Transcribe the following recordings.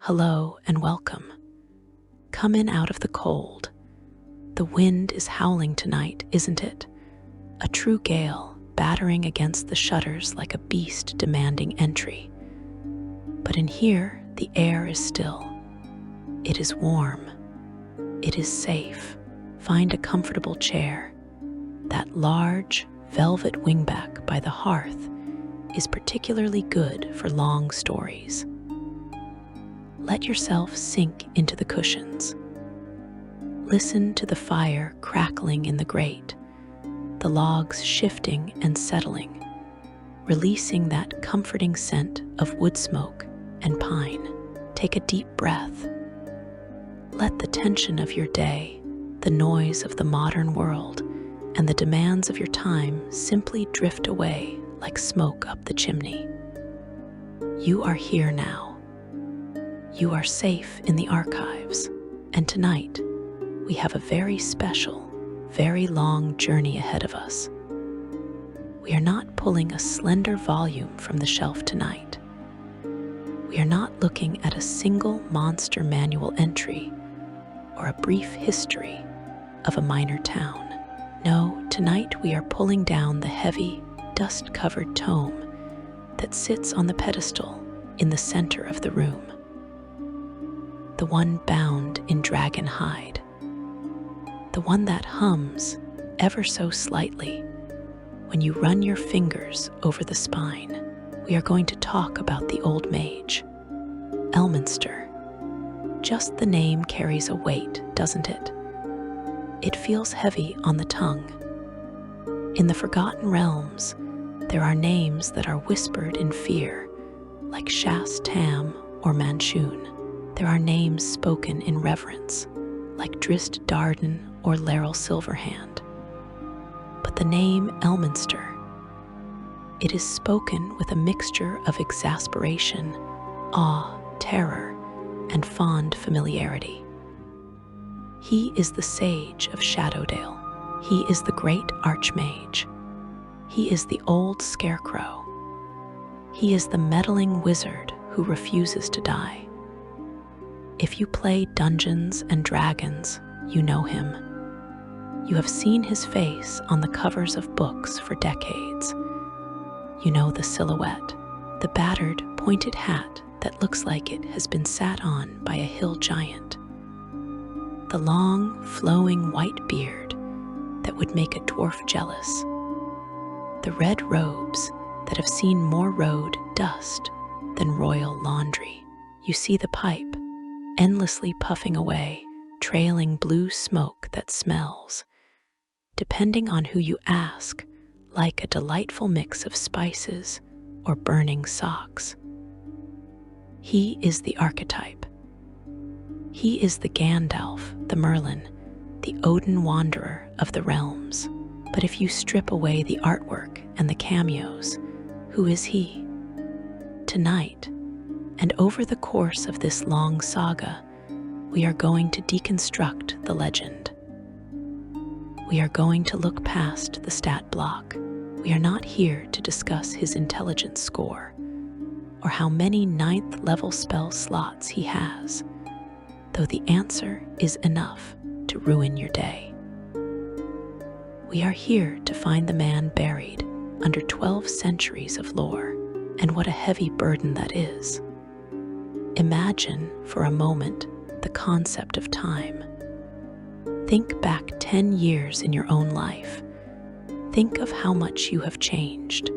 Hello and welcome. Come in out of the cold. The wind is howling tonight, isn't it? A true gale, battering against the shutters like a beast demanding entry. But in here, the air is still. It is warm. It is safe. Find a comfortable chair. That large, velvet wingback by the hearth is particularly good for long stories. Let yourself sink into the cushions. Listen to the fire crackling in the grate, the logs shifting and settling, releasing that comforting scent of wood smoke and pine. Take a deep breath. Let the tension of your day, the noise of the modern world, and the demands of your time simply drift away like smoke up the chimney. You are here now. You are safe in the archives, and tonight we have a very special, very long journey ahead of us. We are not pulling a slender volume from the shelf tonight. We are not looking at a single monster manual entry or a brief history of a minor town. No, tonight we are pulling down the heavy, dust-covered tome that sits on the pedestal in the center of the room. The one bound in dragon hide. The one that hums ever so slightly when you run your fingers over the spine. We are going to talk about the old mage, Elminster. Just the name carries a weight, doesn't it? It feels heavy on the tongue. In the Forgotten Realms, there are names that are whispered in fear, like Shas Tam or Manchun. There are names spoken in reverence, like Drist Darden or Laeral Silverhand. But the name Elminster, it is spoken with a mixture of exasperation, awe, terror, and fond familiarity. He is the sage of Shadowdale. He is the great Archmage. He is the old scarecrow. He is the meddling wizard who refuses to die. If you play Dungeons and Dragons, you know him. You have seen his face on the covers of books for decades. You know the silhouette, the battered, pointed hat that looks like it has been sat on by a hill giant. The long, flowing white beard that would make a dwarf jealous. The red robes that have seen more road dust than royal laundry. You see the pipe, endlessly puffing away, trailing blue smoke that smells, depending on who you ask, like a delightful mix of spices or burning socks. He is the archetype. He is the Gandalf, the Merlin, the Odin wanderer of the realms. But if you strip away the artwork and the cameos, who is he? Tonight, and over the course of this long saga, we are going to deconstruct the legend. We are going to look past the stat block. We are not here to discuss his intelligence score or how many 9th level spell slots he has, though the answer is enough to ruin your day. We are here to find the man buried under 12 centuries of lore, and what a heavy burden that is. Imagine for a moment the concept of time. Think back 10 years in your own life. Think of how much you have changed.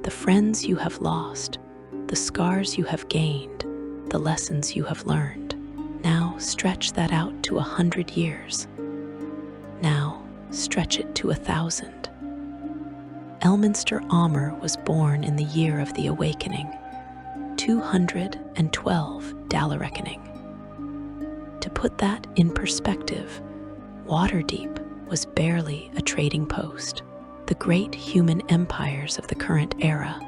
The friends you have lost, the scars you have gained, the lessons you have learned. Now stretch that out to 100 years. Now stretch it to 1,000. Elminster Aumar was born in the year of the Awakening, 212 Dalareckoning. To put that in perspective, Waterdeep was barely a trading post. The great human empires of the current era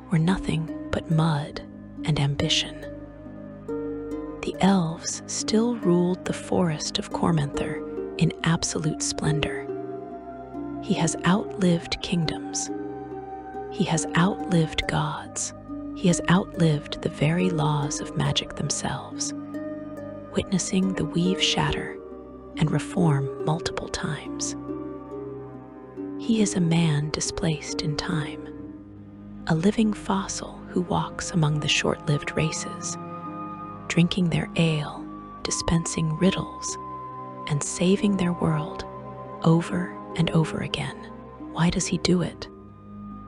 were nothing but mud and ambition. The elves still ruled the forest of Cormenther in absolute splendor. He has outlived kingdoms. He has outlived gods. He has outlived the very laws of magic themselves, witnessing the weave shatter and reform multiple times. He is a man displaced in time, a living fossil who walks among the short-lived races, drinking their ale, dispensing riddles, and saving their world over and over again. Why does he do it?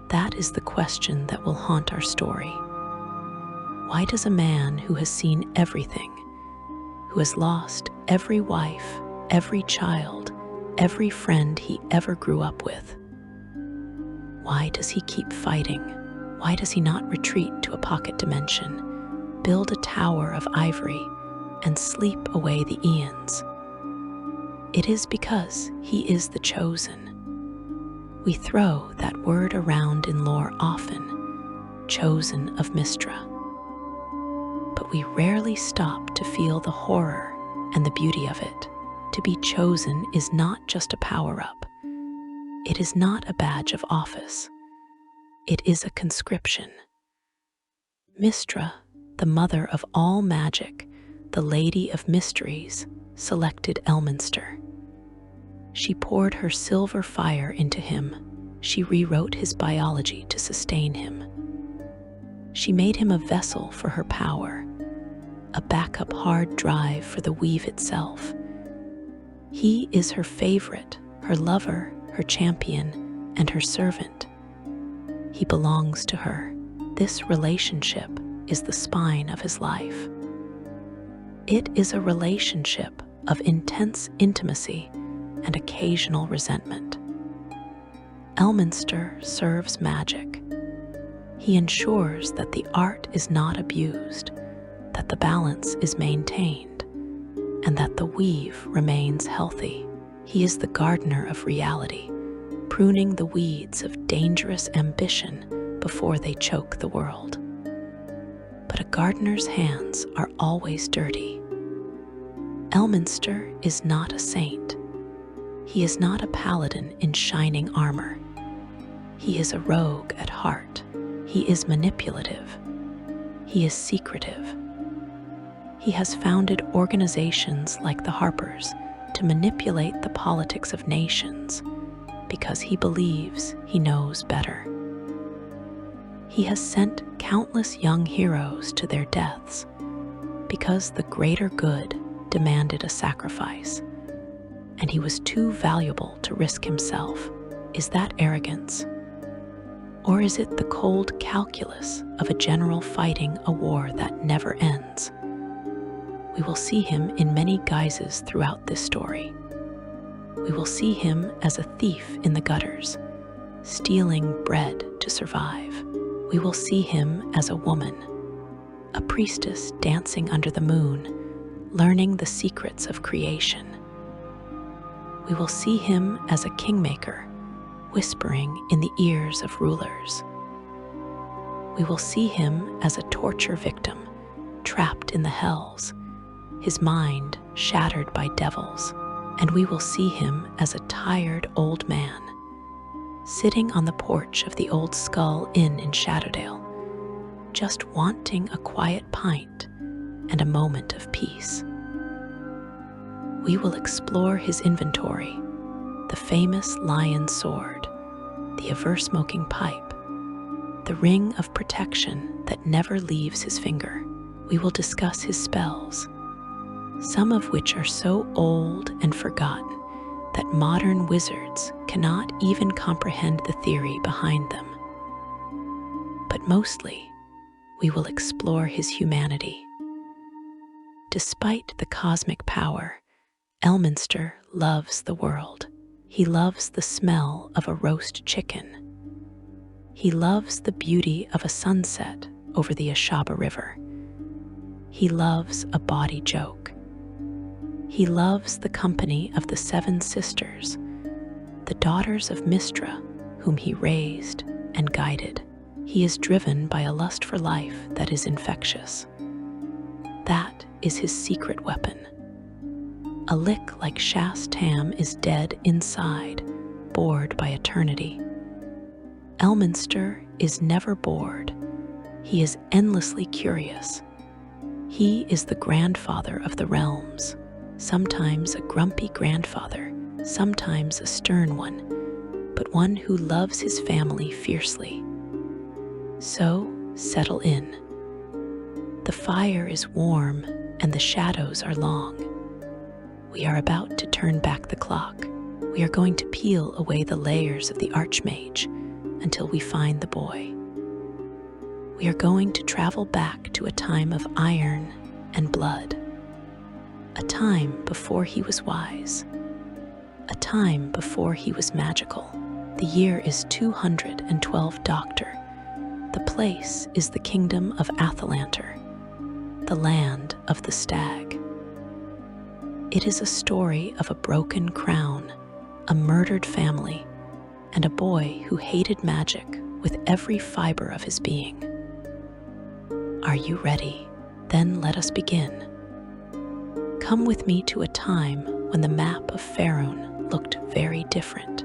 That is the question that will haunt our story. Why does a man who has seen everything, who has lost every wife, every child, every friend he ever grew up with, why does he keep fighting? Why does he not retreat to a pocket dimension, build a tower of ivory, and sleep away the eons? It is because he is the chosen. We throw that word around in lore often, chosen of Mystra. But we rarely stop to feel the horror and the beauty of it. To be chosen is not just a power-up. It is not a badge of office. It is a conscription. Mystra, the mother of all magic, the Lady of Mysteries, selected Elminster. She poured her silver fire into him. She rewrote his biology to sustain him. She made him a vessel for her power, a backup hard drive for the weave itself. He is her favorite, her lover, her champion, and her servant. He belongs to her. This relationship is the spine of his life. It is a relationship of intense intimacy and occasional resentment. Elminster serves magic. He ensures that the art is not abused, that the balance is maintained, and that the weave remains healthy. He is the gardener of reality, pruning the weeds of dangerous ambition before they choke the world. But a gardener's hands are always dirty. Elminster is not a saint. He is not a paladin in shining armor. He is a rogue at heart. He is manipulative. He is secretive. He has founded organizations like the Harpers to manipulate the politics of nations because he believes he knows better. He has sent countless young heroes to their deaths because the greater good demanded a sacrifice, and he was too valuable to risk himself. Is that arrogance? Or is it the cold calculus of a general fighting a war that never ends? We will see him in many guises throughout this story. We will see him as a thief in the gutters, stealing bread to survive. We will see him as a woman, a priestess dancing under the moon, learning the secrets of creation. We will see him as a kingmaker, whispering in the ears of rulers. We will see him as a torture victim, trapped in the hells, his mind shattered by devils. And we will see him as a tired old man, sitting on the porch of the Old Skull Inn in Shadowdale, just wanting a quiet pint and a moment of peace. We will explore his inventory, the famous lion sword, the ever-smoking pipe, the ring of protection that never leaves his finger. We will discuss his spells, some of which are so old and forgotten that modern wizards cannot even comprehend the theory behind them. But mostly, we will explore his humanity. Despite the cosmic power, Elminster loves the world. He loves the smell of a roast chicken. He loves the beauty of a sunset over the Ashaba River. He loves a bawdy joke. He loves the company of the 7 sisters, the daughters of Mystra, whom he raised and guided. He is driven by a lust for life that is infectious. That is his secret weapon. A lick like Shas Tam is dead inside, bored by eternity. Elminster is never bored. He is endlessly curious. He is the grandfather of the realms, sometimes a grumpy grandfather, sometimes a stern one, but one who loves his family fiercely. So, settle in. The fire is warm and the shadows are long. We are about to turn back the clock. We are going to peel away the layers of the Archmage until we find the boy. We are going to travel back to a time of iron and blood. A time before he was wise. A time before he was magical. The year is 212 Doctor. The place is the kingdom of Athalantar, the land of the stag. It is a story of a broken crown, a murdered family, and a boy who hated magic with every fiber of his being. Are you ready? Then let us begin. Come with me to a time when the map of Faerun looked very different.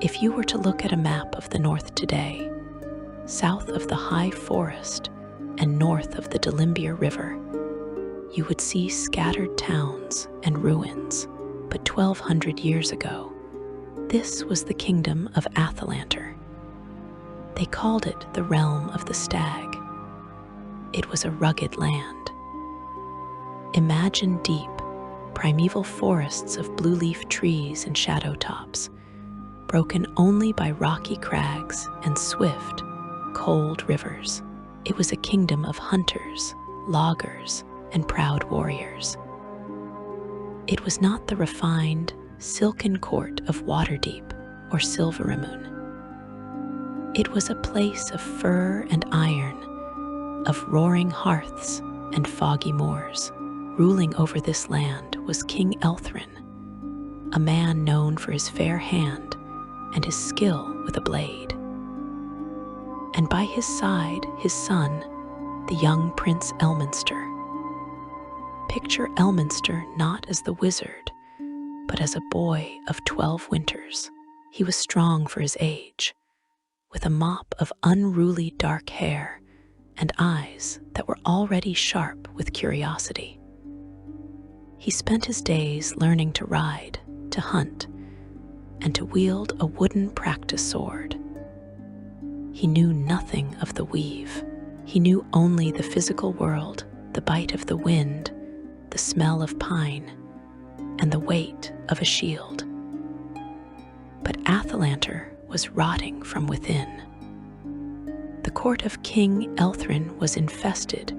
If you were to look at a map of the north today, south of the high forest and north of the Delimbier River, you would see scattered towns and ruins. But 1,200 years ago, this was the kingdom of Athalantar. They called it the realm of the stag. It was a rugged land. Imagine deep, primeval forests of blue-leaf trees and shadow tops, broken only by rocky crags and swift, cold rivers. It was a kingdom of hunters, loggers, and proud warriors. It was not the refined, silken court of Waterdeep or Silverimune. It was a place of fur and iron, of roaring hearths and foggy moors. Ruling over this land was King Elthrin, a man known for his fair hand and his skill with a blade. And by his side, his son, the young Prince Elminster. Picture Elminster not as the wizard, but as a boy of 12 winters. He was strong for his age, with a mop of unruly dark hair and eyes that were already sharp with curiosity. He spent his days learning to ride, to hunt, and to wield a wooden practice sword. He knew nothing of the weave. He knew only the physical world, the bite of the wind, the smell of pine, and the weight of a shield. But Athalantar was rotting from within. The court of King Elthrin was infested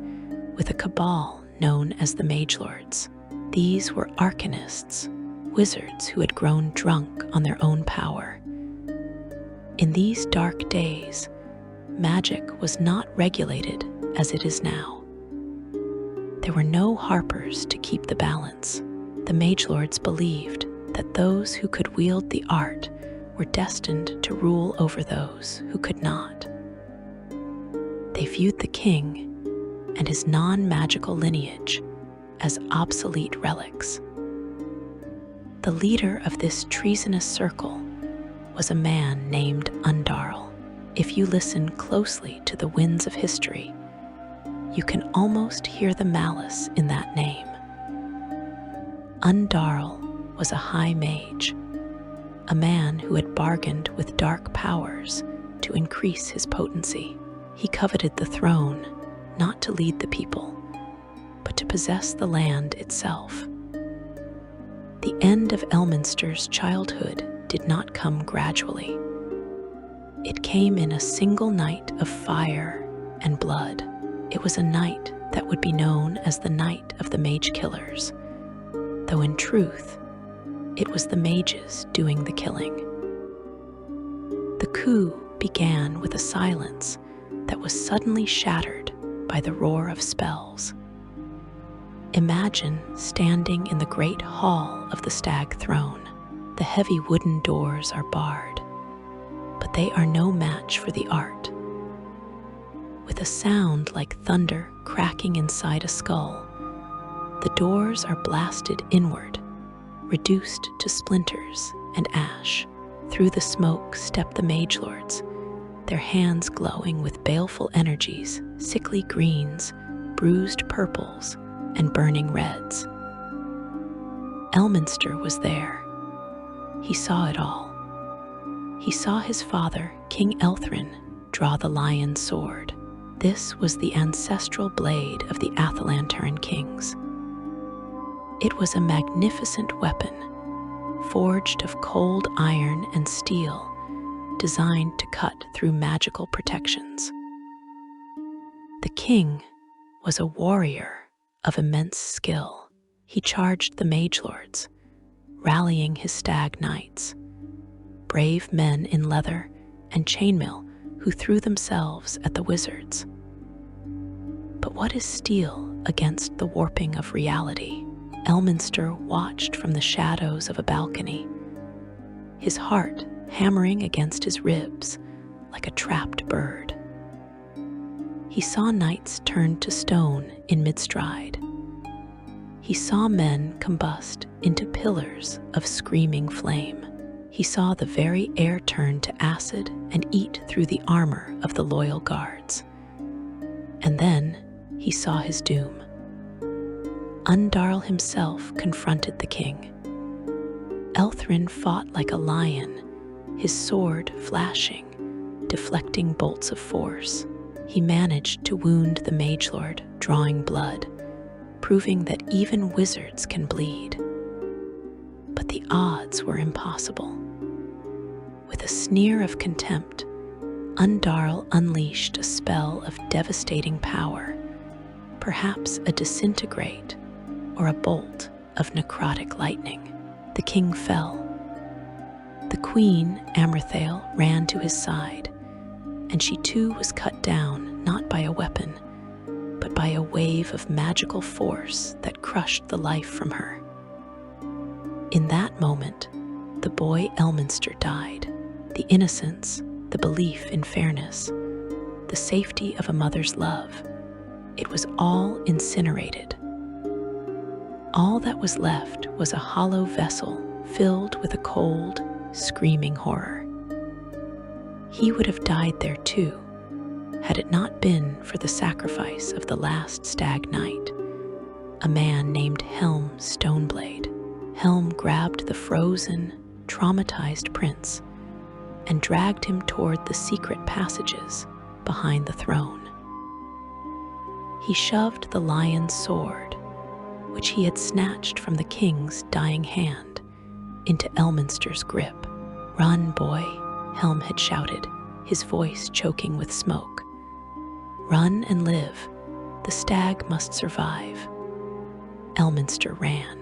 with a cabal known as the Magelords. These were arcanists, wizards who had grown drunk on their own power. In these dark days, magic was not regulated as it is now. There were no Harpers to keep the balance. The Magelords believed that those who could wield the art were destined to rule over those who could not. They viewed the king and his non-magical lineage as obsolete relics. The leader of this treasonous circle was a man named Undarl. If you listen closely to the winds of history, you can almost hear the malice in that name. Undarl was a high mage, a man who had bargained with dark powers to increase his potency. He coveted the throne not to lead the people, but to possess the land itself. The end of Elminster's childhood did not come gradually. It came in a single night of fire and blood. It was a night that would be known as the Night of the Mage Killers, though in truth, it was the mages doing the killing. The coup began with a silence that was suddenly shattered by the roar of spells. Imagine standing in the great hall of the Stag Throne. The heavy wooden doors are barred, but they are no match for the art. With a sound like thunder cracking inside a skull, the doors are blasted inward, reduced to splinters and ash. Through the smoke step the Magelords, their hands glowing with baleful energies, sickly greens, bruised purples, and burning reds. Elminster was there. He saw it all. He saw his father, King Elthrin, draw the lion's sword. This was the ancestral blade of the Athalantaran kings. It was a magnificent weapon, forged of cold iron and steel, designed to cut through magical protections. The king was a warrior of immense skill. He charged the mage lords, rallying his stag knights, brave men in leather and chainmail who threw themselves at the wizards. But what is steel against the warping of reality? Elminster watched from the shadows of a balcony, his heart hammering against his ribs like a trapped bird. He saw knights turned to stone in mid-stride. He saw men combust into pillars of screaming flame. He saw the very air turn to acid and eat through the armor of the loyal guards. And then he saw his doom. Undarl himself confronted the king. Elthrin fought like a lion, his sword flashing, deflecting bolts of force. He managed to wound the magelord, drawing blood, proving that even wizards can bleed. But the odds were impossible. With a sneer of contempt, Undarl unleashed a spell of devastating power, perhaps a disintegrate or a bolt of necrotic lightning. The king fell. The queen, Amrathale, ran to his side, and she too was cut down not by a weapon, but by a wave of magical force that crushed the life from her. In that moment, the boy Elminster died. The innocence, the belief in fairness, the safety of a mother's love, it was all incinerated. All that was left was a hollow vessel filled with a cold, screaming horror. He would have died there too, had it not been for the sacrifice of the last stag knight, a man named Helm Stoneblade. Helm grabbed the frozen, traumatized prince and dragged him toward the secret passages behind the throne. He shoved the lion's sword, which he had snatched from the king's dying hand, into Elminster's grip. "Run, boy," Helm had shouted, his voice choking with smoke. "Run and live. The stag must survive." Elminster ran.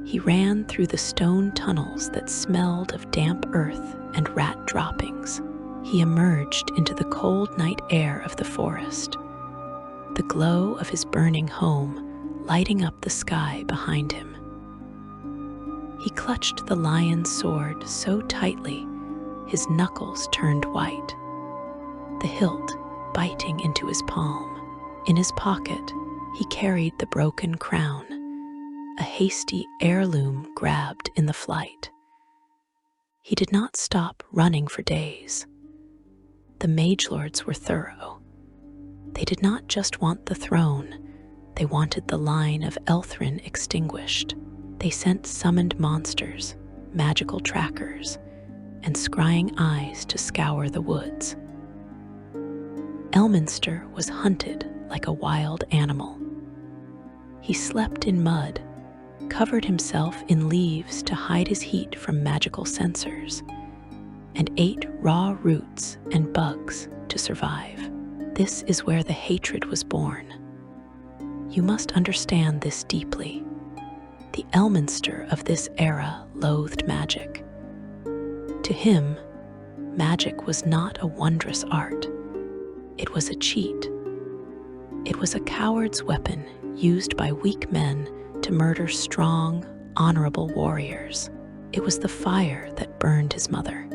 He ran through the stone tunnels that smelled of damp earth and rat droppings. He emerged into the cold night air of the forest, the glow of his burning home lighting up the sky behind him. He clutched the lion's sword so tightly his knuckles turned white, the hilt biting into his palm. In his pocket, he carried the broken crown, a hasty heirloom grabbed in the flight. He did not stop running for days. The magelords were thorough. They did not just want the throne, they wanted the line of Elthrin extinguished. They sent summoned monsters, magical trackers, and scrying eyes to scour the woods. Elminster was hunted like a wild animal. He slept in mud, covered himself in leaves to hide his heat from magical sensors, and ate raw roots and bugs to survive. This is where the hatred was born. You must understand this deeply. The Elminster of this era loathed magic. To him, magic was not a wondrous art. It was a cheat. It was a coward's weapon used by weak men to murder strong, honorable warriors. It was the fire that burned his mother.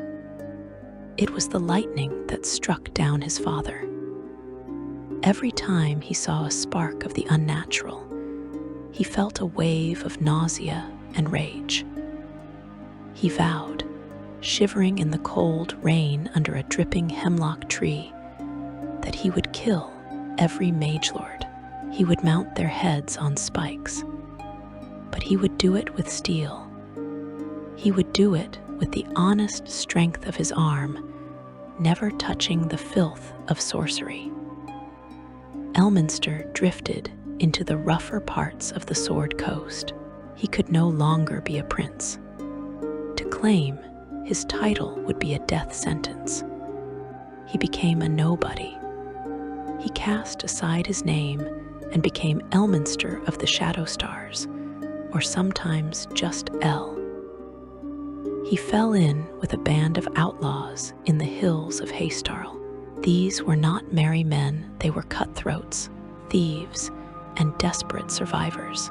It was the lightning that struck down his father. Every time he saw a spark of the unnatural, he felt a wave of nausea and rage. He vowed, shivering in the cold rain under a dripping hemlock tree, that he would kill every magelord. He would mount their heads on spikes, but he would do it with steel. He would do it with the honest strength of his arm, never touching the filth of sorcery. Elminster drifted into the rougher parts of the Sword Coast. He could no longer be a prince. To claim his title would be a death sentence. He became a nobody. He cast aside his name and became Elminster of the Shadow Stars, or sometimes just El. He fell in with a band of outlaws in the hills of Haystarl. These were not merry men, they were cutthroats, thieves, and desperate survivors.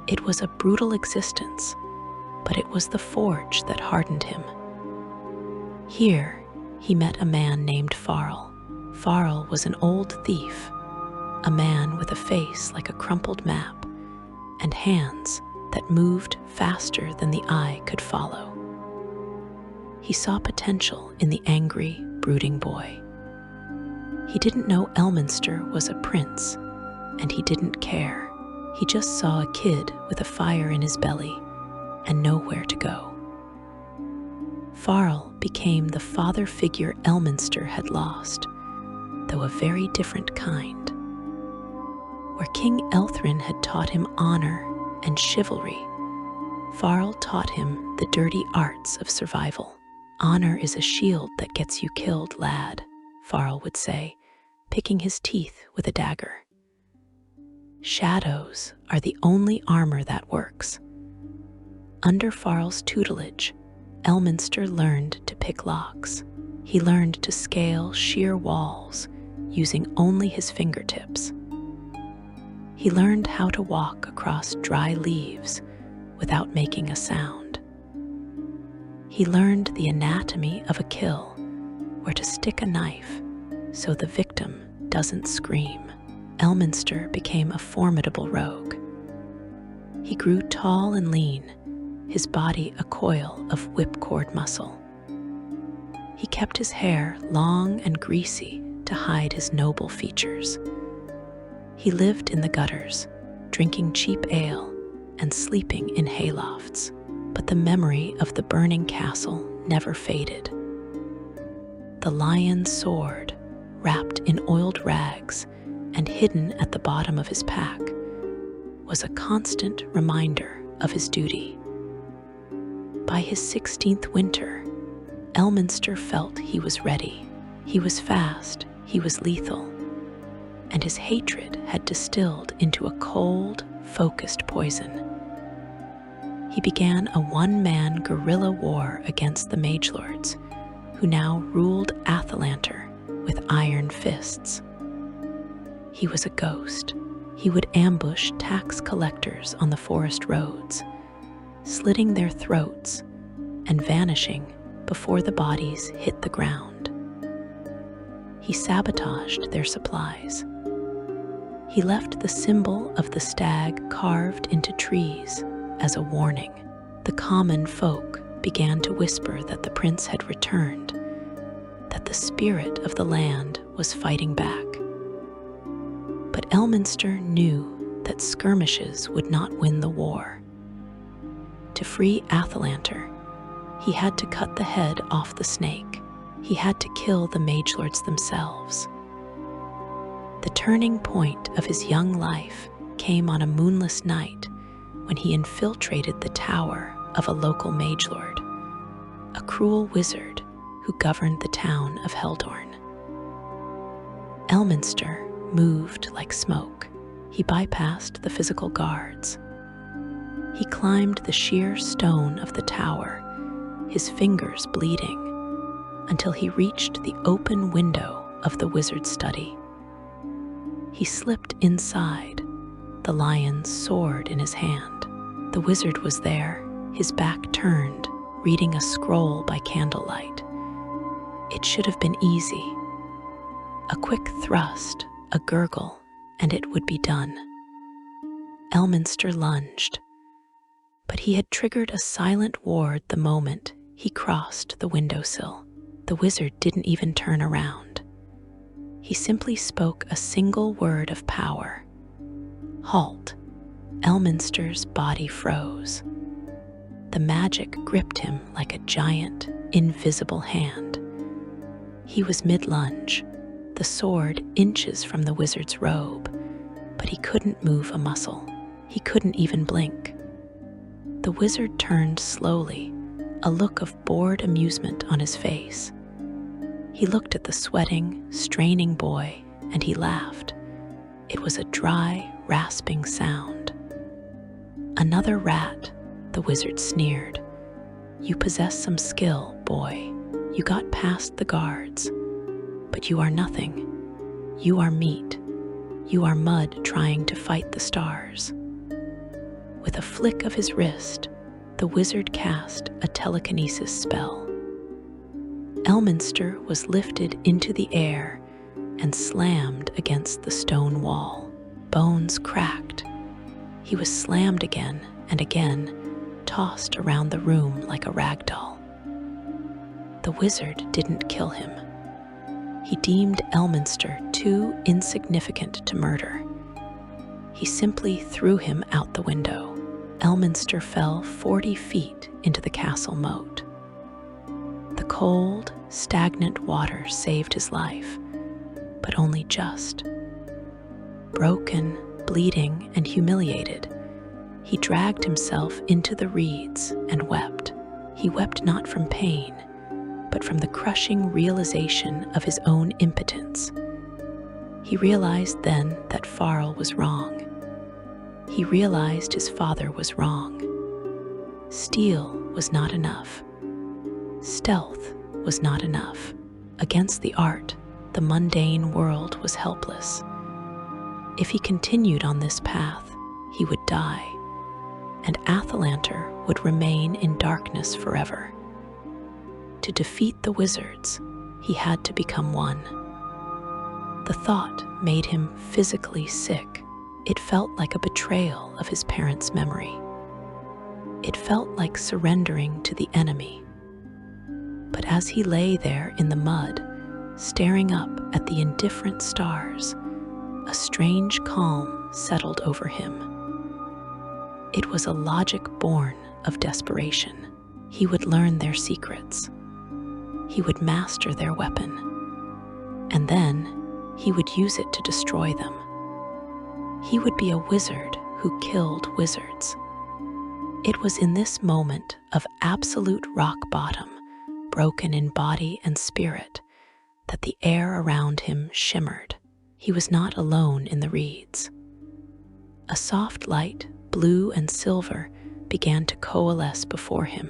It was a brutal existence, but it was the forge that hardened him. Here, he met a man named Farrell. Farrell was an old thief, a man with a face like a crumpled map, and hands that moved faster than the eye could follow. He saw potential in the angry, brooding boy. He didn't know Elminster was a prince, and he didn't care. He just saw a kid with a fire in his belly and nowhere to go. Farrell became the father figure Elminster had lost, though a very different kind. Where King Elthrin had taught him honor and chivalry, Farrell taught him the dirty arts of survival. "Honor is a shield that gets you killed, lad," Farrell would say, picking his teeth with a dagger. "Shadows are the only armor that works." Under Farrell's tutelage, Elminster learned to pick locks. He learned to scale sheer walls using only his fingertips. He learned how to walk across dry leaves without making a sound. He learned the anatomy of a kill, where to stick a knife so the victim doesn't scream. Elminster became a formidable rogue. He grew tall and lean, his body a coil of whipcord muscle. He kept his hair long and greasy to hide his noble features. He lived in the gutters, drinking cheap ale and sleeping in haylofts, but the memory of the burning castle never faded. The lion's sword, wrapped in oiled rags and hidden at the bottom of his pack, was a constant reminder of his duty. By his 16th winter, Elminster felt he was ready. He was fast, he was lethal, and his hatred had distilled into a cold, focused poison. He began a one-man guerrilla war against the magelords, who now ruled Athalantar with iron fists. He was a ghost. He would ambush tax collectors on the forest roads, slitting their throats and vanishing before the bodies hit the ground. He sabotaged their supplies. He left the symbol of the stag carved into trees as a warning. The common folk began to whisper that the prince had returned, that the spirit of the land was fighting back. But Elminster knew that skirmishes would not win the war. To free Athalantar, he had to cut the head off the snake. He had to kill the magelords themselves. The turning point of his young life came on a moonless night when he infiltrated the tower of a local magelord, a cruel wizard who governed the town of Heldorn. Elminster moved like smoke. He bypassed the physical guards. He climbed the sheer stone of the tower, his fingers bleeding, until he reached the open window of the wizard's study. He slipped inside, the lion's sword in his hand. The wizard was there, his back turned, reading a scroll by candlelight. It should have been easy. A quick thrust, a gurgle, and it would be done. Elminster lunged, but he had triggered a silent ward the moment He crossed the windowsill. The wizard didn't even turn around. He simply spoke a single word of power. Halt. Elminster's body froze. The magic gripped him like a giant, invisible hand. He was mid-lunge, the sword inches from the wizard's robe, but he couldn't move a muscle. He couldn't even blink. The wizard turned slowly, a look of bored amusement on his face. He looked at the sweating, straining boy, and he laughed. It was a dry, rasping sound. "Another rat," the wizard sneered. "You possess some skill, boy. You got past the guards. But you are nothing. You are meat. You are mud trying to fight the stars." With a flick of his wrist, the wizard cast a telekinesis spell. Elminster was lifted into the air and slammed against the stone wall. Bones cracked. He was slammed again and again, tossed around the room like a rag doll. The wizard didn't kill him. He deemed Elminster too insignificant to murder. He simply threw him out the window. Elminster fell 40 feet into the castle moat. The cold, stagnant water saved his life, but only just. Broken, bleeding, and humiliated, he dragged himself into the reeds and wept. He wept not from pain, but from the crushing realization of his own impotence. He realized then that Farrell was wrong. He realized his father was wrong. Steel was not enough. Stealth was not enough. Against the art, the mundane world was helpless. If he continued on this path, he would die, and Athalantar would remain in darkness forever. To defeat the wizards, he had to become one. The thought made him physically sick. It felt like a betrayal of his parents' memory. It felt like surrendering to the enemy. But as he lay there in the mud, staring up at the indifferent stars, a strange calm settled over him. It was a logic born of desperation. He would learn their secrets. He would master their weapon. And then he would use it to destroy them. He would be a wizard who killed wizards. It was in this moment of absolute rock bottom, broken in body and spirit, that the air around him shimmered. He was not alone in the reeds. A soft light, blue and silver, began to coalesce before him.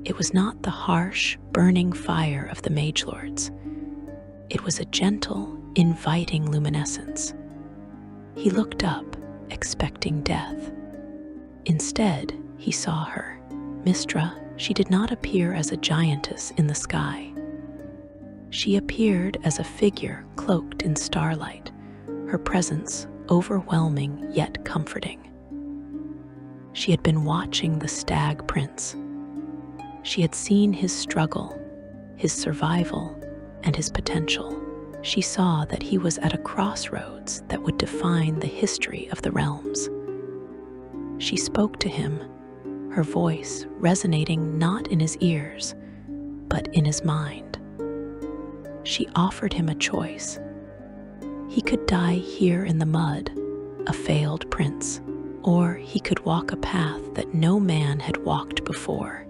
It was not the harsh, burning fire of the magelords. It was a gentle, inviting luminescence. He looked up, expecting death. Instead, he saw her. Mystra, she did not appear as a giantess in the sky. She appeared as a figure cloaked in starlight, her presence overwhelming yet comforting. She had been watching the stag prince. She had seen his struggle, his survival, and his potential. She saw that he was at a crossroads that would define the history of the realms. She spoke to him, her voice resonating not in his ears, but in his mind. She offered him a choice. He could die here in the mud, a failed prince, or he could walk a path that no man had walked before.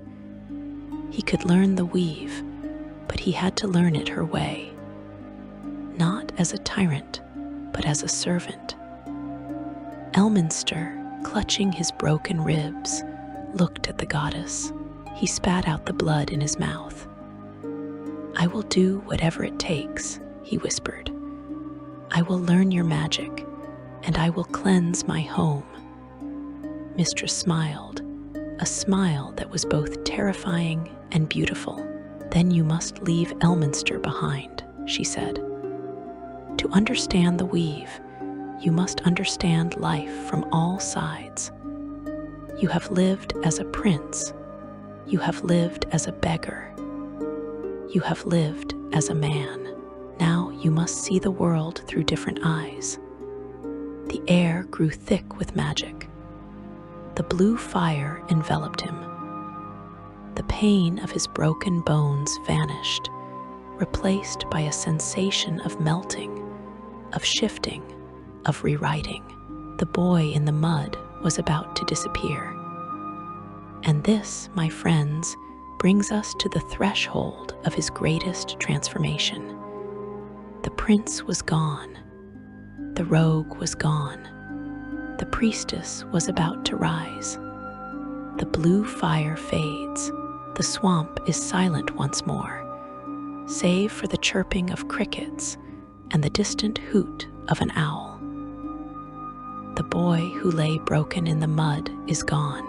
He could learn the weave, but he had to learn it her way. Not as a tyrant, but as a servant. Elminster, clutching his broken ribs, looked at the goddess. He spat out the blood in his mouth. "I will do whatever it takes," he whispered. "I will learn your magic, and I will cleanse my home." Mystra smiled, a smile that was both terrifying and beautiful. "Then you must leave Elminster behind," she said. "To understand the weave, you must understand life from all sides. You have lived as a prince, You have lived as a beggar. You have lived as a man. Now you must see the world through different eyes. The air grew thick with magic. The blue fire enveloped him. The pain of his broken bones vanished, replaced by a sensation of melting, of shifting, of rewriting. The boy in the mud was about to disappear. And this, my friends, brings us to the threshold of his greatest transformation. The prince was gone. The rogue was gone. The priestess was about to rise. The blue fire fades. The swamp is silent once more, save for the chirping of crickets and the distant hoot of an owl. The boy who lay broken in the mud is gone.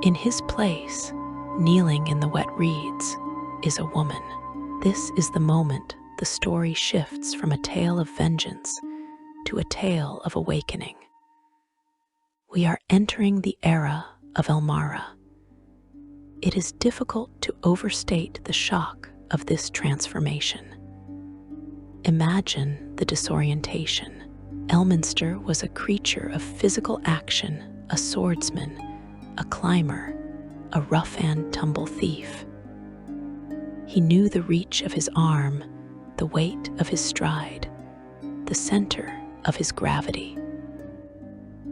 In his place, kneeling in the wet reeds, is a woman. This is the moment the story shifts from a tale of vengeance to a tale of awakening. We are entering the era of Elmara. It is difficult to overstate the shock of this transformation. Imagine the disorientation. Elminster was a creature of physical action, a swordsman, a climber, a rough-and-tumble thief. He knew the reach of his arm, the weight of his stride, the center of his gravity.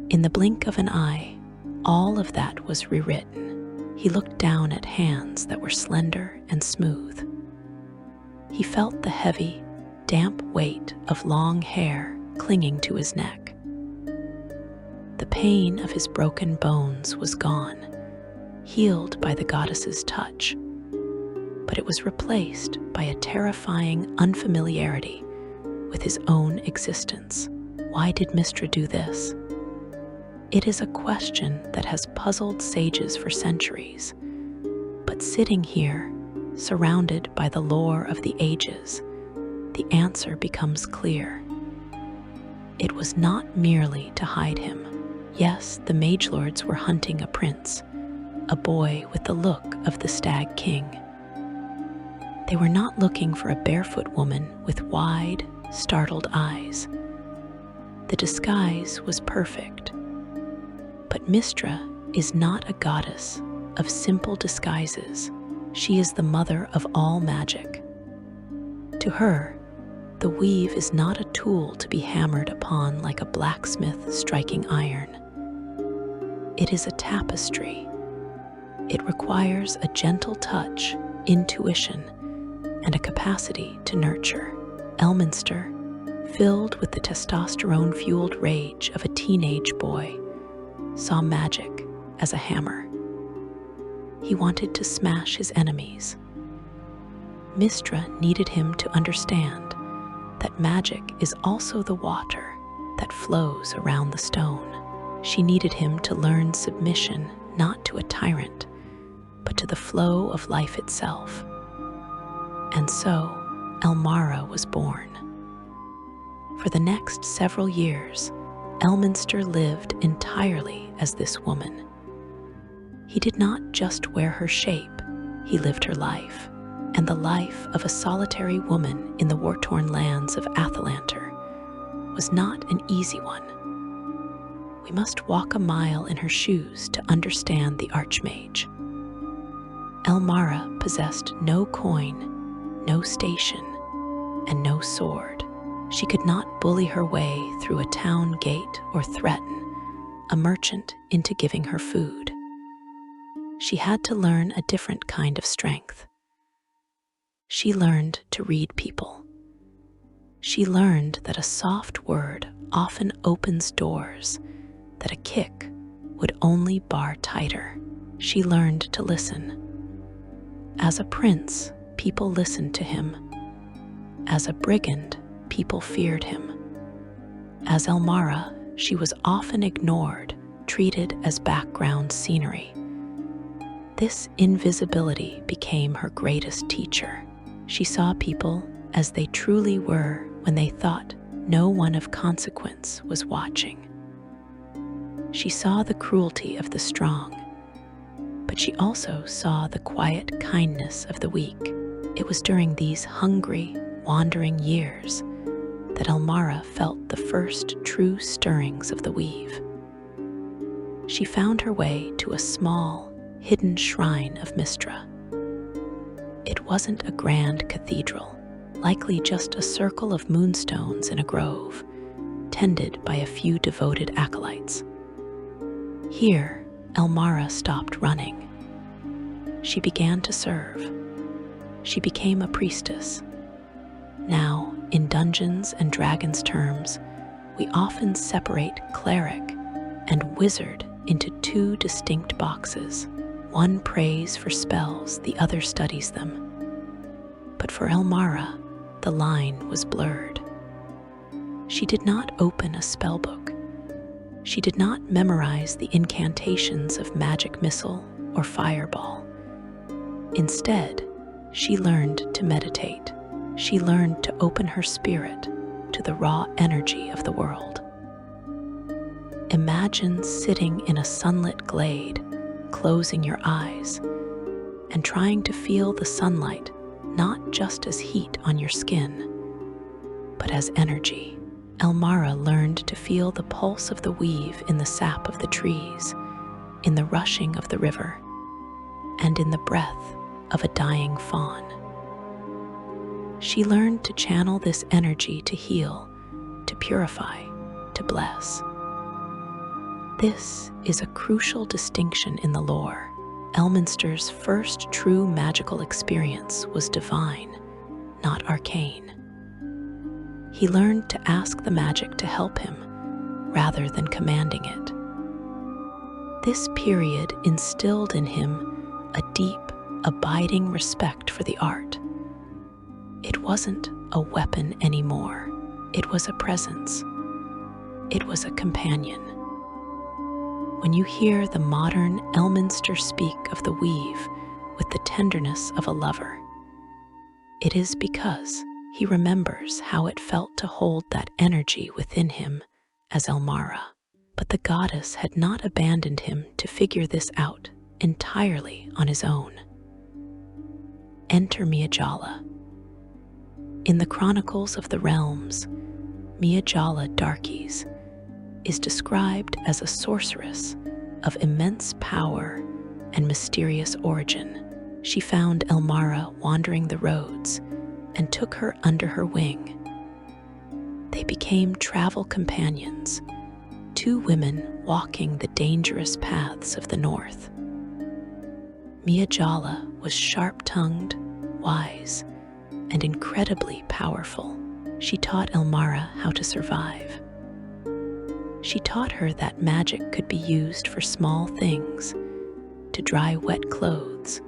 In the blink of an eye, all of that was rewritten. He looked down at hands that were slender and smooth. He felt the heavy, damp weight of long hair clinging to his neck. The pain of his broken bones was gone, healed by the goddess's touch, but it was replaced by a terrifying unfamiliarity with his own existence. Why did Mystra do this? It is a question that has puzzled sages for centuries, but sitting here, surrounded by the lore of the ages, the answer becomes clear. It was not merely to hide him. Yes, the magelords were hunting a prince, a boy with the look of the Stag King. They were not looking for a barefoot woman with wide, startled eyes. The disguise was perfect. But Mystra is not a goddess of simple disguises. She is the mother of all magic. To her, the weave is not a tool to be hammered upon like a blacksmith striking iron. It is a tapestry. It requires a gentle touch, intuition, and a capacity to nurture. Elminster, filled with the testosterone-fueled rage of a teenage boy, saw magic as a hammer. He wanted to smash his enemies. Mystra needed him to understand that magic is also the water that flows around the stone. She needed him to learn submission not to a tyrant, but to the flow of life itself. And so, Elmara was born. For the next several years, Elminster lived entirely as this woman. He did not just wear her shape, he lived her life, and the life of a solitary woman in the war-torn lands of Athalantar was not an easy one. We must walk a mile in her shoes to understand the Archmage. Elmara possessed no coin, no station, and no sword. She could not bully her way through a town gate or threaten a merchant into giving her food. She had to learn a different kind of strength. She learned to read people. She learned that a soft word often opens doors, that a kick would only bar tighter. She learned to listen. As a prince, people listened to him. As a brigand, people feared him. As Elmara, she was often ignored, treated as background scenery. This invisibility became her greatest teacher. She saw people as they truly were when they thought no one of consequence was watching. She saw the cruelty of the strong, But she also saw the quiet kindness of the weak. It was during these hungry, wandering years that Elmara felt the first true stirrings of the weave. She found her way to a small, hidden shrine of Mystra. It wasn't a grand cathedral, likely just a circle of moonstones in a grove, tended by a few devoted acolytes. Here, Elmara stopped running. She began to serve. She became a priestess. Now, in Dungeons and Dragons terms, we often separate cleric and wizard into two distinct boxes. One prays for spells, the other studies them. But for Elmara, the line was blurred. She did not open a spellbook. She did not memorize the incantations of magic missile or fireball. Instead, she learned to meditate. She learned to open her spirit to the raw energy of the world. Imagine sitting in a sunlit glade, closing your eyes, and trying to feel the sunlight not just as heat on your skin, but as energy. Elmara learned to feel the pulse of the weave in the sap of the trees, in the rushing of the river, and in the breath of a dying fawn. She learned to channel this energy to heal, to purify, to bless. This is a crucial distinction in the lore. Elminster's first true magical experience was divine, not arcane. He learned to ask the magic to help him, rather than commanding it. This period instilled in him a deep, abiding respect for the art. It wasn't a weapon anymore. It was a presence. It was a companion. When you hear the modern Elminster speak of the weave with the tenderness of a lover, it is because he remembers how it felt to hold that energy within him as Elmara. But the goddess had not abandoned him to figure this out entirely on his own. Enter Miajala. In the Chronicles of the Realms, Miajala Darkies is described as a sorceress of immense power and mysterious origin. She found Elmara wandering the roads and took her under her wing. They became travel companions, two women walking the dangerous paths of the north. Miajala was sharp-tongued, wise, and incredibly powerful. She taught Elmara how to survive. She taught her that magic could be used for small things, to dry wet clothes,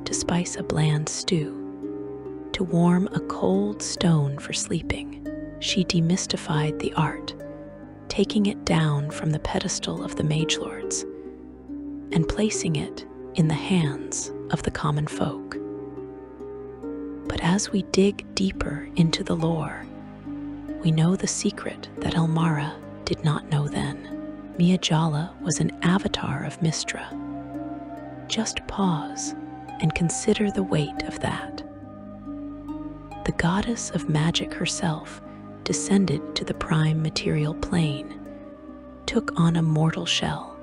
to spice a bland stew, to warm a cold stone for sleeping. She demystified the art, taking it down from the pedestal of the magelords and placing it in the hands of the common folk. But as we dig deeper into the lore, we know the secret that Elmara did not know then. Miajala was an avatar of Mystra. Just pause and consider the weight of that. The goddess of magic herself descended to the prime material plane, took on a mortal shell,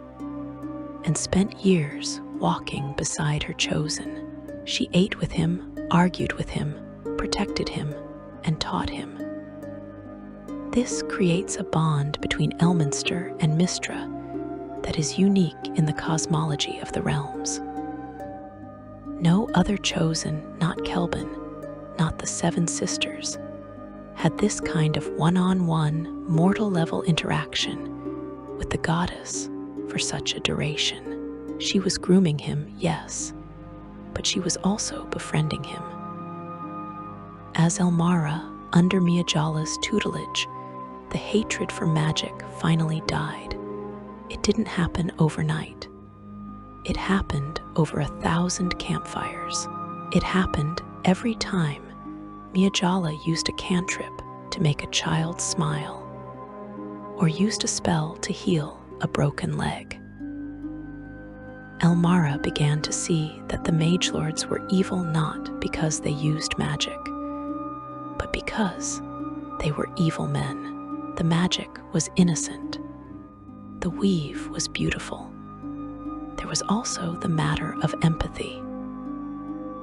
and spent years walking beside her chosen. She ate with him, argued with him, protected him, and taught him. This creates a bond between Elminster and Mystra that is unique in the cosmology of the realms. No other chosen, not Kelvin, not the Seven Sisters, had this kind of one-on-one, mortal-level interaction with the goddess for such a duration. She was grooming him, yes, but she was also befriending him. As Elmara, under Miajala's tutelage, the hatred for magic finally died. It didn't happen overnight. It happened over 1,000 campfires. It happened every time Miajala used a cantrip to make a child smile, or used a spell to heal a broken leg. Elmara began to see that the Mage Lords were evil not because they used magic, but because they were evil men. The magic was innocent. The weave was beautiful. There was also the matter of empathy.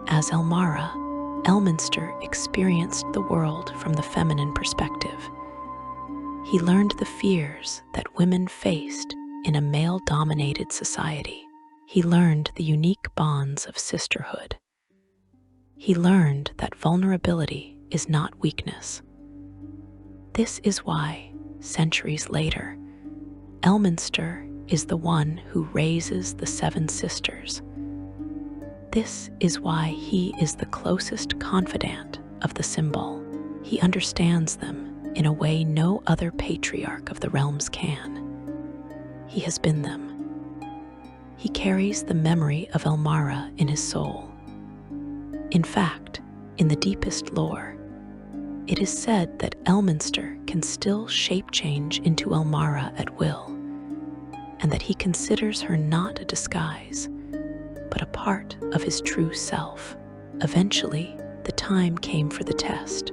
As Elmara, Elminster experienced the world from the feminine perspective. He learned the fears that women faced in a male-dominated society. He learned the unique bonds of sisterhood. He learned that vulnerability is not weakness. This is why, centuries later, Elminster is the one who raises the 7 sisters. This is why he is the closest confidant of the symbol. He understands them in a way no other patriarch of the realms can. He has been them. He carries the memory of Elmara in his soul. In fact, in the deepest lore, it is said that Elminster can still shape change into Elmara at will, and that he considers her not a disguise, but a part of his true self. Eventually, the time came for the test.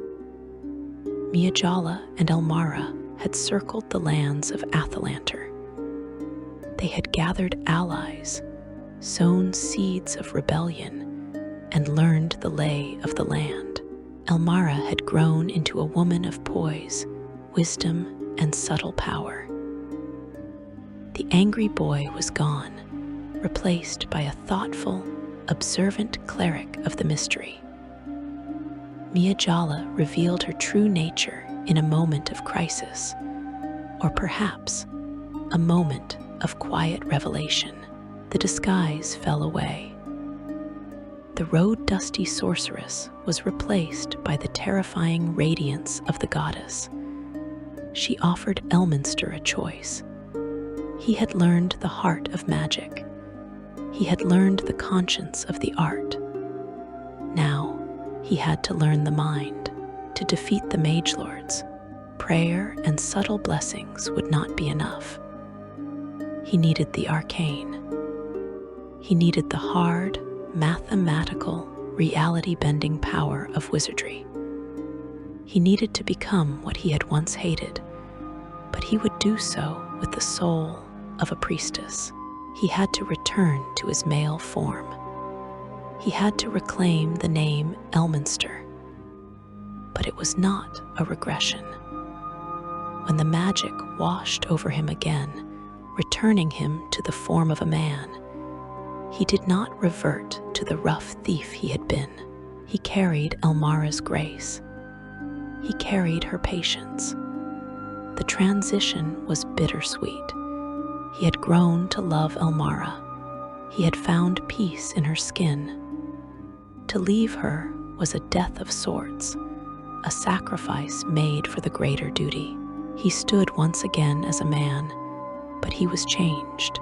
Miajala and Elmara had circled the lands of Athalantar. They had gathered allies, sown seeds of rebellion, and learned the lay of the land. Elmara had grown into a woman of poise, wisdom, and subtle power. The angry boy was gone, replaced by a thoughtful, observant cleric of the mystery. Miajala revealed her true nature in a moment of crisis, or perhaps a moment of quiet revelation. The disguise fell away. The road-dusty sorceress was replaced by the terrifying radiance of the goddess. She offered Elminster a choice. He had learned the heart of magic. He had learned the conscience of the art. Now, he had to learn the mind. To defeat the Mage Lords, prayer and subtle blessings would not be enough. He needed the arcane. He needed the hard, mathematical, reality-bending power of wizardry. He needed to become what he had once hated, but he would do so with the soul of a priestess. He had to return to his male form. He had to reclaim the name Elminster. But it was not a regression. When the magic washed over him again, returning him to the form of a man, he did not revert to the rough thief he had been. He carried Elmara's grace. He carried her patience. The transition was bittersweet. He had grown to love Elmara. He had found peace in her skin. To leave her was a death of sorts, a sacrifice made for the greater duty. He stood once again as a man, but he was changed.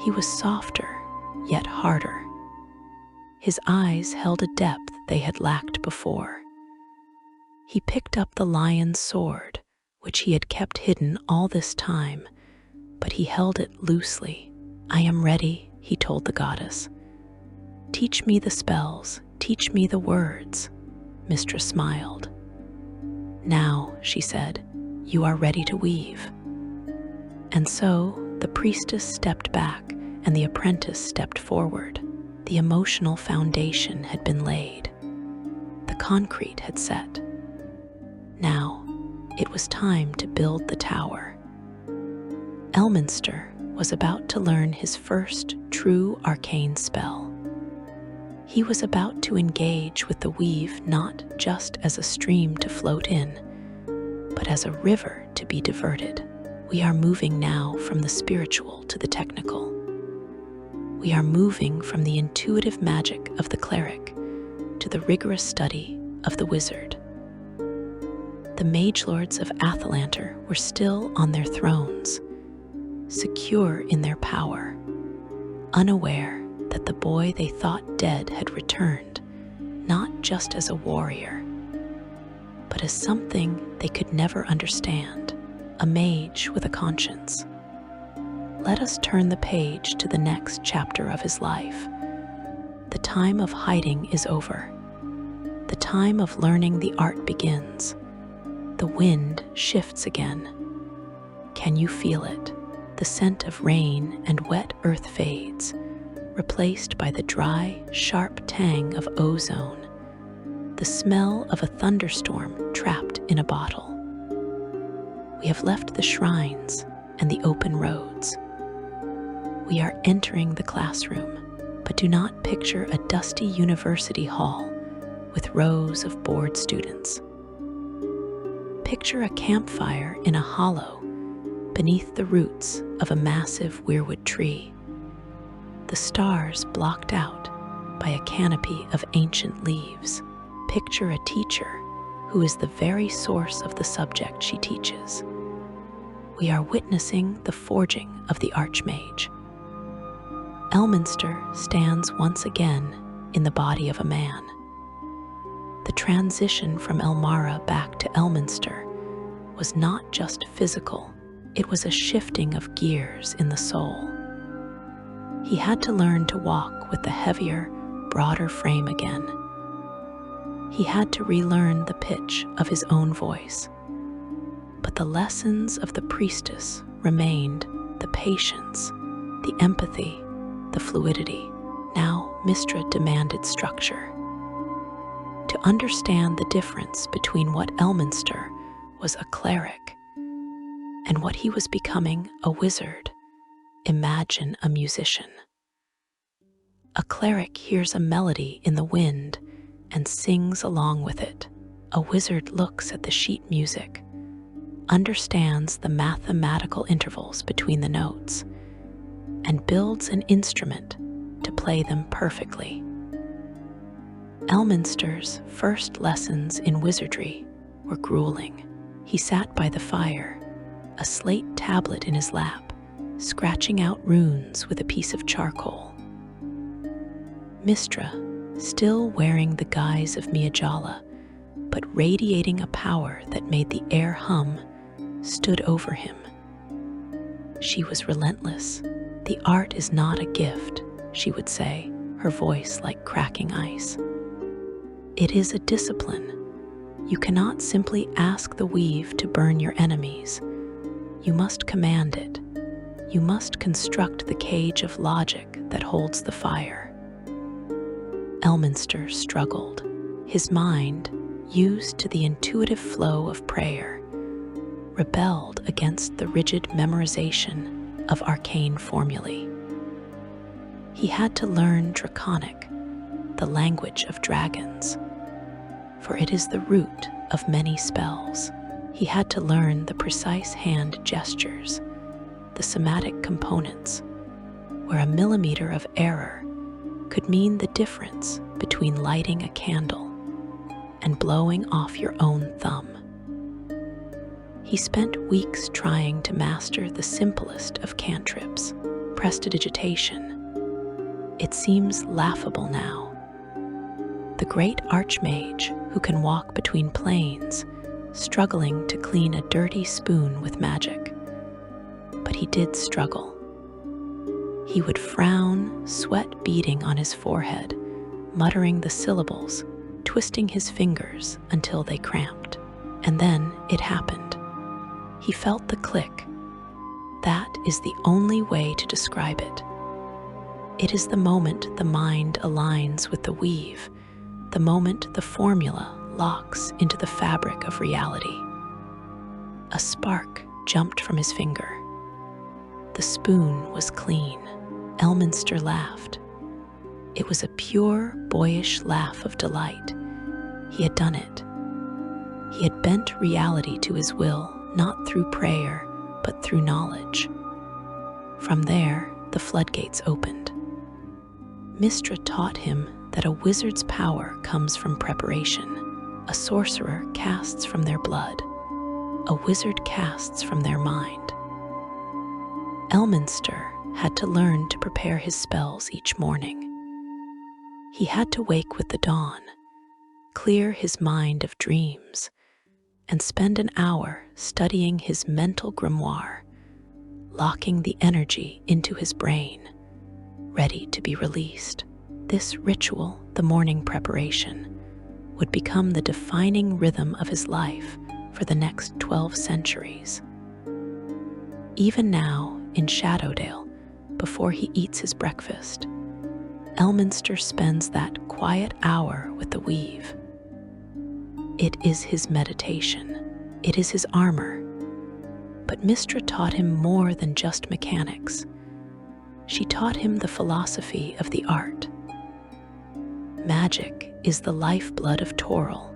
He was softer, yet harder. His eyes held a depth they had lacked before. He picked up the lion's sword, which he had kept hidden all this time, but he held it loosely. "I am ready," he told the goddess. "Teach me the spells, teach me the words." Mystra smiled. "Now," she said, "you are ready to weave." And so the priestess stepped back and the apprentice stepped forward. The emotional foundation had been laid. The concrete had set. Now, it was time to build the tower. Elminster was about to learn his first true arcane spell. He was about to engage with the weave not just as a stream to float in, but as a river to be diverted. We are moving now from the spiritual to the technical. We are moving from the intuitive magic of the cleric to the rigorous study of the wizard. The Mage Lords of Athalantar were still on their thrones, secure in their power, unaware that the boy they thought dead had returned, not just as a warrior, but as something they could never understand, a mage with a conscience. let us turn the page to the next chapter of his life. The time of hiding is over. The time of learning the art begins. The wind shifts again. Can you feel it? The scent of rain and wet earth fades, replaced by the dry, sharp tang of ozone, the smell of a thunderstorm trapped in a bottle. We have left the shrines and the open roads. We are entering the classroom, but do not picture a dusty university hall with rows of bored students. Picture a campfire in a hollow beneath the roots of a massive weirwood tree, the stars blocked out by a canopy of ancient leaves. Picture a teacher who is the very source of the subject she teaches. We are witnessing the forging of the Archmage. Elminster stands once again in the body of a man. The transition from Elmara back to Elminster was not just physical, it was a shifting of gears in the soul. He had to learn to walk with the heavier, broader frame again. He had to relearn the pitch of his own voice. But the lessons of the priestess remained: the patience, the empathy, the fluidity. Now Mystra demanded structure. To understand the difference between what Elminster was a cleric and what he was becoming, a wizard, imagine a musician. A cleric hears a melody in the wind and sings along with it. A wizard looks at the sheet music, understands the mathematical intervals between the notes, and builds an instrument to play them perfectly. Elminster's first lessons in wizardry were grueling. He sat by the fire, a slate tablet in his lap, scratching out runes with a piece of charcoal. Mystra, still wearing the guise of Miajala, but radiating a power that made the air hum, stood over him. She was relentless. "The art is not a gift," she would say, her voice like cracking ice. "It is a discipline. You cannot simply ask the weave to burn your enemies. You must command it. You must construct the cage of logic that holds the fire." Elminster struggled. His mind, used to the intuitive flow of prayer, rebelled against the rigid memorization of arcane formulae. He had to learn Draconic, the language of dragons, for it is the root of many spells. He had to learn the precise hand gestures, the somatic components, where a millimeter of error could mean the difference between lighting a candle and blowing off your own thumb. He spent weeks trying to master the simplest of cantrips, prestidigitation. It seems laughable now. The great Archmage who can walk between planes, struggling to clean a dirty spoon with magic. But he did struggle. He would frown, sweat beading on his forehead, muttering the syllables, twisting his fingers until they cramped. And then it happened. He felt the click. That is the only way to describe it. It is the moment the mind aligns with the weave, the moment the formula locks into the fabric of reality. A spark jumped from his finger. The spoon was clean. Elminster laughed. It was a pure, boyish laugh of delight. He had done it. He had bent reality to his will, not through prayer, but through knowledge. From there, the floodgates opened. Mystra taught him that a wizard's power comes from preparation. A sorcerer casts from their blood. A wizard casts from their mind. Elminster had to learn to prepare his spells each morning. He had to wake with the dawn, clear his mind of dreams, and spend an hour studying his mental grimoire, locking the energy into his brain, ready to be released. This ritual, the morning preparation, would become the defining rhythm of his life for the next 12 centuries. Even now, in Shadowdale, before he eats his breakfast, Elminster spends that quiet hour with the weave. It is his meditation. It is his armor. But Mystra taught him more than just mechanics. She taught him the philosophy of the art. Magic is the lifeblood of Toril,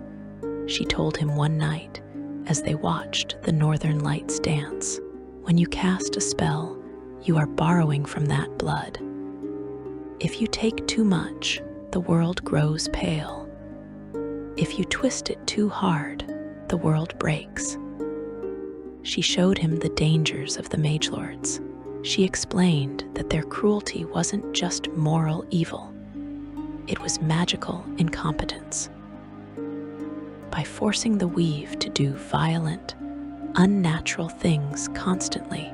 she told him one night as they watched the northern lights dance. When you cast a spell, you are borrowing from that blood. If you take too much, the world grows pale. If you twist it too hard, the world breaks. She showed him the dangers of the magelords. She explained that their cruelty wasn't just moral evil, it was magical incompetence. By forcing the weave to do violent, unnatural things constantly,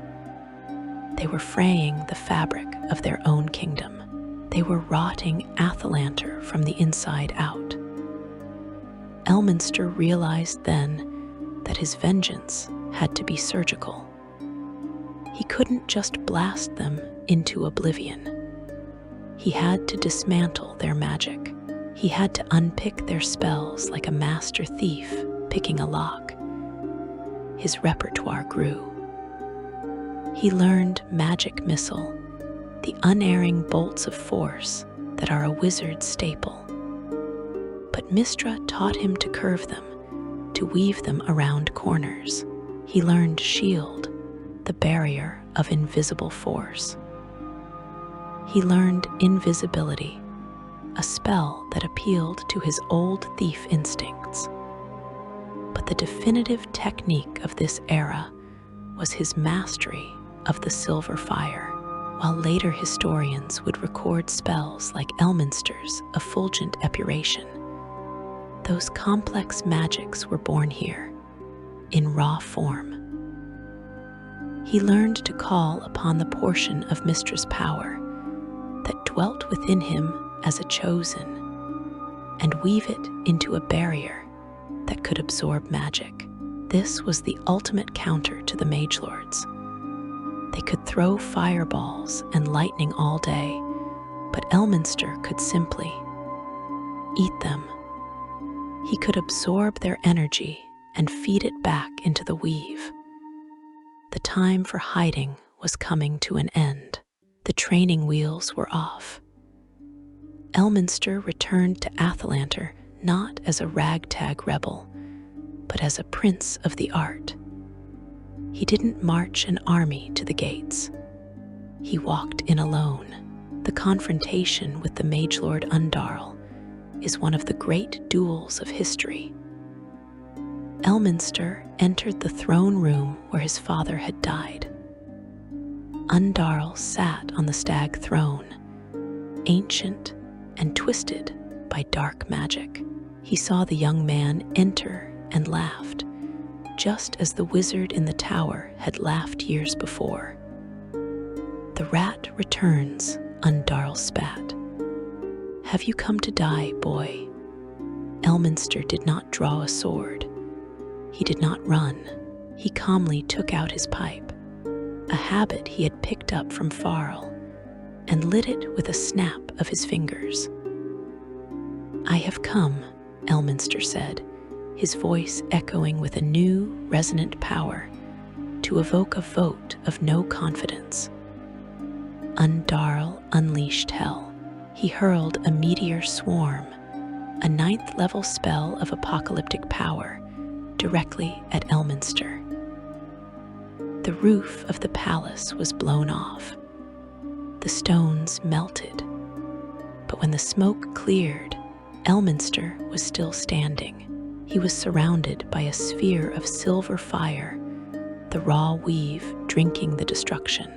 they were fraying the fabric of their own kingdom. They were rotting Athalantar from the inside out. Elminster realized then that his vengeance had to be surgical. He couldn't just blast them into oblivion. He had to dismantle their magic. He had to unpick their spells like a master thief picking a lock. His repertoire grew. He learned magic missile, the unerring bolts of force that are a wizard's staple. But Mystra taught him to curve them, to weave them around corners. He learned shield, the barrier of invisible force. He learned invisibility, a spell that appealed to his old thief instincts. But the definitive technique of this era was his mastery of the silver fire. While later historians would record spells like Elminster's effulgent epuration, those complex magics were born here, in raw form. He learned to call upon the portion of Mystra's power that dwelt within him as a chosen, and weave it into a barrier that could absorb magic. This was the ultimate counter to the magelords. They could throw fireballs and lightning all day, but Elminster could simply eat them. He could absorb their energy and feed it back into the weave. The time for hiding was coming to an end. The training wheels were off. Elminster returned to Athalantar not as a ragtag rebel, but as a prince of the art. He didn't march an army to the gates. He walked in alone. The confrontation with the magelord Undarl is one of the great duels of history. Elminster entered the throne room where his father had died. Undarl sat on the stag throne, ancient and twisted by dark magic. He saw the young man enter and laughed, just as the wizard in the tower had laughed years before. "The rat returns," Undarl spat. "Have you come to die, boy?" Elminster did not draw a sword. He did not run. He calmly took out his pipe, a habit he had picked up from Farrell, and lit it with a snap of his fingers. "I have come," Elminster said, his voice echoing with a new, resonant power, "to evoke a vote of no confidence." Undarl unleashed hell. He hurled a meteor swarm, a 9th-level spell of apocalyptic power, directly at Elminster. The roof of the palace was blown off. The stones melted. But when the smoke cleared, Elminster was still standing. He was surrounded by a sphere of silver fire, the raw weave drinking the destruction.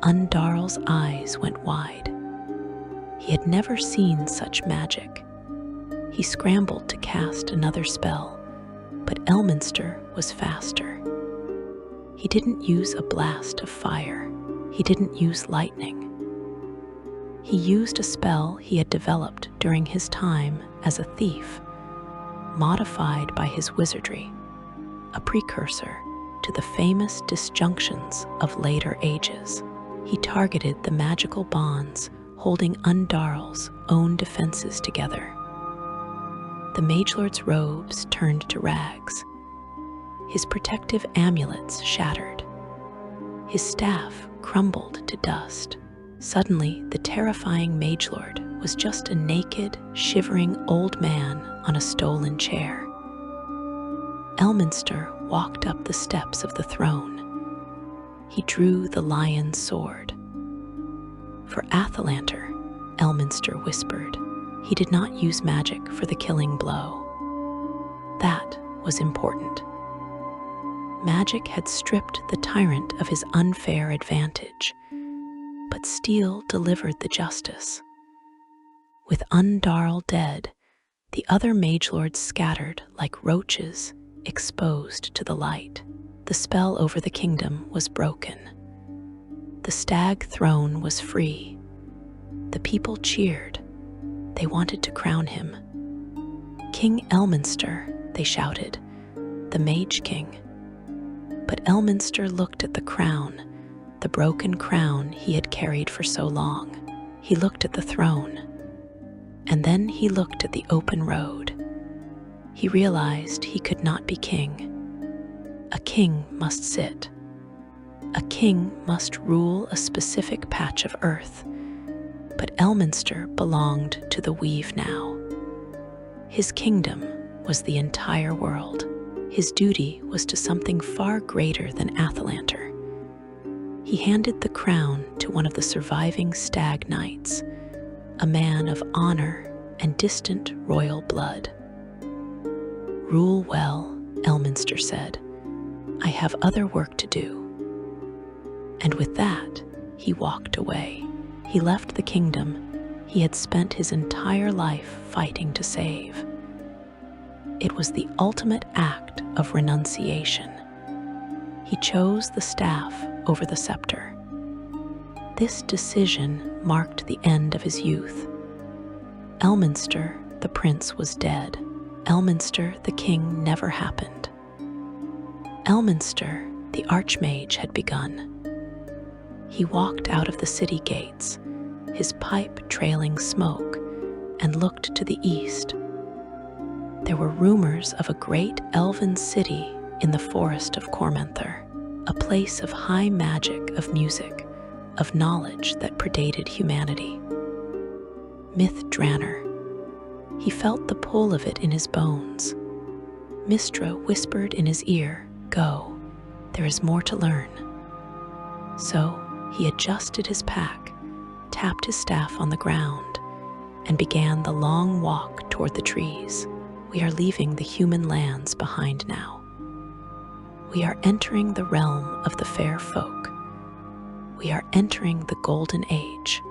Undarl's eyes went wide. He had never seen such magic. He scrambled to cast another spell, but Elminster was faster. He didn't use a blast of fire. He didn't use lightning. He used a spell he had developed during his time as a thief, modified by his wizardry, a precursor to the famous disjunctions of later ages. He targeted the magical bonds holding Undarl's own defenses together. The Magelord's robes turned to rags. His protective amulets shattered. His staff crumbled to dust. Suddenly, the terrifying Magelord was just a naked, shivering old man on a stolen chair. Elminster walked up the steps of the throne. He drew the lion's sword. For Athalantar, Elminster whispered, he did not use magic for the killing blow. That was important. Magic had stripped the tyrant of his unfair advantage, but steel delivered the justice. With Undarl dead, the other magelords scattered like roaches exposed to the light. The spell over the kingdom was broken. The stag throne was free. The people cheered. They wanted to crown him. King Elminster, they shouted, the Mage King. But Elminster looked at the crown, the broken crown he had carried for so long. He looked at the throne, and then he looked at the open road. He realized he could not be king. A king must sit. A king must rule a specific patch of earth. But Elminster belonged to the Weave now. His kingdom was the entire world. His duty was to something far greater than Athalantar. He handed the crown to one of the surviving stag knights, a man of honor and distant royal blood. "Rule well," Elminster said. "I have other work to do." And with that, he walked away. He left the kingdom he had spent his entire life fighting to save. It was the ultimate act of renunciation. He chose the staff over the scepter. This decision marked the end of his youth. Elminster, the prince, was dead. Elminster, the king, never happened. Elminster, the Archmage, had begun. He walked out of the city gates, his pipe trailing smoke, and looked to the east. There were rumors of a great elven city in the forest of Cormenther, a place of high magic, of music, of knowledge that predated humanity. Myth-Draenor. He felt the pull of it in his bones. Mystra whispered in his ear, "Go, there is more to learn." So he adjusted his pack, tapped his staff on the ground, and began the long walk toward the trees. We are leaving the human lands behind now. We are entering the realm of the fair folk. We are entering the golden age.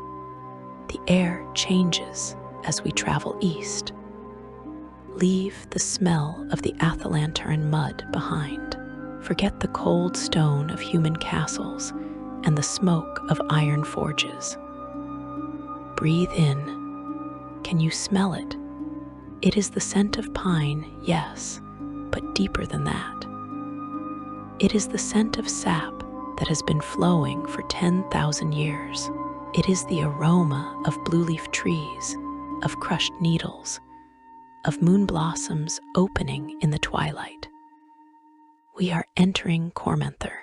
The air changes as we travel east. Leave the smell of the Athalantar and mud behind. Forget the cold stone of human castles and the smoke of iron forges. Breathe in. Can you smell it? It is the scent of pine, yes, but deeper than that. It is the scent of sap that has been flowing for 10,000 years. It is the aroma of blue leaf trees, of crushed needles, of moon blossoms opening in the twilight. We are entering Cormenther,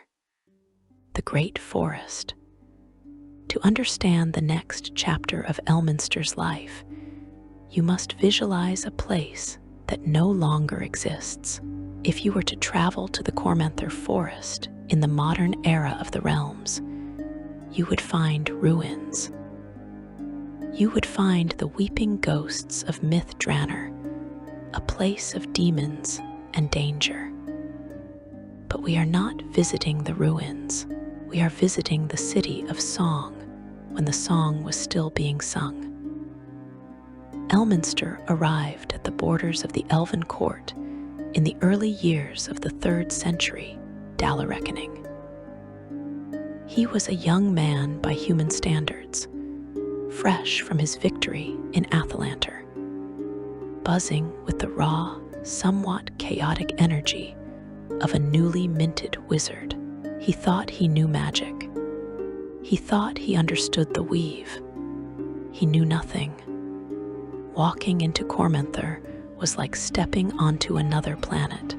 the great forest. To understand the next chapter of Elminster's life, you must visualize a place that no longer exists. If you were to travel to the Cormenther forest in the modern era of the realms, you would find ruins. You would find the weeping ghosts of Myth-Draenor, a place of demons and danger. But we are not visiting the ruins. We are visiting the city of song when the song was still being sung. Elminster arrived at the borders of the Elven court in the early years of the 3rd century Dala reckoning. He was a young man by human standards, fresh from his victory in Athalantar, buzzing with the raw, somewhat chaotic energy of a newly minted wizard. He thought he knew magic. He thought he understood the weave. He knew nothing. Walking into Cormenther was like stepping onto another planet.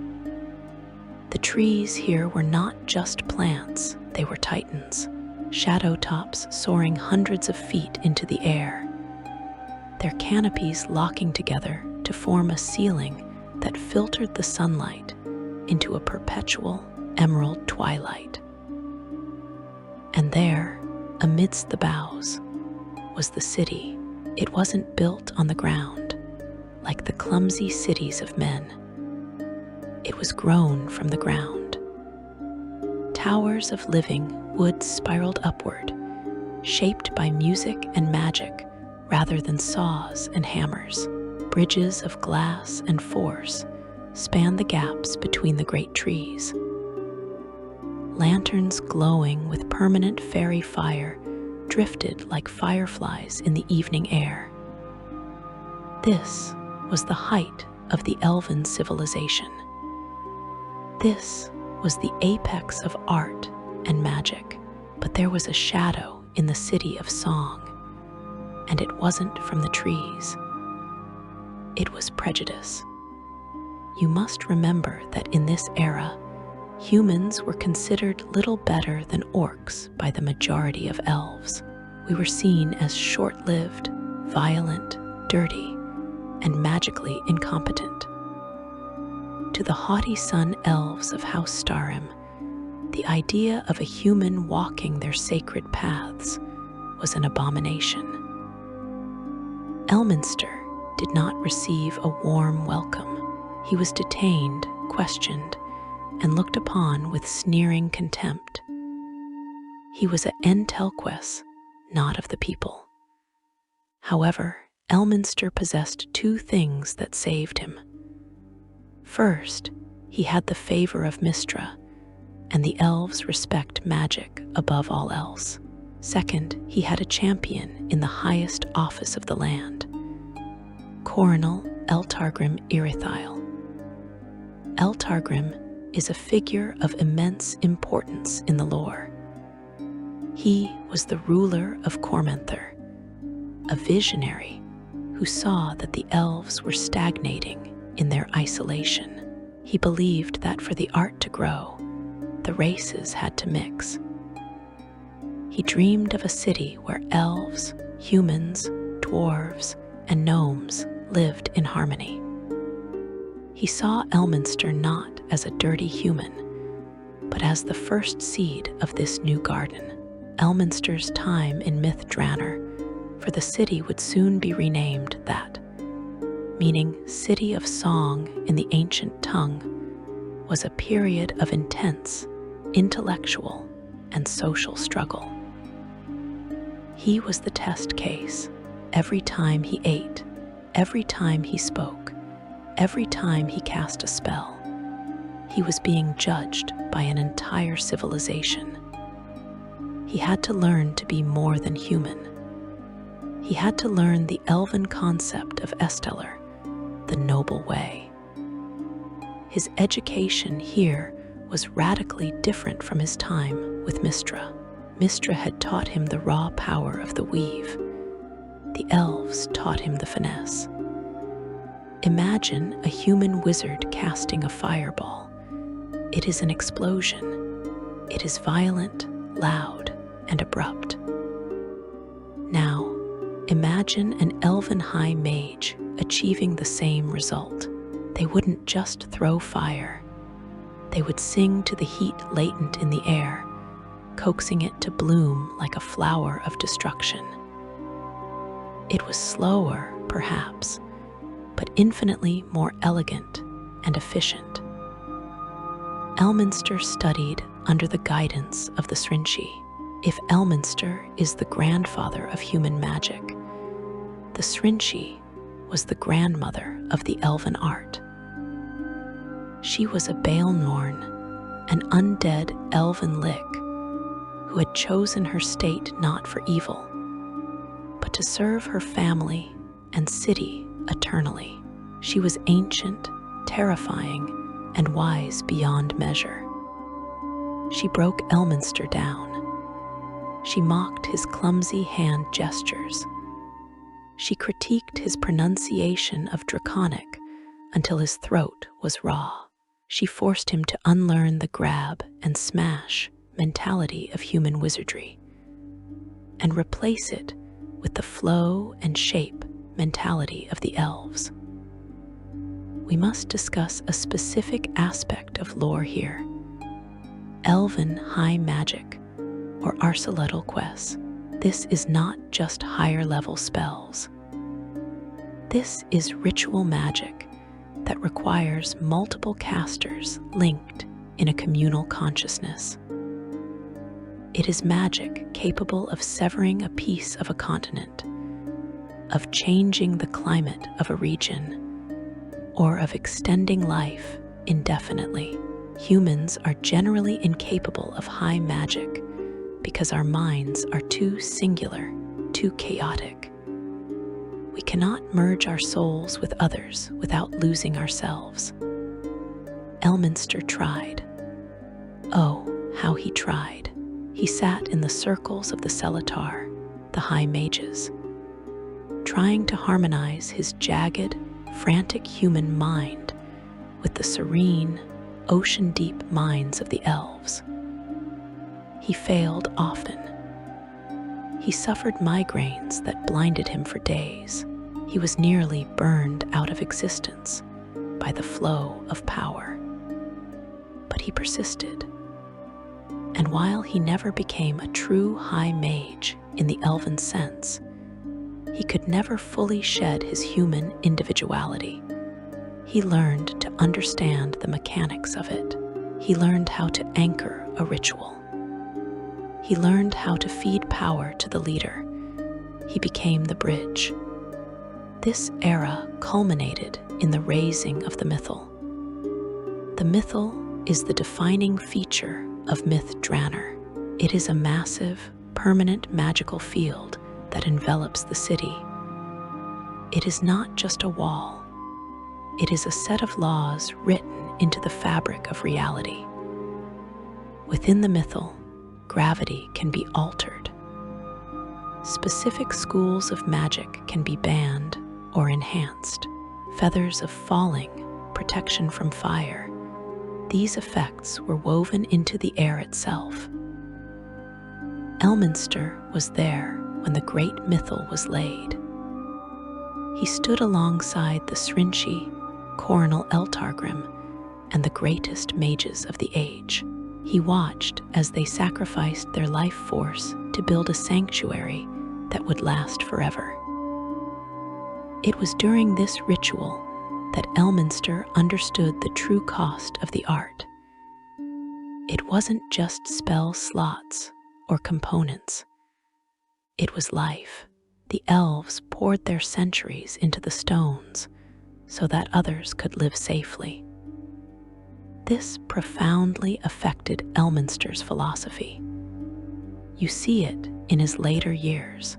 The trees here were not just plants, they were titans, shadow tops soaring hundreds of feet into the air, their canopies locking together to form a ceiling that filtered the sunlight into a perpetual emerald twilight. And there, amidst the boughs, was the city. It wasn't built on the ground, like the clumsy cities of men. It was grown from the ground. Towers of living wood spiraled upward, shaped by music and magic rather than saws and hammers. Bridges of glass and force spanned the gaps between the great trees. Lanterns glowing with permanent fairy fire drifted like fireflies in the evening air. This was the height of the elven civilization. This was the apex of art and magic, but there was a shadow in the city of song, and it wasn't from the trees. It was prejudice. You must remember that in this era, humans were considered little better than orcs by the majority of elves. We were seen as short-lived, violent, dirty, and magically incompetent. To the haughty sun elves of House Starim, the idea of a human walking their sacred paths was an abomination. Elminster did not receive a warm welcome. He was detained, questioned, and looked upon with sneering contempt. He was a Entelquess, not of the people. However, Elminster possessed two things that saved him. First, he had the favor of Mystra, and the elves respect magic above all else. Second, he had a champion in the highest office of the land, Coronel Eltargrim Irithyll. Eltargrim is a figure of immense importance in the lore. He was the ruler of Cormenther, a visionary who saw that the elves were stagnating in their isolation. He believed that for the art to grow, the races had to mix. He dreamed of a city where elves, humans, dwarves, and gnomes lived in harmony. He saw Elminster not as a dirty human, but as the first seed of this new garden. Elminster's time in Myth Draenor, for the city would soon be renamed that, meaning City of Song in the ancient tongue, was a period of intense, intellectual, and social struggle. He was the test case. Every time he ate, every time he spoke, every time he cast a spell, he was being judged by an entire civilization. He had to learn to be more than human. He had to learn the elven concept of Esteller, the noble way. His education here was radically different from his time with Mystra. Mystra had taught him the raw power of the weave. The elves taught him the finesse. Imagine a human wizard casting a fireball. It is an explosion. It is violent, loud, and abrupt. Now, imagine an elven high mage achieving the same result. They wouldn't just throw fire. They would sing to the heat latent in the air, coaxing it to bloom like a flower of destruction. It was slower, perhaps, but infinitely more elegant and efficient. Elminster studied under the guidance of the Srinchi. If Elminster is the grandfather of human magic, the Srinchi was the grandmother of the elven art. She was a Baelnorn, an undead elven lich, who had chosen her state not for evil, but to serve her family and city eternally. She was ancient, terrifying, and wise beyond measure. She broke Elminster down. She mocked his clumsy hand gestures. She critiqued his pronunciation of Draconic until his throat was raw. She forced him to unlearn the grab and smash mentality of human wizardry and replace it with the flow and shape mentality of the elves. We must discuss a specific aspect of lore here: Elven high magic, or Arsalettal Quest. This is not just higher level spells. This is ritual magic that requires multiple casters linked in a communal consciousness. It is magic capable of severing a piece of a continent, of changing the climate of a region, or of extending life indefinitely. Humans are generally incapable of high magic because our minds are too singular, too chaotic. We cannot merge our souls with others without losing ourselves. Elminster tried. Oh, how he tried. He sat in the circles of the Celatar, the high mages, trying to harmonize his jagged, frantic human mind with the serene, ocean-deep minds of the elves. He failed often. He suffered migraines that blinded him for days. He was nearly burned out of existence by the flow of power. But he persisted. And while he never became a true high mage in the elven sense, he could never fully shed his human individuality. He learned to understand the mechanics of it. He learned how to anchor a ritual. He learned how to feed power to the leader. He became the bridge. This era culminated in the raising of the Mythal. The Mythal is the defining feature of Myth Draenor. It is a massive, permanent magical field that envelops the city. It is not just a wall. It is a set of laws written into the fabric of reality. Within the Mythal, gravity can be altered. Specific schools of magic can be banned or enhanced. Feathers of falling, protection from fire. These effects were woven into the air itself. Elminster was there when the great Mythal was laid. He stood alongside the Srinchi, Coronal Eltargrim, and the greatest mages of the age. He watched as they sacrificed their life force to build a sanctuary that would last forever. It was during this ritual that Elminster understood the true cost of the art. It wasn't just spell slots or components. It was life. The elves poured their centuries into the stones so that others could live safely. This profoundly affected Elminster's philosophy. You see it in his later years.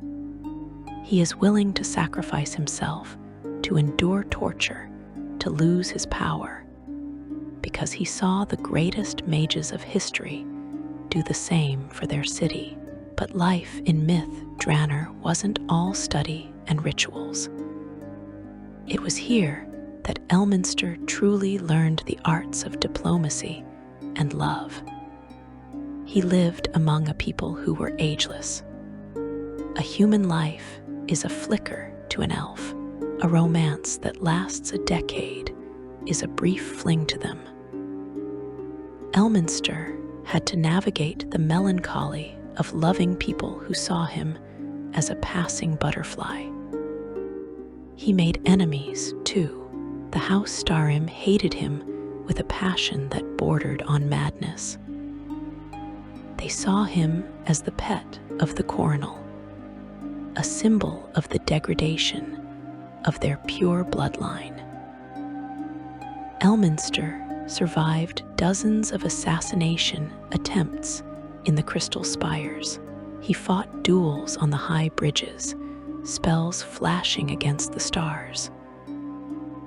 He is willing to sacrifice himself, to endure torture, to lose his power, because he saw the greatest mages of history do the same for their city. But life in Myth Draenor wasn't all study and rituals. It was here that Elminster truly learned the arts of diplomacy and love. He lived among a people who were ageless. A human life is a flicker to an elf. A romance that lasts a decade is a brief fling to them. Elminster had to navigate the melancholy of loving people who saw him as a passing butterfly. He made enemies, too. The House Starim hated him with a passion that bordered on madness. They saw him as the pet of the Coronal, a symbol of the degradation of their pure bloodline. Elminster survived dozens of assassination attempts in the crystal spires. He fought duels on the high bridges, spells flashing against the stars.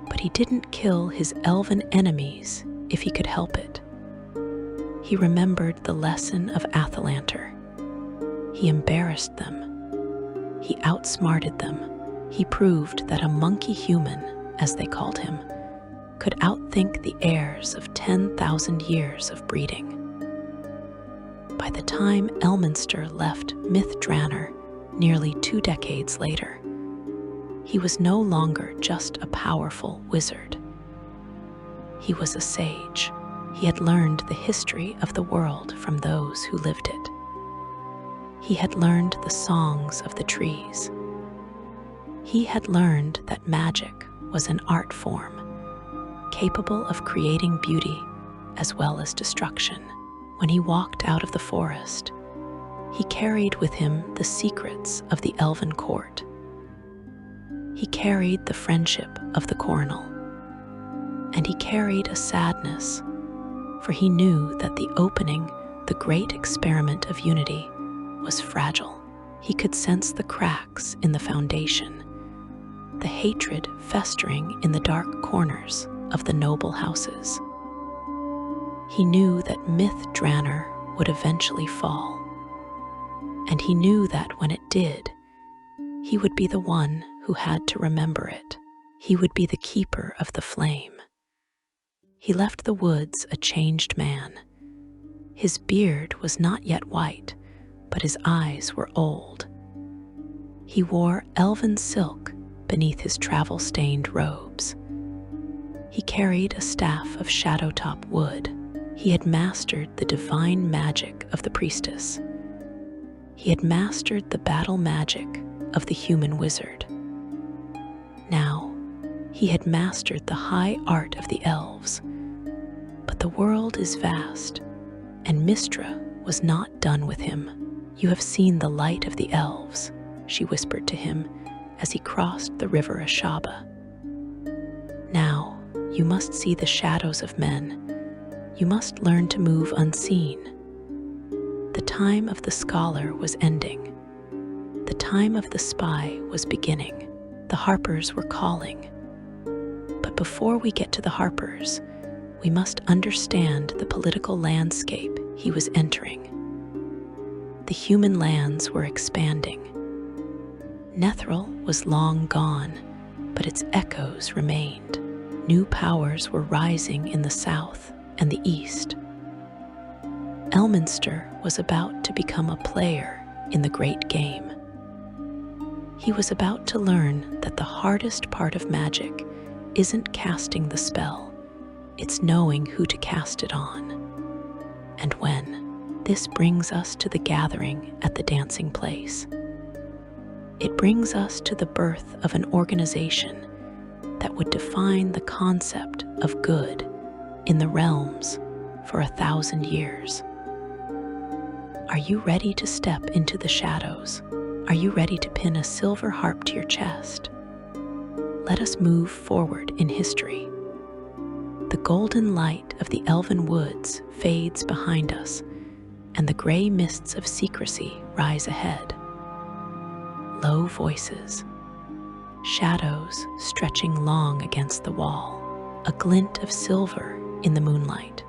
But he didn't kill his elven enemies if he could help it. He remembered the lesson of Athalantar. He embarrassed them. He outsmarted them. He proved that a monkey human, as they called him, could outthink the heirs of 10,000 years of breeding. By the time Elminster left Mystra nearly 2 decades later, he was no longer just a powerful wizard. He was a sage. He had learned the history of the world from those who lived it. He had learned the songs of the trees. He had learned that magic was an art form, capable of creating beauty as well as destruction. When he walked out of the forest, he carried with him the secrets of the elven court. He carried the friendship of the coronal, and he carried a sadness, for he knew that the opening, the great experiment of unity, was fragile. He could sense the cracks in the foundation, the hatred festering in the dark corners of the noble houses. He knew that Mystra would eventually fall, and he knew that when it did, he would be the one who had to remember it. He would be the keeper of the flame. He left the woods a changed man. His beard was not yet white, but his eyes were old. He wore elven silk beneath his travel-stained robes. He carried a staff of shadowtop wood. He had mastered the divine magic of the priestess. He had mastered the battle magic of the human wizard. Now, he had mastered the high art of the elves. But the world is vast, and Mystra was not done with him. "You have seen the light of the elves," she whispered to him as he crossed the river Ashaba. "Now, you must see the shadows of men. You must learn to move unseen." The time of the scholar was ending. The time of the spy was beginning. The Harpers were calling. But before we get to the Harpers, we must understand the political landscape he was entering. The human lands were expanding. Nethril was long gone, but its echoes remained. New powers were rising in the south and the east. Elminster was about to become a player in the great game. He was about to learn that the hardest part of magic isn't casting the spell, it's knowing who to cast it on, and when. This brings us to the gathering at the dancing place. It brings us to the birth of an organization that would define the concept of good in the realms for 1,000 years. Are you ready to step into the shadows? Are you ready to pin a silver harp to your chest? Let us move forward in history. The golden light of the elven woods fades behind us, and the gray mists of secrecy rise ahead. Low voices, shadows stretching long against the wall, a glint of silver in the moonlight.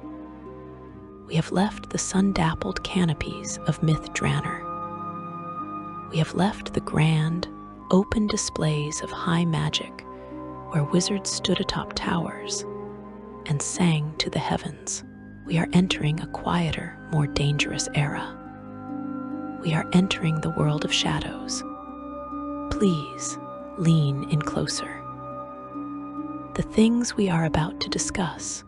We have left the sun-dappled canopies of Mystra. We have left the grand, open displays of high magic where wizards stood atop towers and sang to the heavens. We are entering a quieter, more dangerous era. We are entering the world of shadows. Please lean in closer. The things we are about to discuss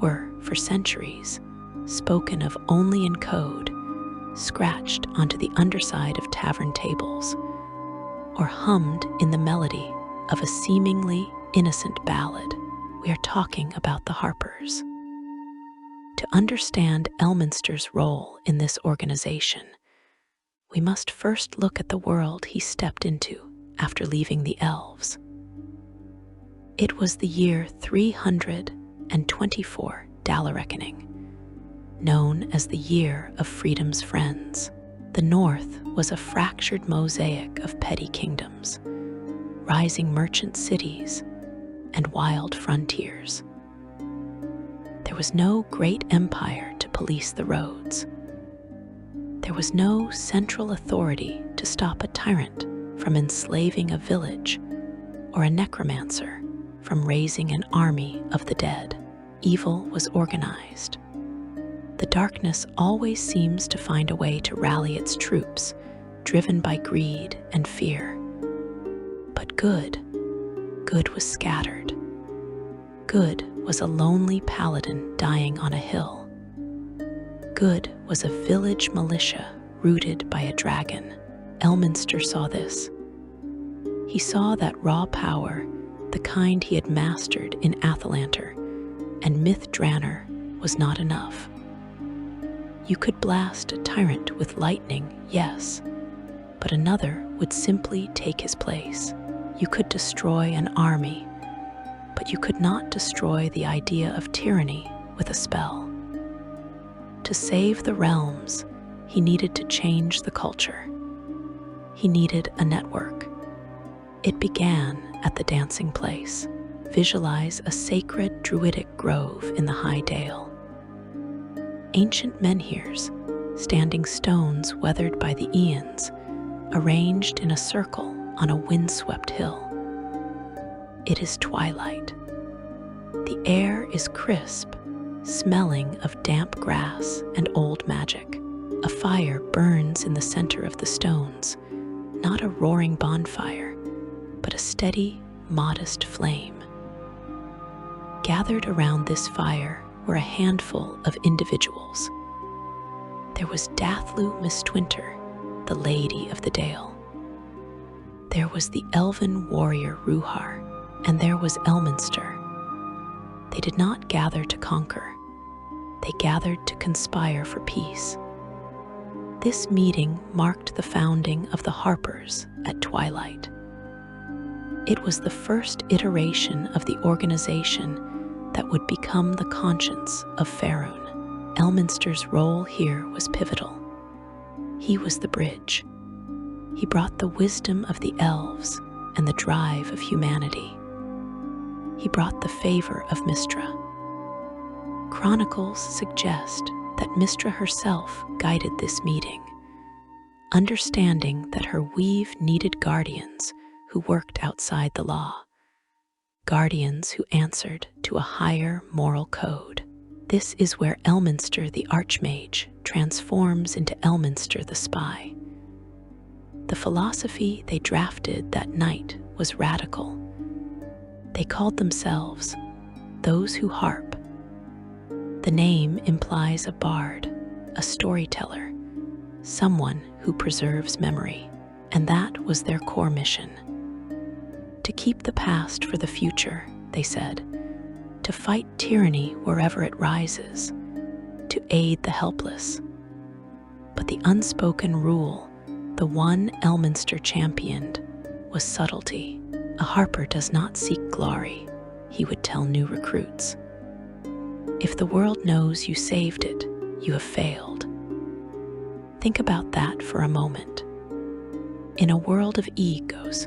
were, for centuries, spoken of only in code, scratched onto the underside of tavern tables, or hummed in the melody of a seemingly innocent ballad. We are talking about the Harpers. To understand Elminster's role in this organization, we must first look at the world he stepped into after leaving the elves. It was the year 324 Dalareckoning. known as the Year of Freedom's Friends. The North was a fractured mosaic of petty kingdoms, rising merchant cities, and wild frontiers. There was no great empire to police the roads. There was no central authority to stop a tyrant from enslaving a village or a necromancer from raising an army of the dead. Evil was organized. The darkness always seems to find a way to rally its troops, driven by greed and fear. But good was scattered. Good was a lonely paladin dying on a hill. Good was a village militia rooted by a dragon. Elminster saw this. He saw that raw power, the kind he had mastered in Athalantar and Myth Draenor, was not enough. You could blast a tyrant with lightning, yes, but another would simply take his place. You could destroy an army, but you could not destroy the idea of tyranny with a spell. To save the realms, he needed to change the culture. He needed a network. It began at the dancing place. Visualize a sacred druidic grove in the high dale. Ancient menhirs, standing stones weathered by the eons, arranged in a circle on a windswept hill. It is twilight. The air is crisp, smelling of damp grass and old magic. A fire burns in the center of the stones, not a roaring bonfire, but a steady, modest flame. Gathered around this fire were a handful of individuals. There was Dathlu Mistwinter, the Lady of the Dale. There was the elven warrior Ruhar, and there was Elminster. They did not gather to conquer. They gathered to conspire for peace. This meeting marked the founding of the Harpers at twilight. It was the first iteration of the organization that would become the conscience of Faerun. Elminster's role here was pivotal. He was the bridge. He brought the wisdom of the elves and the drive of humanity. He brought the favor of Mystra. Chronicles suggest that Mystra herself guided this meeting, understanding that her weave needed guardians who worked outside the law, guardians who answered to a higher moral code. This is where Elminster the Archmage transforms into Elminster the Spy. The philosophy they drafted that night was radical. They called themselves those who harp. The name implies a bard, a storyteller, someone who preserves memory, and that was their core mission. To keep the past for the future, they said, to fight tyranny wherever it rises, to aid the helpless. But the unspoken rule, the one Elminster championed, was subtlety. A Harper does not seek glory, he would tell new recruits. If the world knows you saved it, you have failed. Think about that for a moment. In a world of egos,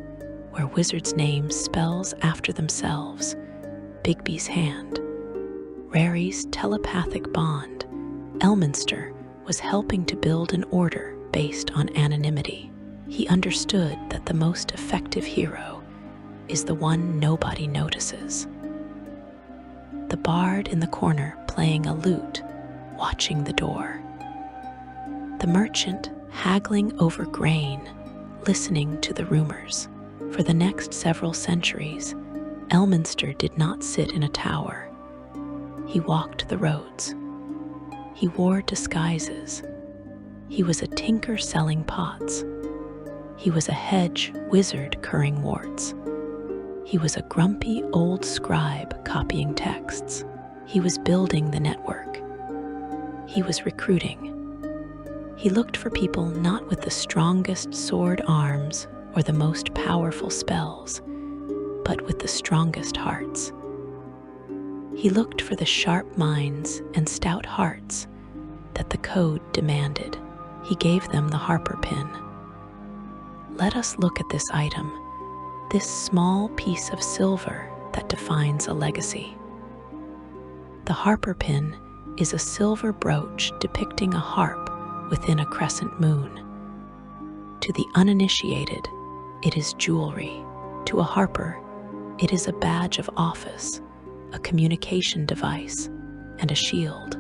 where wizards' names spells after themselves, Bigby's hand, Rary's telepathic bond, Elminster was helping to build an order based on anonymity. He understood that the most effective hero is the one nobody notices. The bard in the corner playing a lute, watching the door. The merchant haggling over grain, listening to the rumors. For the next several centuries, Elminster did not sit in a tower. He walked the roads. He wore disguises. He was a tinker selling pots. He was a hedge wizard currying warts. He was a grumpy old scribe copying texts. He was building the network. He was recruiting. He looked for people not with the strongest sword arms or the most powerful spells, but with the strongest hearts. He looked for the sharp minds and stout hearts that the code demanded. He gave them the Harper pin. Let us look at this item, this small piece of silver that defines a legacy. The Harper pin is a silver brooch depicting a harp within a crescent moon. To the uninitiated, it is jewelry. To a Harper, it is a badge of office, a communication device, and a shield.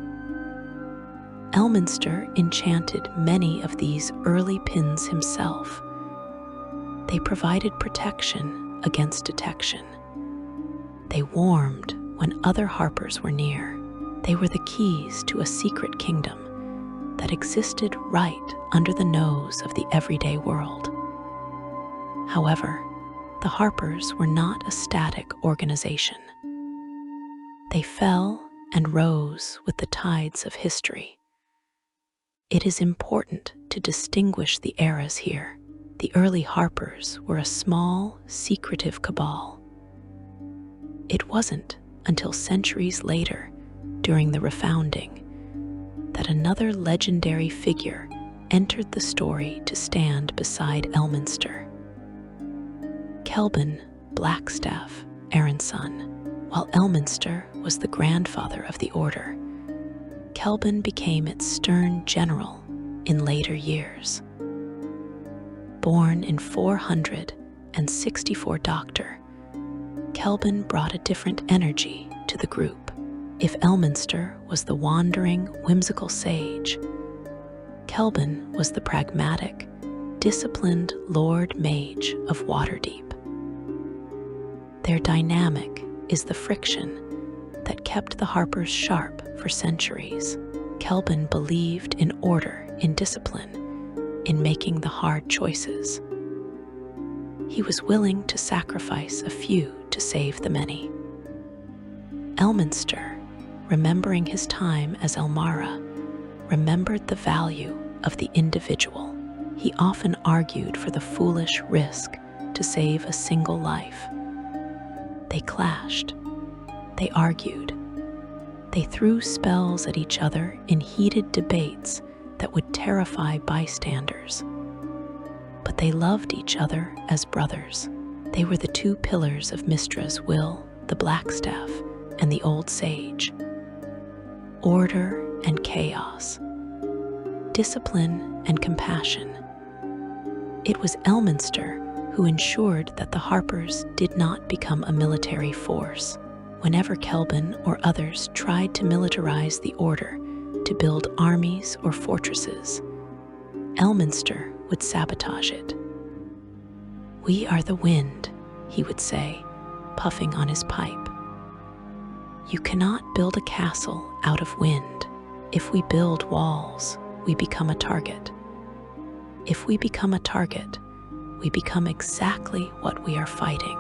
Elminster enchanted many of these early pins himself. They provided protection against detection. They warmed when other Harpers were near. They were the keys to a secret kingdom that existed right under the nose of the everyday world. However, the Harpers were not a static organization. They fell and rose with the tides of history. It is important to distinguish the eras here. The early Harpers were a small, secretive cabal. It wasn't until centuries later, during the refounding, that another legendary figure entered the story to stand beside Elminster. Kelvin Blackstaff, Aaron's son, while Elminster was the grandfather of the order. Kelvin became its stern general in later years. Born in 464 Doctor, Kelvin brought a different energy to the group. If Elminster was the wandering, whimsical sage, Kelvin was the pragmatic, disciplined Lord Mage of Waterdeep. Their dynamic is the friction that kept the Harpers sharp for centuries. Kelvin believed in order, in discipline, in making the hard choices. He was willing to sacrifice a few to save the many. Elminster, remembering his time as Elmara, remembered the value of the individual. He often argued for the foolish risk to save a single life. They clashed. They argued. They threw spells at each other in heated debates that would terrify bystanders. But they loved each other as brothers. They were the two pillars of Mystra's will, the Blackstaff and the Old Sage. Order and chaos. Discipline and compassion. It was Elminster who ensured that the Harpers did not become a military force. Whenever Kelvin or others tried to militarize the order, to build armies or fortresses, Elminster would sabotage it. "We are the wind," he would say, puffing on his pipe. "You cannot build a castle out of wind. If we build walls, we become a target. If we become a target, we become exactly what we are fighting."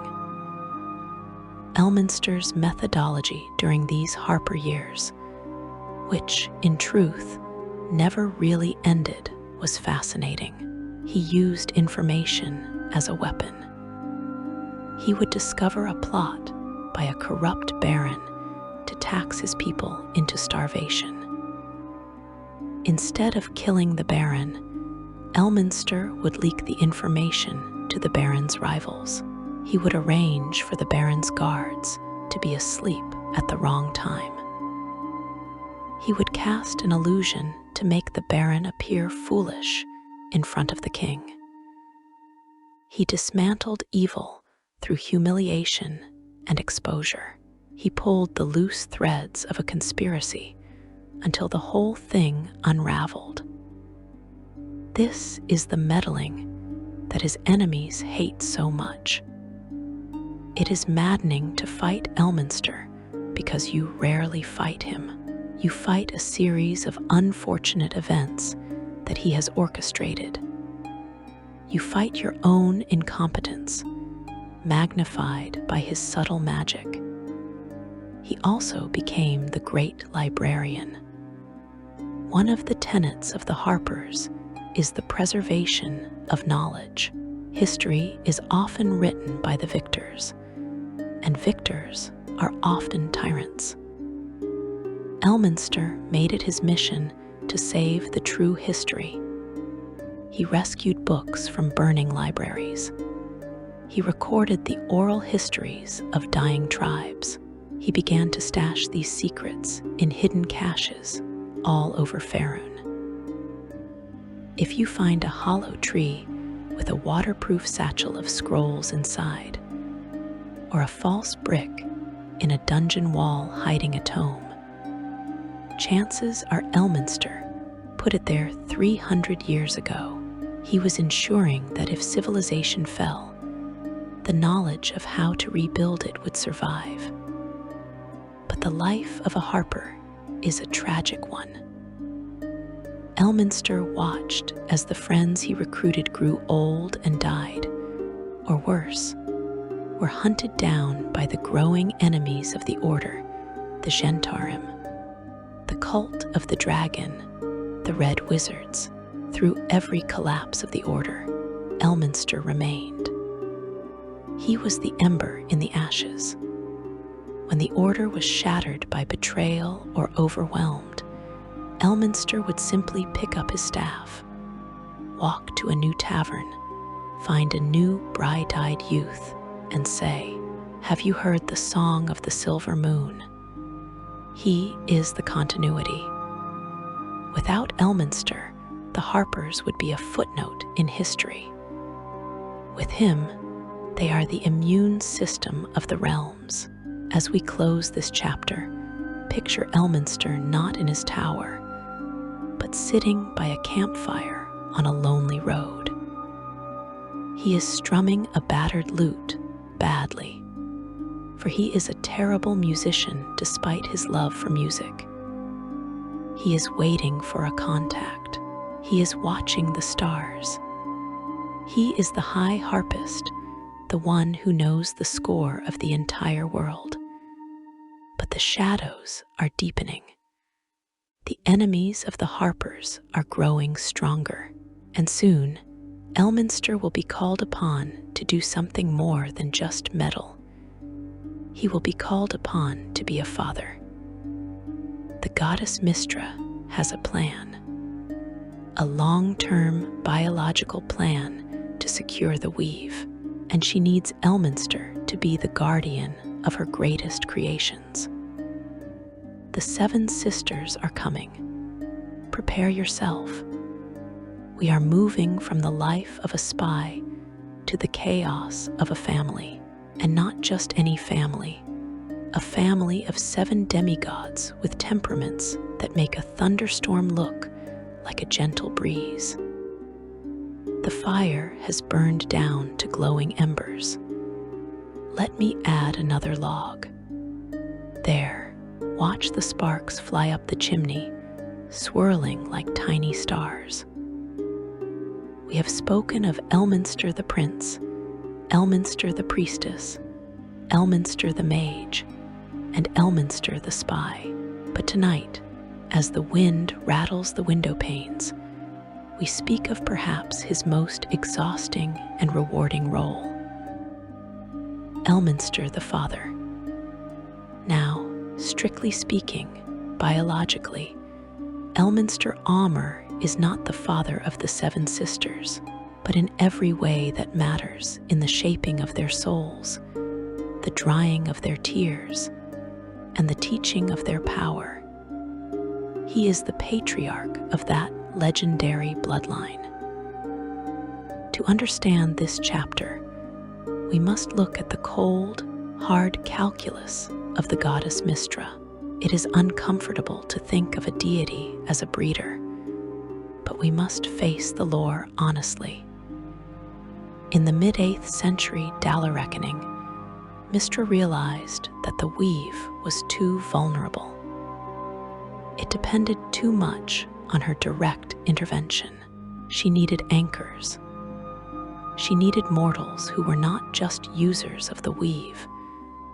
Elminster's methodology during these Harper years, which, in truth, never really ended, was fascinating. He used information as a weapon. He would discover a plot by a corrupt baron to tax his people into starvation. Instead of killing the baron, Elminster would leak the information to the baron's rivals. He would arrange for the baron's guards to be asleep at the wrong time. He would cast an illusion to make the baron appear foolish in front of the king. He dismantled evil through humiliation and exposure. He pulled the loose threads of a conspiracy until the whole thing unraveled. This is the meddling that his enemies hate so much. It is maddening to fight Elminster because you rarely fight him. You fight a series of unfortunate events that he has orchestrated. You fight your own incompetence, magnified by his subtle magic. He also became the great librarian. One of the tenets of the Harpers is the preservation of knowledge. History is often written by the victors, and victors are often tyrants. Elminster made it his mission to save the true history. He rescued books from burning libraries. He recorded the oral histories of dying tribes. He began to stash these secrets in hidden caches all over Faerun. If you find a hollow tree with a waterproof satchel of scrolls inside, or a false brick in a dungeon wall hiding a tome, chances are Elminster put it there 300 years ago. He was ensuring that if civilization fell, the knowledge of how to rebuild it would survive. But the life of a Harper is a tragic one. Elminster watched as the friends he recruited grew old and died, or worse, were hunted down by the growing enemies of the Order, the Gentarim, the cult of the dragon, the Red Wizards. Through every collapse of the Order, Elminster remained. He was the ember in the ashes. When the Order was shattered by betrayal or overwhelmed, Elminster would simply pick up his staff, walk to a new tavern, find a new bright-eyed youth, and say, "Have you heard the song of the silver moon?" He is the continuity. Without Elminster, the Harpers would be a footnote in history. With him, they are the immune system of the realms. As we close this chapter, picture Elminster not in his tower, but sitting by a campfire on a lonely road. He is strumming a battered lute badly, for he is a terrible musician despite his love for music. He is waiting for a contact. He is watching the stars. He is the high harpist, the one who knows the score of the entire world. But the shadows are deepening. The enemies of the Harpers are growing stronger, and soon, Elminster will be called upon to do something more than just meddle. He will be called upon to be a father. The goddess Mystra has a plan, a long-term biological plan to secure the weave, and she needs Elminster to be the guardian of her greatest creations. The 7 sisters are coming. Prepare yourself. We are moving from the life of a spy to the chaos of a family, and not just any family, a family of 7 demigods with temperaments that make a thunderstorm look like a gentle breeze. The fire has burned down to glowing embers. Let me add another log. There, watch the sparks fly up the chimney, swirling like tiny stars. We have spoken of Elminster the prince, Elminster the priestess, Elminster the mage, and Elminster the spy. But tonight, as the wind rattles the window panes, we speak of perhaps his most exhausting and rewarding role, Elminster the father. Now, strictly speaking, biologically, Elminster Aumar is not the father of the 7 sisters, but in every way that matters, in the shaping of their souls, the drying of their tears, and the teaching of their power. He is the patriarch of that legendary bloodline. To understand this chapter, we must look at the cold, hard calculus of the goddess Mystra. It is uncomfortable to think of a deity as a breeder, but we must face the lore honestly. In the mid-8th century Dala reckoning, Mystra realized that the weave was too vulnerable. It depended too much on her direct intervention. She needed anchors. She needed mortals who were not just users of the weave,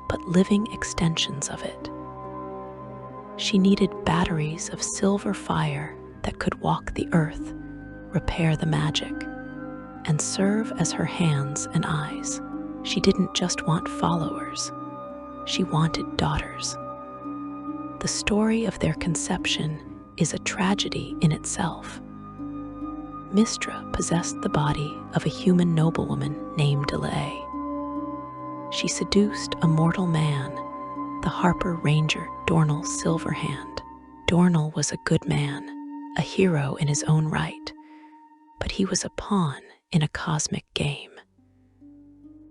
but living extensions of it. She needed batteries of silver fire that could walk the earth, repair the magic, and serve as her hands and eyes. She didn't just want followers, she wanted daughters. The story of their conception is a tragedy in itself. Mystra possessed the body of a human noblewoman named Elminster. She seduced a mortal man, the Harper ranger Dornell Silverhand. Dornell was a good man, a hero in his own right, but he was a pawn in a cosmic game.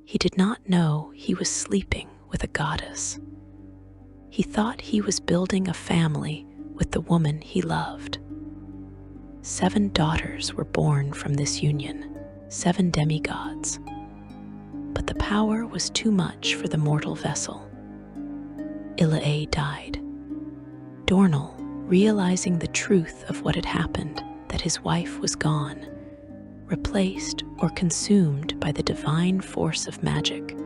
He did not know he was sleeping with a goddess. He thought he was building a family with the woman he loved. 7 daughters were born from this union, 7 demigods. But the power was too much for the mortal vessel. Elminster died. Dornell, realizing the truth of what had happened, that his wife was gone, replaced or consumed by the divine force of magic,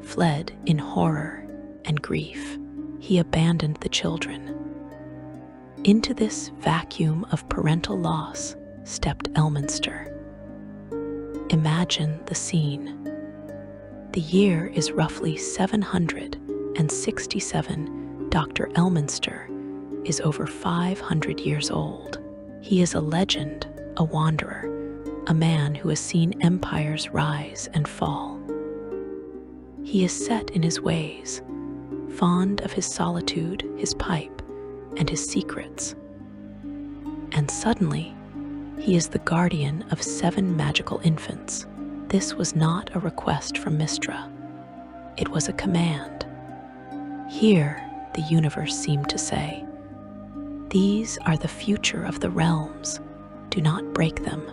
fled in horror and grief. He abandoned the children. Into this vacuum of parental loss stepped Elminster. Imagine the scene. The year is roughly 767. Dr. Elminster is over 500 years old. He is a legend, a wanderer, a man who has seen empires rise and fall. He is set in his ways, fond of his solitude, his pipe, and his secrets. And suddenly, he is the guardian of 7 magical infants. This was not a request from Mystra. It was a command. Here, the universe seemed to say, "These are the future of the realms. Do not break them."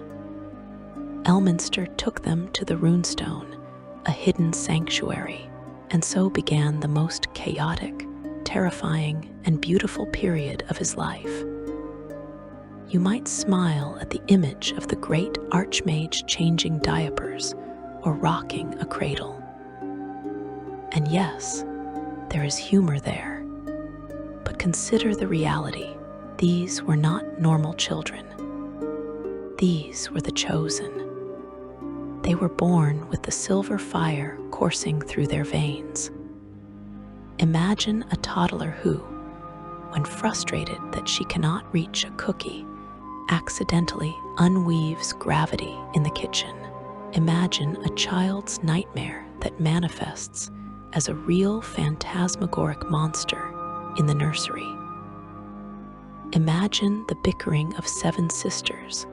Elminster took them to the runestone, a hidden sanctuary, and so began the most chaotic, terrifying, and beautiful period of his life. You might smile at the image of the great Archmage changing diapers or rocking a cradle. And yes, there is humor there. But consider the reality. These were not normal children. These were the chosen. They were born with the silver fire coursing through their veins. Imagine a toddler who, when frustrated that she cannot reach a cookie, accidentally unweaves gravity in the kitchen. Imagine a child's nightmare that manifests as a real phantasmagoric monster in the nursery. Imagine the bickering of 7 sisters,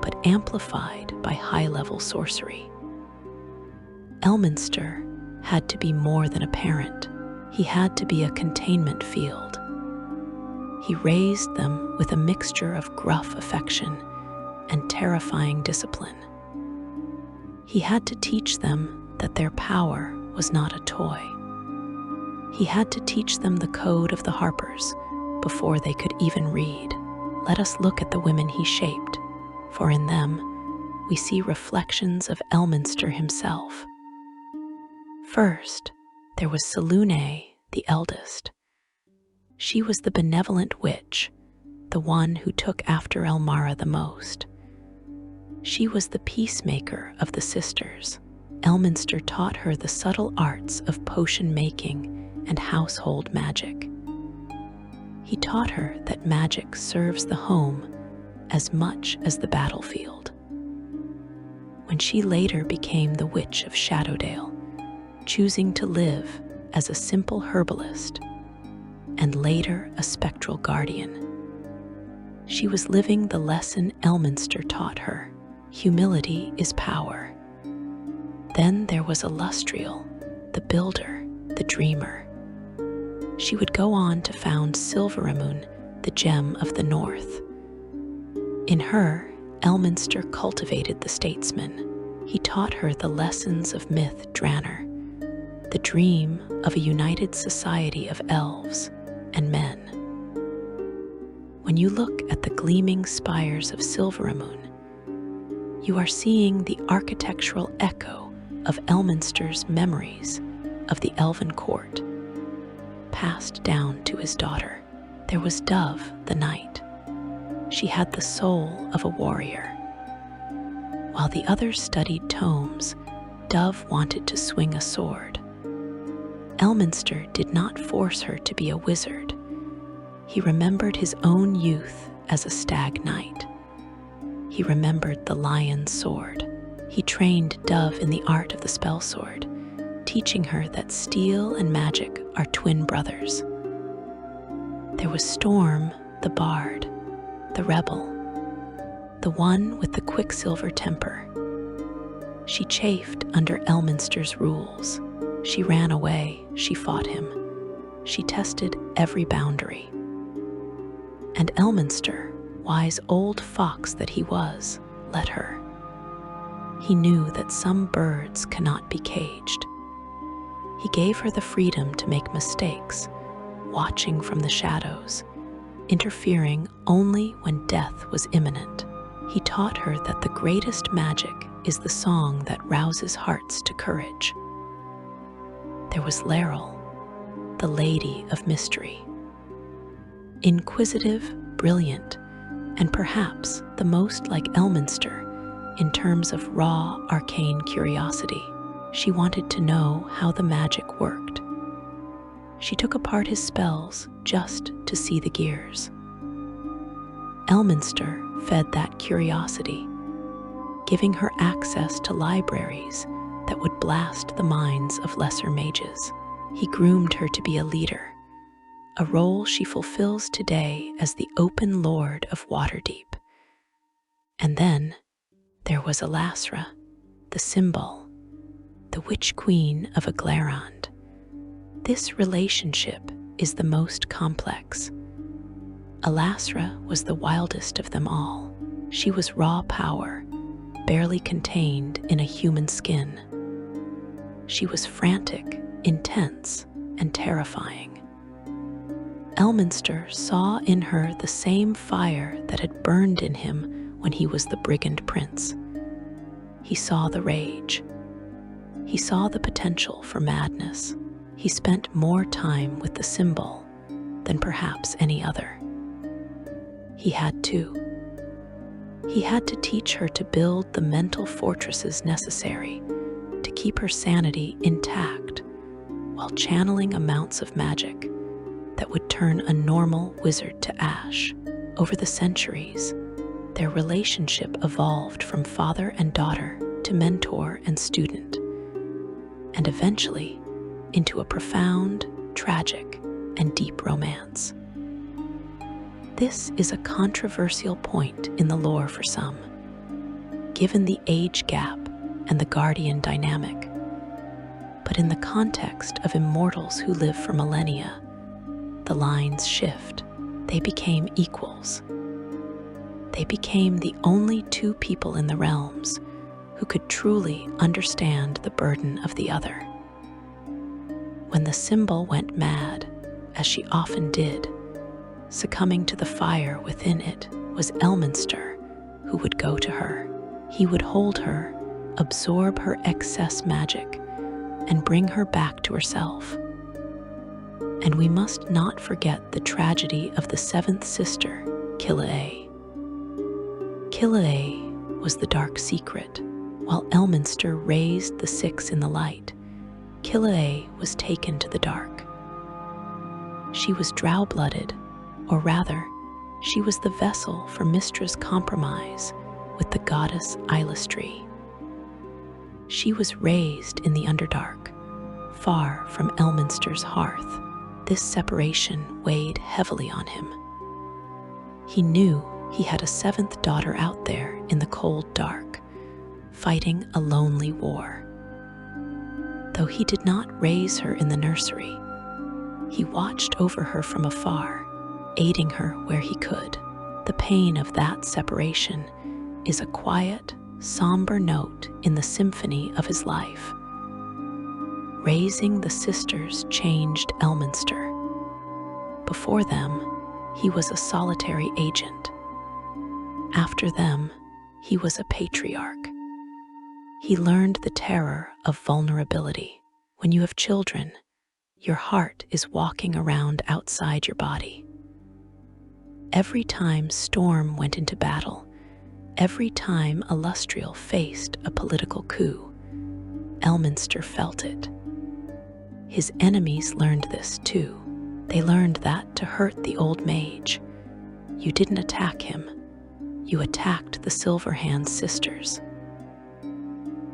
but amplified by high-level sorcery. Elminster had to be more than a parent. He had to be a containment field. He raised them with a mixture of gruff affection and terrifying discipline. He had to teach them that their power was not a toy. He had to teach them the code of the Harpers before they could even read. Let us look at the women he shaped, for in them we see reflections of Elminster himself. First, there was Selune, the eldest. She was the benevolent witch, the one who took after Elmara the most. She was the peacemaker of the sisters. Elminster taught her the subtle arts of potion making and household magic. He taught her that magic serves the home as much as the battlefield. When she later became the Witch of Shadowdale, choosing to live as a simple herbalist, and later a spectral guardian, she was living the lesson Elminster taught her. Humility is power. Then there was Illustrial, the builder, the dreamer. She would go on to found Silveramoon, the gem of the north. In her, Elminster cultivated the statesman. He taught her the lessons of myth Draenor, the dream of a united society of elves and men. When you look at the gleaming spires of Silveramoon, you are seeing the architectural echo of Elminster's memories of the elven court, passed down to his daughter. There was Dove the knight. She had the soul of a warrior. While the others studied tomes, Dove wanted to swing a sword. Elminster did not force her to be a wizard. He remembered his own youth as a stag knight. He remembered the lion's sword. He trained Dove in the art of the spell sword, teaching her that steel and magic are twin brothers. There was Storm, the bard, the rebel, the one with the quicksilver temper. She chafed under Elminster's rules. She ran away, she fought him. She tested every boundary. And Elminster, wise old fox that he was, let her. He knew that some birds cannot be caged. He gave her the freedom to make mistakes, watching from the shadows, interfering only when death was imminent. He taught her that the greatest magic is the song that rouses hearts to courage. There was Laurel, the lady of mystery. Inquisitive, brilliant, and perhaps the most like Elminster in terms of raw, arcane curiosity. She wanted to know how the magic worked. She took apart his spells just to see the gears. Elminster fed that curiosity, giving her access to libraries that would blast the minds of lesser mages. He groomed her to be a leader, a role she fulfills today as the open lord of Waterdeep. And then there was Elasra, the symbol, the witch queen of Aglarond. This relationship is the most complex. Elasra was the wildest of them all. She was raw power, barely contained in a human skin. She was frantic, intense, and terrifying. Elminster saw in her the same fire that had burned in him when he was the brigand prince. He saw the rage. He saw the potential for madness. He spent more time with the symbol than perhaps any other. He had to. He had to teach her to build the mental fortresses necessary to keep her sanity intact while channeling amounts of magic that would turn a normal wizard to ash. Over the centuries, their relationship evolved from father and daughter to mentor and student, and eventually into a profound, tragic, and deep romance. This is a controversial point in the lore for some, given the age gap and the guardian dynamic. But in the context of immortals who live for millennia, the lines shift. They became equals. They became the only two people in the realms who could truly understand the burden of the other. When the symbol went mad, as she often did, succumbing to the fire within it was Elminster, who would go to her. He would hold her, absorb her excess magic, and bring her back to herself. And we must not forget the tragedy of the seventh sister, Killae. Killae was the dark secret. While Elminster raised the six in the light, Killae was taken to the dark. She was drow-blooded, or rather, she was the vessel for Mystra's compromise with the goddess Eilistri. She was raised in the Underdark, far from Elminster's hearth. This separation weighed heavily on him. He knew he had a seventh daughter out there in the cold dark, fighting a lonely war. Though he did not raise her in the nursery, he watched over her from afar, aiding her where he could. The pain of that separation is a quiet, somber note in the symphony of his life. Raising the sisters changed Elminster. Before them, he was a solitary agent. After them, he was a patriarch. He learned the terror of vulnerability. When you have children, your heart is walking around outside your body. Every time Storm went into battle, every time Illustrial faced a political coup, Elminster felt it. His enemies learned this too. They learned that to hurt the old mage, you didn't attack him, you attacked the Silverhand sisters.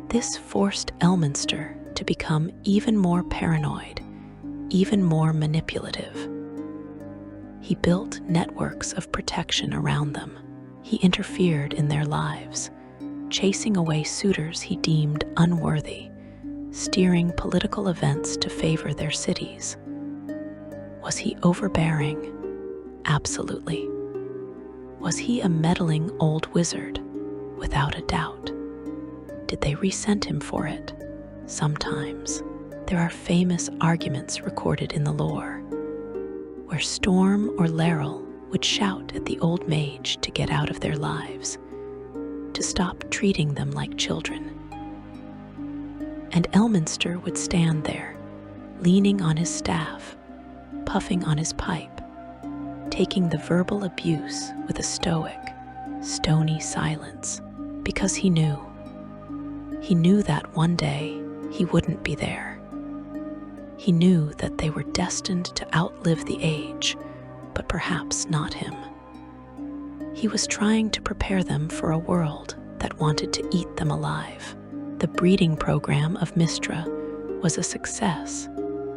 This forced Elminster to become even more paranoid, even more manipulative. He built networks of protection around them. He interfered in their lives, chasing away suitors he deemed unworthy, steering political events to favor their cities. Was he overbearing? Absolutely. Was he a meddling old wizard? Without a doubt. Did they resent him for it? Sometimes. There are famous arguments recorded in the lore, where Storm or Laeral would shout at the old mage to get out of their lives, to stop treating them like children. And Elminster would stand there, leaning on his staff, puffing on his pipe, taking the verbal abuse with a stoic, stony silence, because he knew that one day he wouldn't be there. He knew that they were destined to outlive the age, but perhaps not him. He was trying to prepare them for a world that wanted to eat them alive. The breeding program of Mystra was a success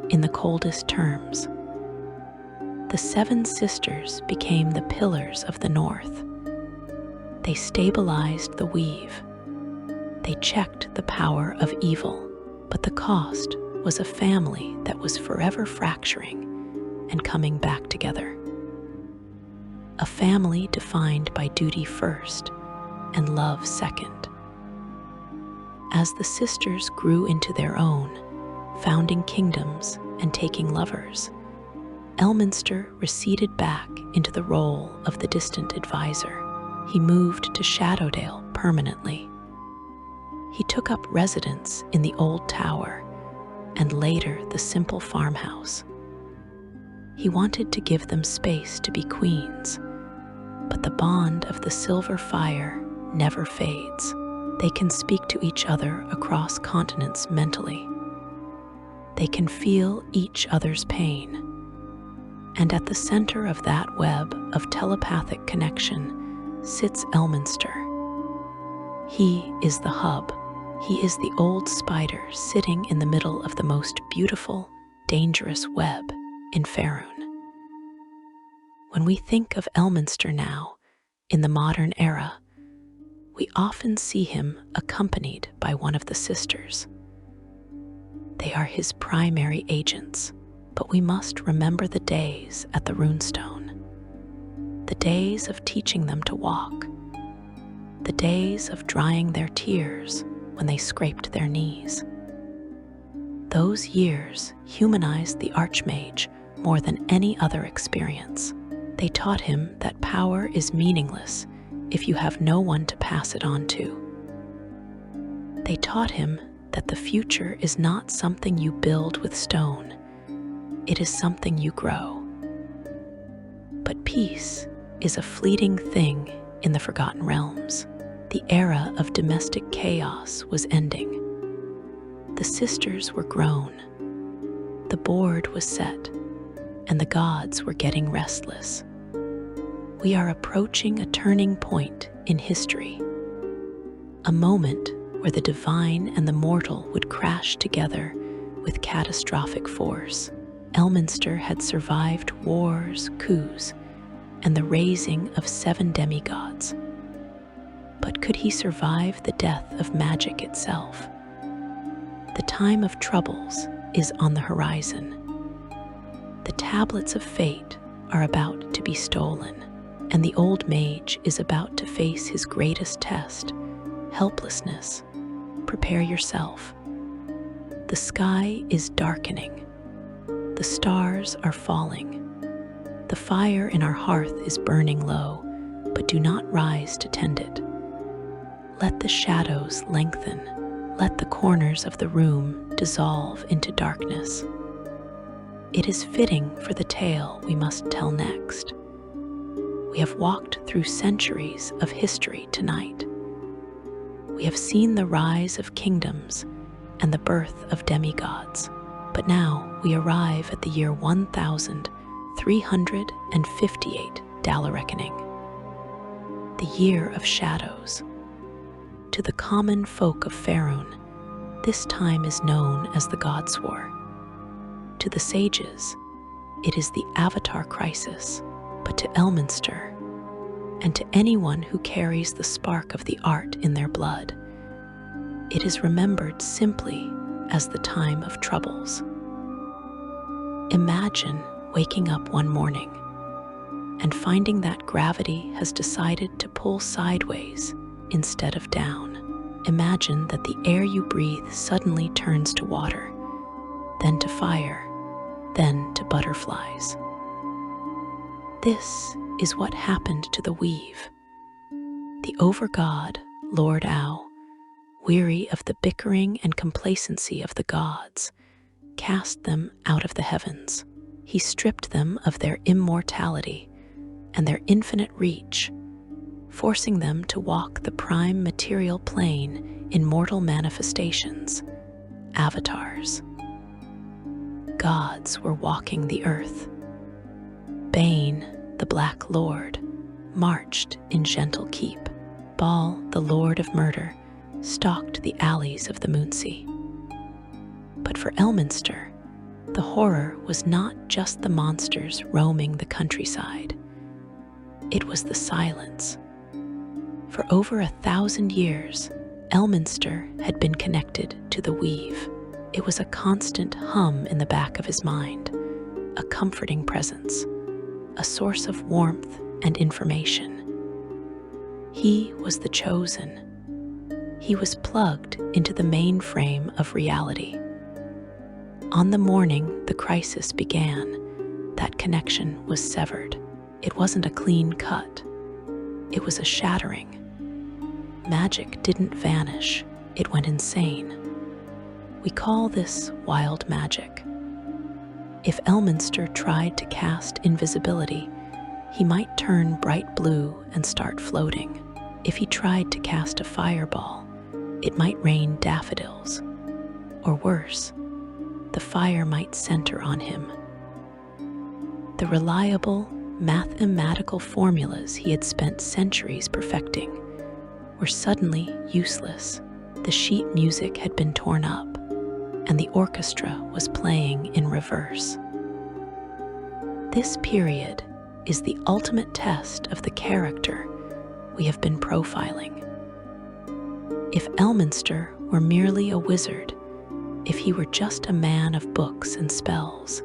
in the coldest terms. The 7 sisters became the pillars of the North. They stabilized the weave. They checked the power of evil, but the cost was a family that was forever fracturing and coming back together. A family defined by duty first and love second. As the sisters grew into their own, founding kingdoms and taking lovers, Elminster receded back into the role of the distant advisor. He moved to Shadowdale permanently. He took up residence in the old tower and later the simple farmhouse. He wanted to give them space to be queens, but the bond of the silver fire never fades. They can speak to each other across continents mentally. They can feel each other's pain. And at the center of that web of telepathic connection sits Elminster. He is the hub. He is the old spider sitting in the middle of the most beautiful, dangerous web in Faerun. When we think of Elminster now, in the modern era, we often see him accompanied by one of the sisters. They are his primary agents, but we must remember the days at the runestone, the days of teaching them to walk, the days of drying their tears when they scraped their knees. Those years humanized the Archmage more than any other experience. They taught him that power is meaningless if you have no one to pass it on to. They taught him that the future is not something you build with stone, it is something you grow. But peace is a fleeting thing in the Forgotten Realms. The era of domestic chaos was ending. The sisters were grown. The board was set, and the gods were getting restless. We are approaching a turning point in history, a moment where the divine and the mortal would crash together with catastrophic force. Elminster had survived wars, coups, and the raising of 7 demigods. But could he survive the death of magic itself? The time of troubles is on the horizon. The tablets of fate are about to be stolen, and the old mage is about to face his greatest test, helplessness. Prepare yourself. The sky is darkening. The stars are falling. The fire in our hearth is burning low, but do not rise to tend it. Let the shadows lengthen. Let the corners of the room dissolve into darkness. It is fitting for the tale we must tell next. We have walked through centuries of history tonight. We have seen the rise of kingdoms and the birth of demigods, but now we arrive at the year 1000 358 Dala Reckoning. The Year of Shadows. To the common folk of Faerun, this time is known as the God's War. To the sages, it is the Avatar Crisis, but to Elminster, and to anyone who carries the spark of the art in their blood, it is remembered simply as the time of troubles. Imagine waking up one morning and finding that gravity has decided to pull sideways instead of down. Imagine that the air you breathe suddenly turns to water, then to fire, then to butterflies. This is what happened to the weave. The over-god, Lord Au, weary of the bickering and complacency of the gods, cast them out of the heavens. He stripped them of their immortality and their infinite reach, forcing them to walk the prime material plane in mortal manifestations, avatars. Gods were walking the earth. Bane, the Black Lord, marched in gentle keep. Baal, the Lord of Murder, stalked the alleys of the Moonsea. But for Elminster, the horror was not just the monsters roaming the countryside. It was the silence. For over 1,000 years, Elminster had been connected to the weave. It was a constant hum in the back of his mind, a comforting presence, a source of warmth and information. He was the chosen. He was plugged into the mainframe of reality. On the morning the crisis began, that connection was severed. It wasn't a clean cut. It was a shattering. Magic didn't vanish. It went insane. We call this wild magic. If Elminster tried to cast invisibility, he might turn bright blue and start floating. If he tried to cast a fireball, it might rain daffodils. Or worse, the fire might center on him. The reliable, mathematical formulas he had spent centuries perfecting were suddenly useless. The sheet music had been torn up, and the orchestra was playing in reverse. This period is the ultimate test of the character we have been profiling. If Elminster were merely a wizard, if he were just a man of books and spells,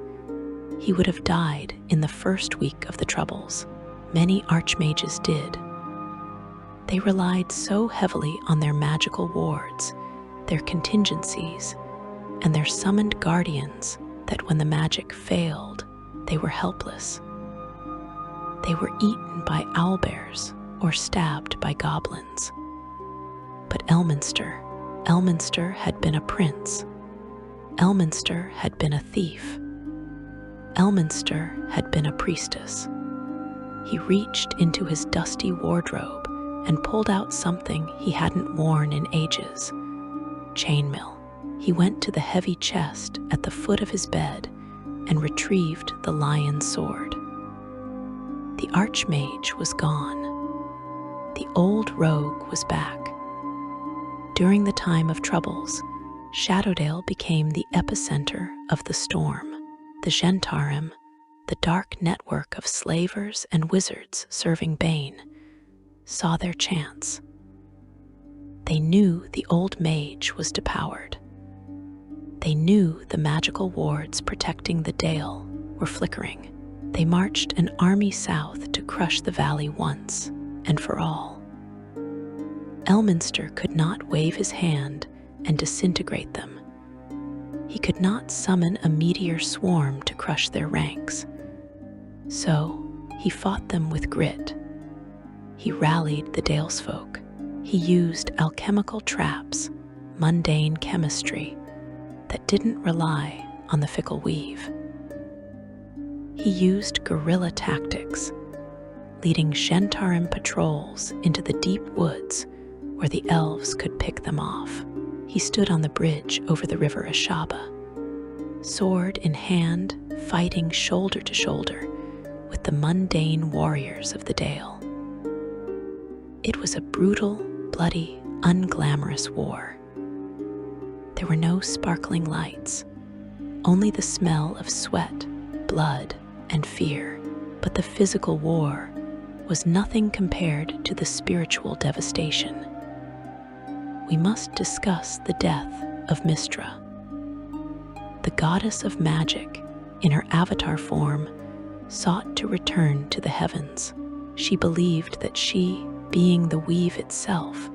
he would have died in the first week of the Troubles. Many Archmages did. They relied so heavily on their magical wards, their contingencies, and their summoned guardians that when the magic failed, they were helpless. They were eaten by owlbears or stabbed by goblins. But Elminster had been a prince. Elminster had been a thief. Elminster had been a priestess. He reached into his dusty wardrobe and pulled out something he hadn't worn in ages. Chainmail. He went to the heavy chest at the foot of his bed and retrieved the lion's sword. The Archmage was gone. The old rogue was back. During the time of troubles, Shadowdale became the epicenter of the storm. The Gentarim, the dark network of slavers and wizards serving Bane, saw their chance. They knew the old mage was depowered. They knew the magical wards protecting the Dale were flickering. They marched an army south to crush the valley once and for all. Elminster could not wave his hand and disintegrate them. He could not summon a meteor swarm to crush their ranks. So he fought them with grit. He rallied the Dalesfolk. He used alchemical traps, mundane chemistry that didn't rely on the fickle weave. He used guerrilla tactics, leading Gentarim patrols into the deep woods where the elves could pick them off. He stood on the bridge over the river Ashaba, sword in hand, fighting shoulder to shoulder with the mundane warriors of the Dale. It was a brutal, bloody, unglamorous war. There were no sparkling lights, only the smell of sweat, blood, and fear. But the physical war was nothing compared to the spiritual devastation. We must discuss the death of Mystra. The goddess of magic, in her avatar form, sought to return to the heavens. She believed that she, being the weave itself,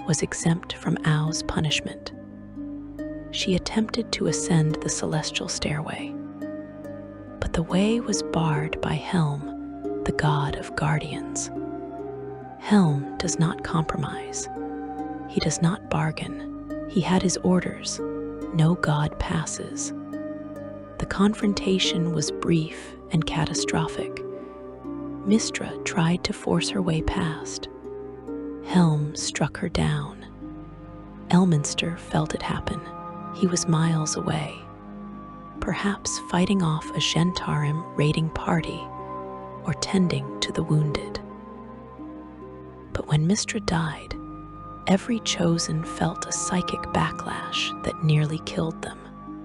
was exempt from Au's punishment. She attempted to ascend the celestial stairway, but the way was barred by Helm, the god of guardians. Helm does not compromise. He does not bargain. He had his orders. No god passes. The confrontation was brief and catastrophic. Mystra tried to force her way past. Helm struck her down. Elminster felt it happen. He was miles away, perhaps fighting off a Gentarim raiding party or tending to the wounded. But when Mystra died, every chosen felt a psychic backlash that nearly killed them.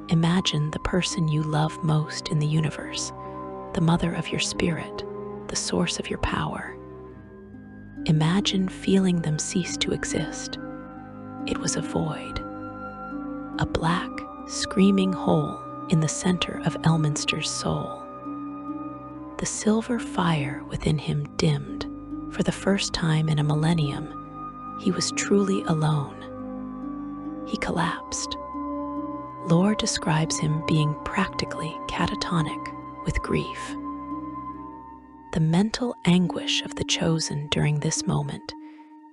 Imagine the person you love most in the universe, the mother of your spirit, the source of your power. Imagine feeling them cease to exist. It was a void, a black, screaming hole in the center of Elminster's soul. The silver fire within him dimmed. For the first time in a millennium, he was truly alone. He collapsed. Lore describes him being practically catatonic with grief. The mental anguish of the chosen during this moment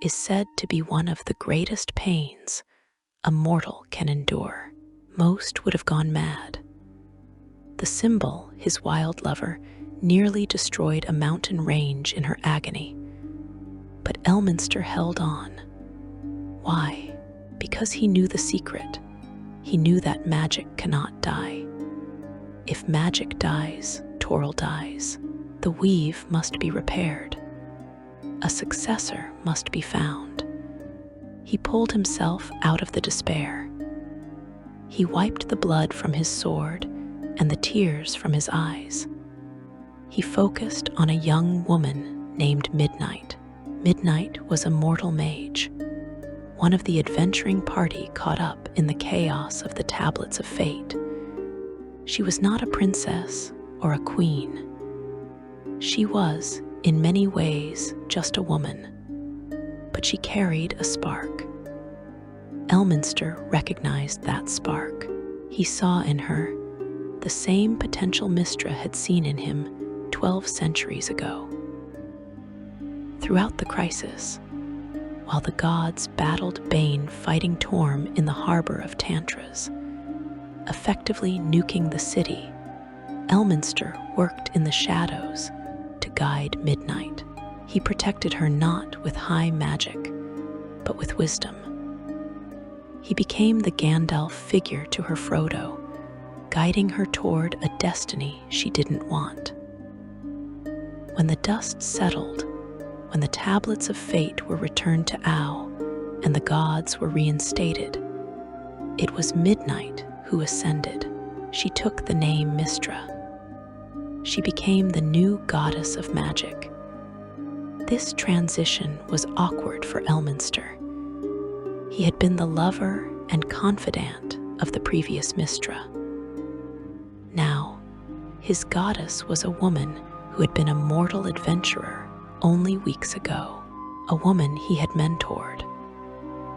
is said to be one of the greatest pains a mortal can endure. Most would have gone mad. The symbol, his wild lover, nearly destroyed a mountain range in her agony. But Elminster held on. Why? Because he knew the secret. He knew that magic cannot die. If magic dies, Toril dies. The weave must be repaired. A successor must be found. He pulled himself out of the despair. He wiped the blood from his sword and the tears from his eyes. He focused on a young woman named Midnight. Midnight was a mortal mage, one of the adventuring party caught up in the chaos of the Tablets of Fate. She was not a princess or a queen. She was, in many ways, just a woman, but she carried a spark. Elminster recognized that spark. He saw in her the same potential Mystra had seen in him 12 centuries ago. Throughout the crisis, while the gods battled Bane fighting Torm in the harbor of Tantras, effectively nuking the city, Elminster worked in the shadows to guide Midnight. He protected her not with high magic, but with wisdom. He became the Gandalf figure to her Frodo, guiding her toward a destiny she didn't want. When the dust settled, when the Tablets of Fate were returned to Au and the gods were reinstated, it was Midnight who ascended. She took the name Mystra. She became the new goddess of magic. This transition was awkward for Elminster. He had been the lover and confidant of the previous Mystra. Now, his goddess was a woman who had been a mortal adventurer only weeks ago, a woman he had mentored.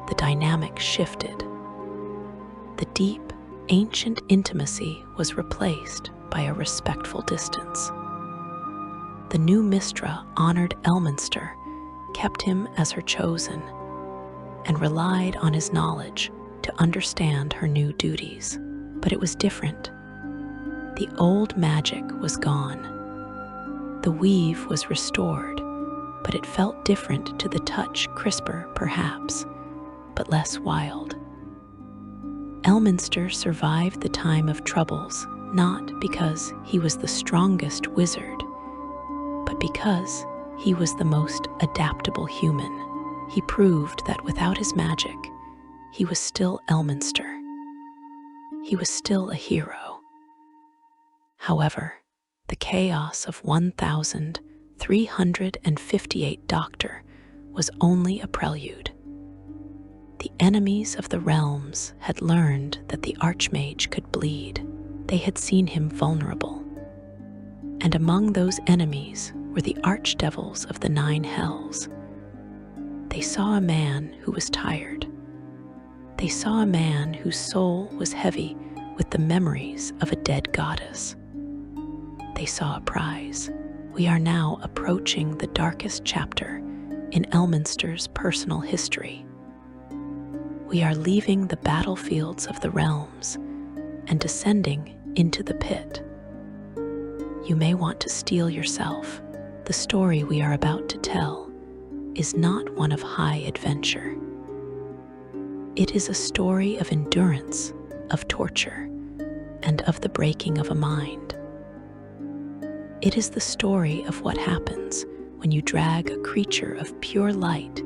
The dynamic shifted. The deep, ancient intimacy was replaced by a respectful distance. The new Mystra honored Elminster, kept him as her chosen, and relied on his knowledge to understand her new duties. But it was different. The old magic was gone. The weave was restored, but it felt different to the touch, crisper perhaps, but less wild. Elminster survived the time of troubles not because he was the strongest wizard, But because he was the most adaptable human, he proved that without his magic, he was still Elminster. He was still a hero. However, the chaos of 1,358 Doctor was only a prelude. The enemies of the realms had learned that the Archmage could bleed. They had seen him vulnerable. And among those enemies were the archdevils of the 9 hells. They saw a man who was tired. They saw a man whose soul was heavy with the memories of a dead goddess. They saw a prize. We are now approaching the darkest chapter in Elminster's personal history. We are leaving the battlefields of the realms and descending into the pit. You may want to steel yourself. The story we are about to tell is not one of high adventure. It is a story of endurance, of torture, and of the breaking of a mind. It is the story of what happens when you drag a creature of pure light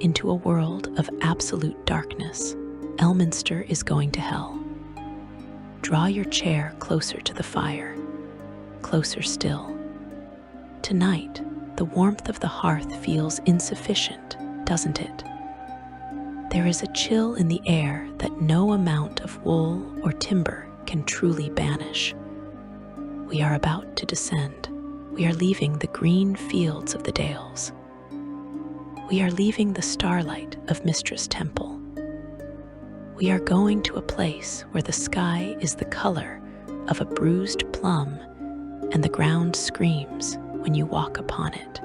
into a world of absolute darkness. Elminster is going to hell. Draw your chair closer to the fire, closer still. Tonight, the warmth of the hearth feels insufficient, doesn't it? There is a chill in the air that no amount of wool or timber can truly banish. We are about to descend. We are leaving the green fields of the dales. We are leaving the starlight of Mystra's temple. We are going to a place where the sky is the color of a bruised plum and the ground screams when you walk upon it.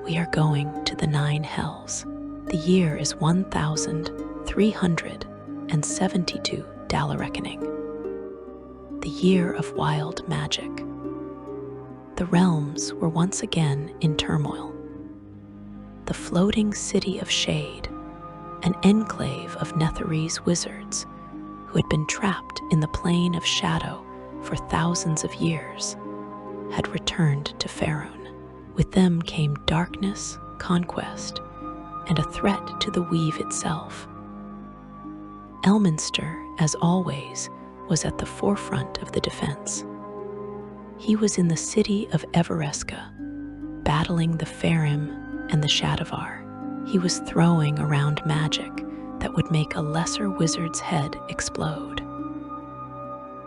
We are going to the 9 hells. The year is 1,372 Dalareckoning. The year of wild magic. The realms were once again in turmoil. The floating city of Shade, an enclave of Netherese wizards who had been trapped in the plane of shadow for thousands of years, had returned to Faerun. With them came darkness, conquest, and a threat to the weave itself. Elminster, as always, was at the forefront of the defense. He was in the city of Everesca, battling the Faerim and the Shadowvar. He was throwing around magic that would make a lesser wizard's head explode.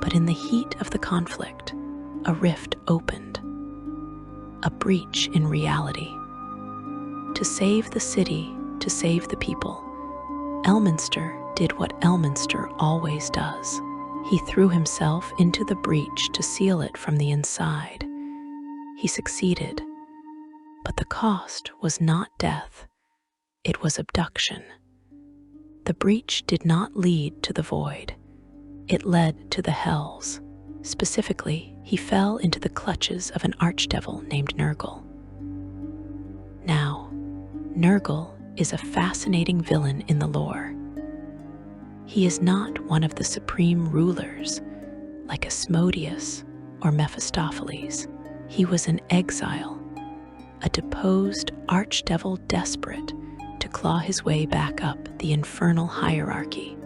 But in the heat of the conflict, a rift opened, a breach in reality. To save the city, to save the people, Elminster did what Elminster always does. He threw himself into the breach to seal it from the inside. He succeeded, but the cost was not death, it was abduction. The breach did not lead to the void, it led to the hells. Specifically, he fell into the clutches of an archdevil named Nurgle. Now, Nurgle is a fascinating villain in the lore. He is not one of the supreme rulers, like Asmodeus or Mephistopheles. He was an exile, a deposed archdevil desperate to claw his way back up the infernal hierarchy.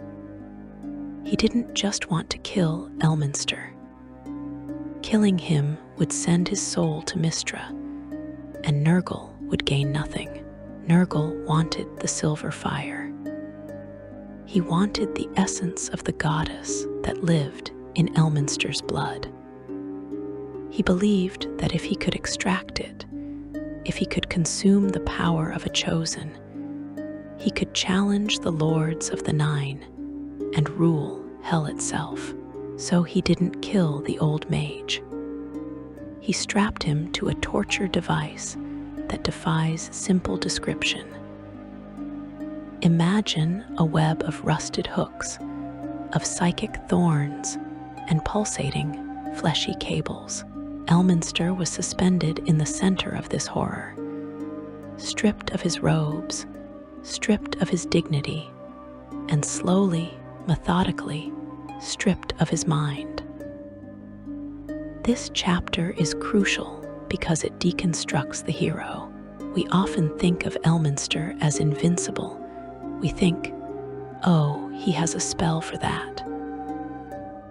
He didn't just want to kill Elminster. Killing him would send his soul to Mystra, and Nurgle would gain nothing. Nurgle wanted the silver fire. He wanted the essence of the goddess that lived in Elminster's blood. He believed that if he could extract it, if he could consume the power of a chosen, he could challenge the lords of the 9 and rule hell itself. So he didn't kill the old mage. He strapped him to a torture device that defies simple description. Imagine a web of rusted hooks, of psychic thorns, and pulsating, fleshy cables. Elminster was suspended in the center of this horror, stripped of his robes, stripped of his dignity, and slowly, methodically, stripped of his mind. This chapter is crucial because it deconstructs the hero. We often think of Elminster as invincible. We think, oh, he has a spell for that.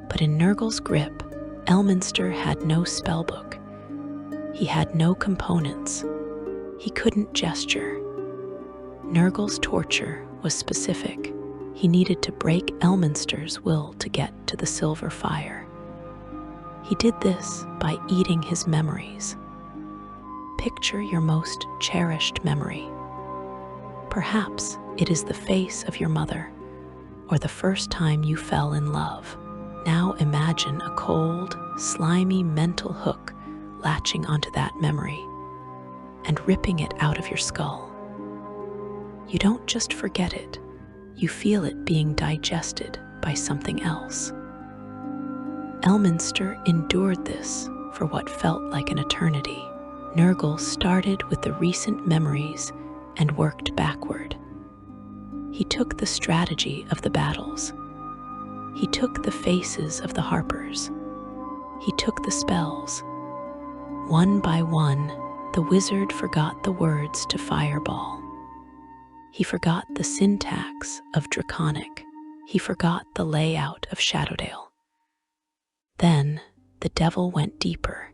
But in Nurgle's grip, Elminster had no spellbook. He had no components. He couldn't gesture. Nurgle's torture was specific. He needed to break Elminster's will to get to the silver fire. He did this by eating his memories. Picture your most cherished memory. Perhaps it is the face of your mother, or the first time you fell in love. Now imagine a cold, slimy mental hook latching onto that memory and ripping it out of your skull. You don't just forget it, you feel it being digested by something else. Elminster endured this for what felt like an eternity. Nurgle started with the recent memories and worked backward. He took the strategy of the battles. He took the faces of the Harpers. He took the spells. One by one, the wizard forgot the words to Fireball. He forgot the syntax of Draconic. He forgot the layout of Shadowdale. Then the devil went deeper.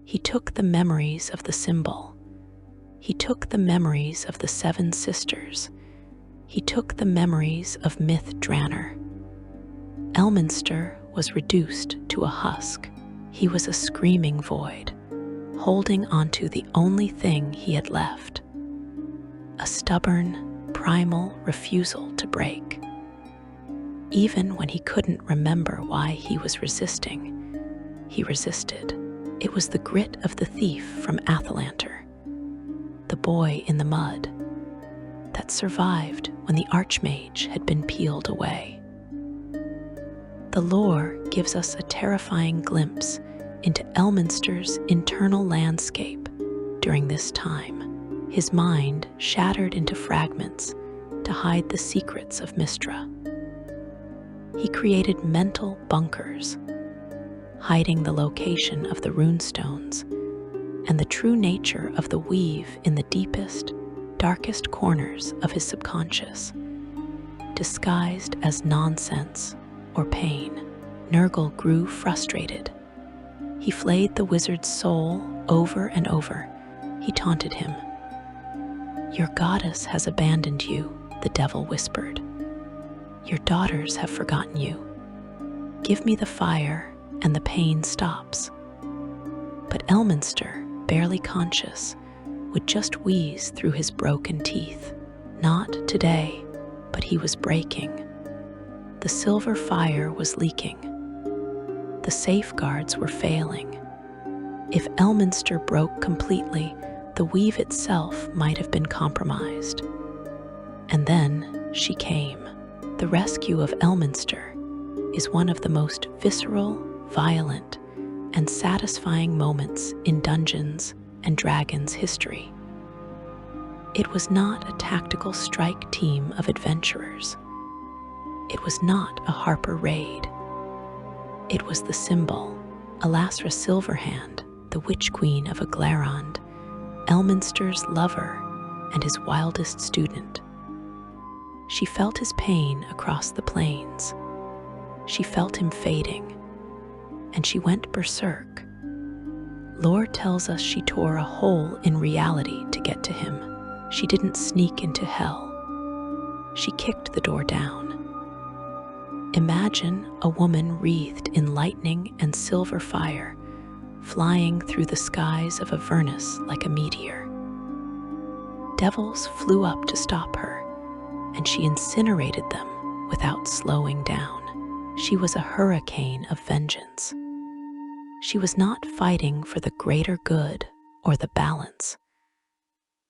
He took the memories of the symbol. He took the memories of the Seven Sisters. He took the memories of Myth Draenor. Elminster was reduced to a husk. He was a screaming void, holding onto the only thing he had left. A stubborn, primal refusal to break. Even when he couldn't remember why he was resisting, he resisted. It was the grit of the thief from Athalantar, the boy in the mud, that survived when the Archmage had been peeled away. The lore gives us a terrifying glimpse into Elminster's internal landscape during this time, his mind shattered into fragments to hide the secrets of Mystra. He created mental bunkers, hiding the location of the runestones and the true nature of the weave in the deepest, darkest corners of his subconscious, disguised as nonsense or pain. Nurgle grew frustrated. He flayed the wizard's soul over and over. He taunted him. "Your goddess has abandoned you," the devil whispered. "Your daughters have forgotten you. Give me the fire and the pain stops." But Elminster, barely conscious, would just wheeze through his broken teeth. Not today, but he was breaking. The silver fire was leaking. The safeguards were failing. If Elminster broke completely, the weave itself might have been compromised. And then she came. The rescue of Elminster is one of the most visceral, violent, and satisfying moments in Dungeons and Dragons history. It was not a tactical strike team of adventurers. It was not a Harper raid. It was the symbol, Elasra Silverhand, the Witch Queen of Aglarond, Elminster's lover and his wildest student. She felt his pain across the plains. She felt him fading, and she went berserk. Lore tells us she tore a hole in reality to get to him. She didn't sneak into hell. She kicked the door down. Imagine a woman wreathed in lightning and silver fire, flying through the skies of Avernus like a meteor. Devils flew up to stop her, and she incinerated them without slowing down. She was a hurricane of vengeance. She was not fighting for the greater good or the balance.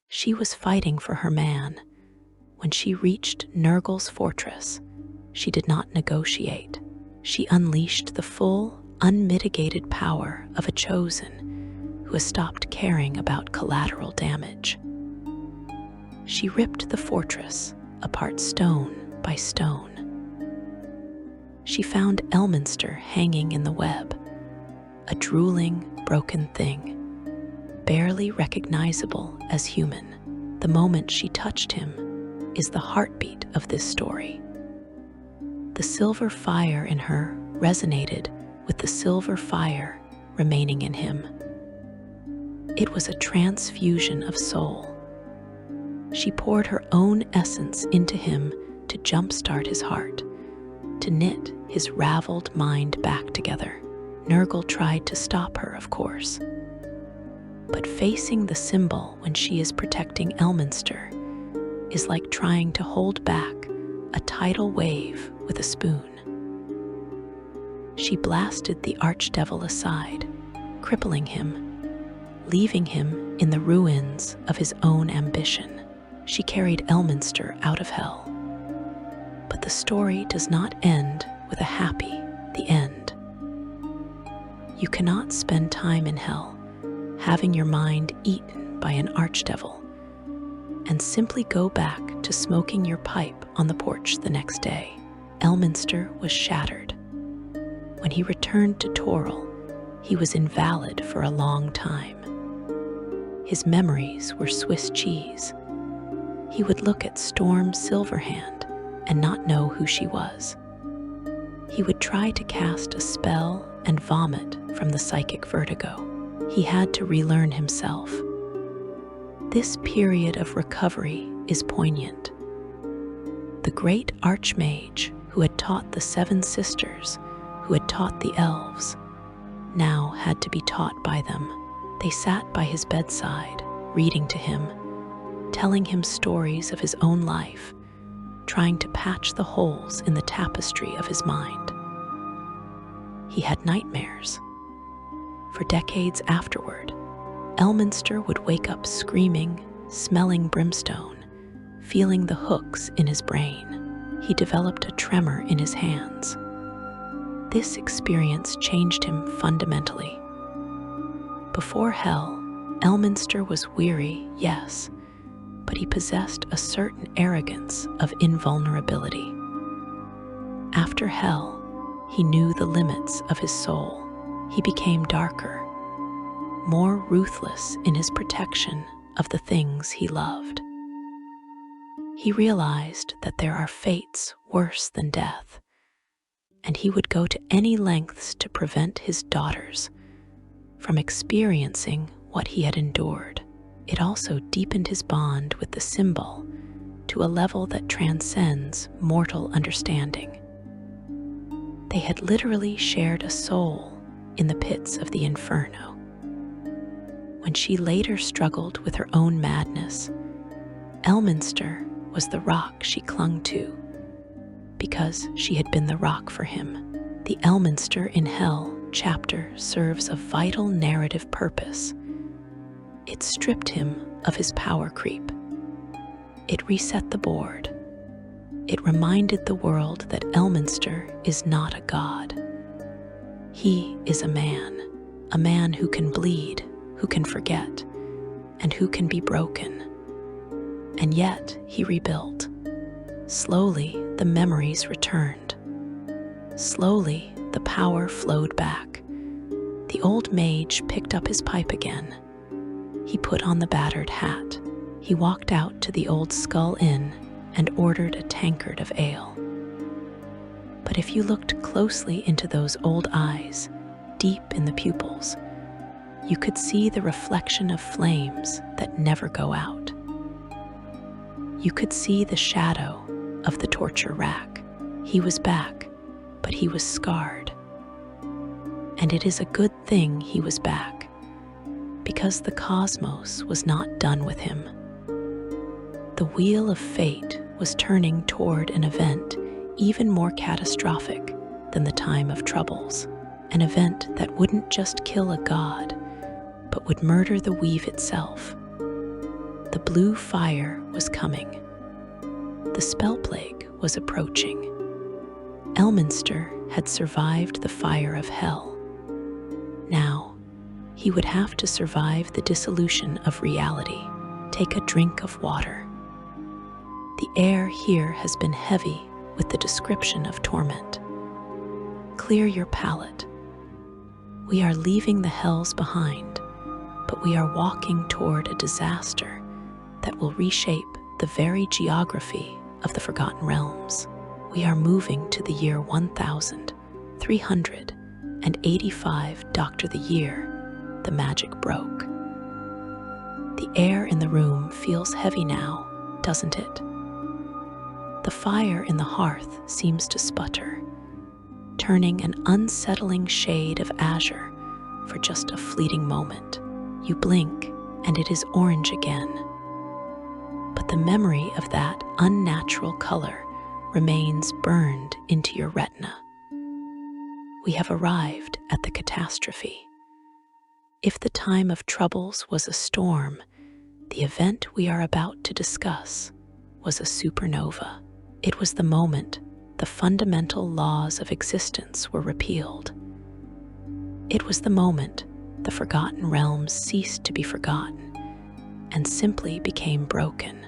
She was fighting for her man. When she reached Nurgle's fortress, she did not negotiate. She unleashed the full, unmitigated power of a chosen who has stopped caring about collateral damage. She ripped the fortress apart stone by stone. She found Elminster hanging in the web, a drooling, broken thing. barely recognizable as human. The moment she touched him is the heartbeat of this story. The silver fire in her resonated with the silver fire remaining in him. It was a transfusion of soul. She poured her own essence into him to jumpstart his heart, to knit his raveled mind back together. Nurgle tried to stop her, of course. But facing the symbol when she is protecting Elminster is like trying to hold back a tidal wave with a spoon. She blasted the archdevil aside, crippling him, leaving him in the ruins of his own ambition. She carried Elminster out of hell. But the story does not end with a happy the end. You cannot spend time in hell, having your mind eaten by an archdevil, and simply go back to smoking your pipe on the porch the next day. Elminster was shattered. When he returned to Toril, he was invalid for a long time. His memories were Swiss cheese. He would look at Storm Silverhand and not know who she was. He would try to cast a spell and vomit from the psychic vertigo. He had to relearn himself. This period of recovery is poignant. The great Archmage who had taught the Seven Sisters, who had taught the elves, now had to be taught by them. They sat by his bedside, reading to him, telling him stories of his own life, trying to patch the holes in the tapestry of his mind. He had nightmares. For decades afterward, Elminster would wake up screaming, smelling brimstone, feeling the hooks in his brain. He developed a tremor in his hands. This experience changed him fundamentally. Before hell, Elminster was weary, yes, but he possessed a certain arrogance of invulnerability. After hell, he knew the limits of his soul. He became darker, more ruthless in his protection of the things he loved. He realized that there are fates worse than death, and he would go to any lengths to prevent his daughters from experiencing what he had endured. It also deepened his bond with the symbol to a level that transcends mortal understanding. They had literally shared a soul in the pits of the inferno. When she later struggled with her own madness, Elminster was the rock she clung to, because she had been the rock for him. The Elminster in Hell chapter serves a vital narrative purpose. It stripped him of his power creep. It reset the board. It reminded the world that Elminster is not a god. He is a man who can bleed, who can forget, and who can be broken. And yet he rebuilt. Slowly, the memories returned. Slowly, the power flowed back. The old mage picked up his pipe again. He put on the battered hat. He walked out to the Old Skull Inn and ordered a tankard of ale. But if you looked closely into those old eyes, deep in the pupils, you could see the reflection of flames that never go out. You could see the shadow of the torture rack. He was back, but he was scarred. And it is a good thing he was back, because the cosmos was not done with him. The wheel of fate was turning toward an event even more catastrophic than the time of troubles, an event that wouldn't just kill a god, but would murder the weave itself. The blue fire was coming. The spell plague was approaching. Elminster had survived the fire of hell. Now, he would have to survive the dissolution of reality. Take a drink of water. The air here has been heavy with the description of torment. Clear your palate. We are leaving the hells behind, but we are walking toward a disaster that will reshape the very geography of the Forgotten Realms. We are moving to the year 1385, Dr. the year the magic broke. The air in the room feels heavy now, doesn't it? The fire in the hearth seems to sputter, turning an unsettling shade of azure for just a fleeting moment. You blink, and it is orange again. But the memory of that unnatural color remains burned into your retina. We have arrived at the catastrophe. If the time of troubles was a storm, the event we are about to discuss was a supernova. It was the moment the fundamental laws of existence were repealed. It was the moment the Forgotten Realms ceased to be forgotten and simply became broken.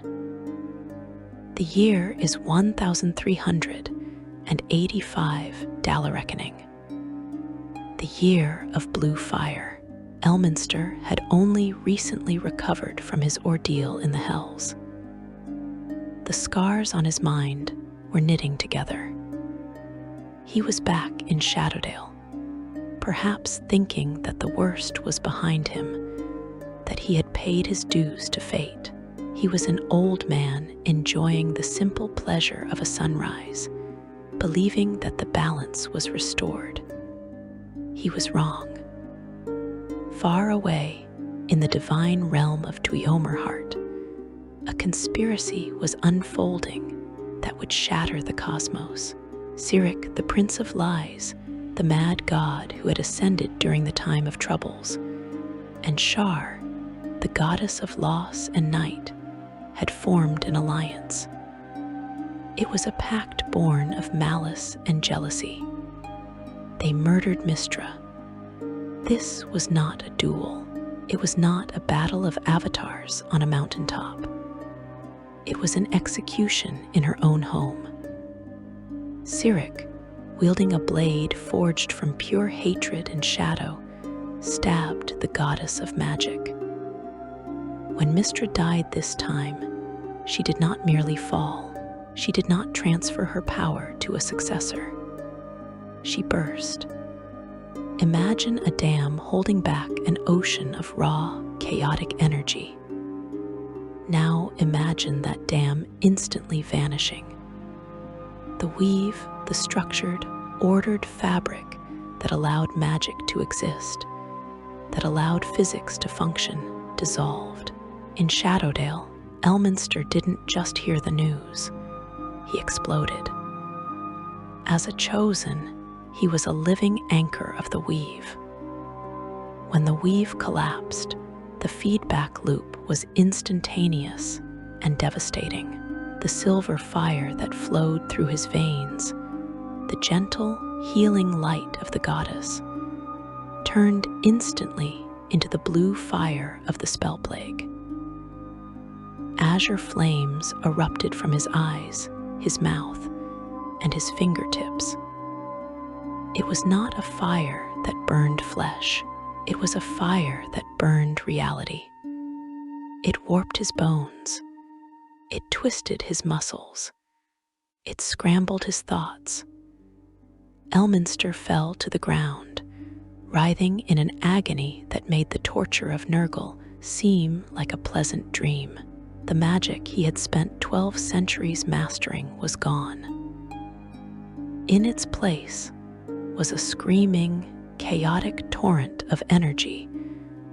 The year is 1385 Dalareckoning. The year of blue fire. Elminster had only recently recovered from his ordeal in the Hells. The scars on his mind were knitting together. He was back in Shadowdale, perhaps thinking that the worst was behind him, that he had paid his dues to fate. He was an old man enjoying the simple pleasure of a sunrise, believing that the balance was restored. He was wrong. Far away, in the divine realm of Tuiomarheart, a conspiracy was unfolding that would shatter the cosmos. Sirik, the Prince of Lies, the mad god who had ascended during the time of troubles, and Shar, the goddess of loss and night, had formed an alliance. It was a pact born of malice and jealousy. They murdered Mystra. This was not a duel. It was not a battle of avatars on a mountaintop. It was an execution in her own home. Sirik, wielding a blade forged from pure hatred and shadow, stabbed the goddess of magic. When Mystra died this time, she did not merely fall. She did not transfer her power to a successor. She burst. Imagine a dam holding back an ocean of raw, chaotic energy. Now imagine that dam instantly vanishing. The weave, the structured, ordered fabric that allowed magic to exist, that allowed physics to function, dissolved. In Shadowdale, Elminster didn't just hear the news. He exploded. As a chosen, he was a living anchor of the weave. When the weave collapsed, the feedback loop was instantaneous and devastating. The silver fire that flowed through his veins, the gentle, healing light of the goddess, turned instantly into the blue fire of the spell plague. Azure flames erupted from his eyes, his mouth, and his fingertips. It was not a fire that burned flesh. It was a fire that burned reality. It warped his bones. It twisted his muscles. It scrambled his thoughts. Elminster fell to the ground, writhing in an agony that made the torture of Nurgle seem like a pleasant dream. The magic he had spent 12 centuries mastering was gone. In its place was a screaming, chaotic torrent of energy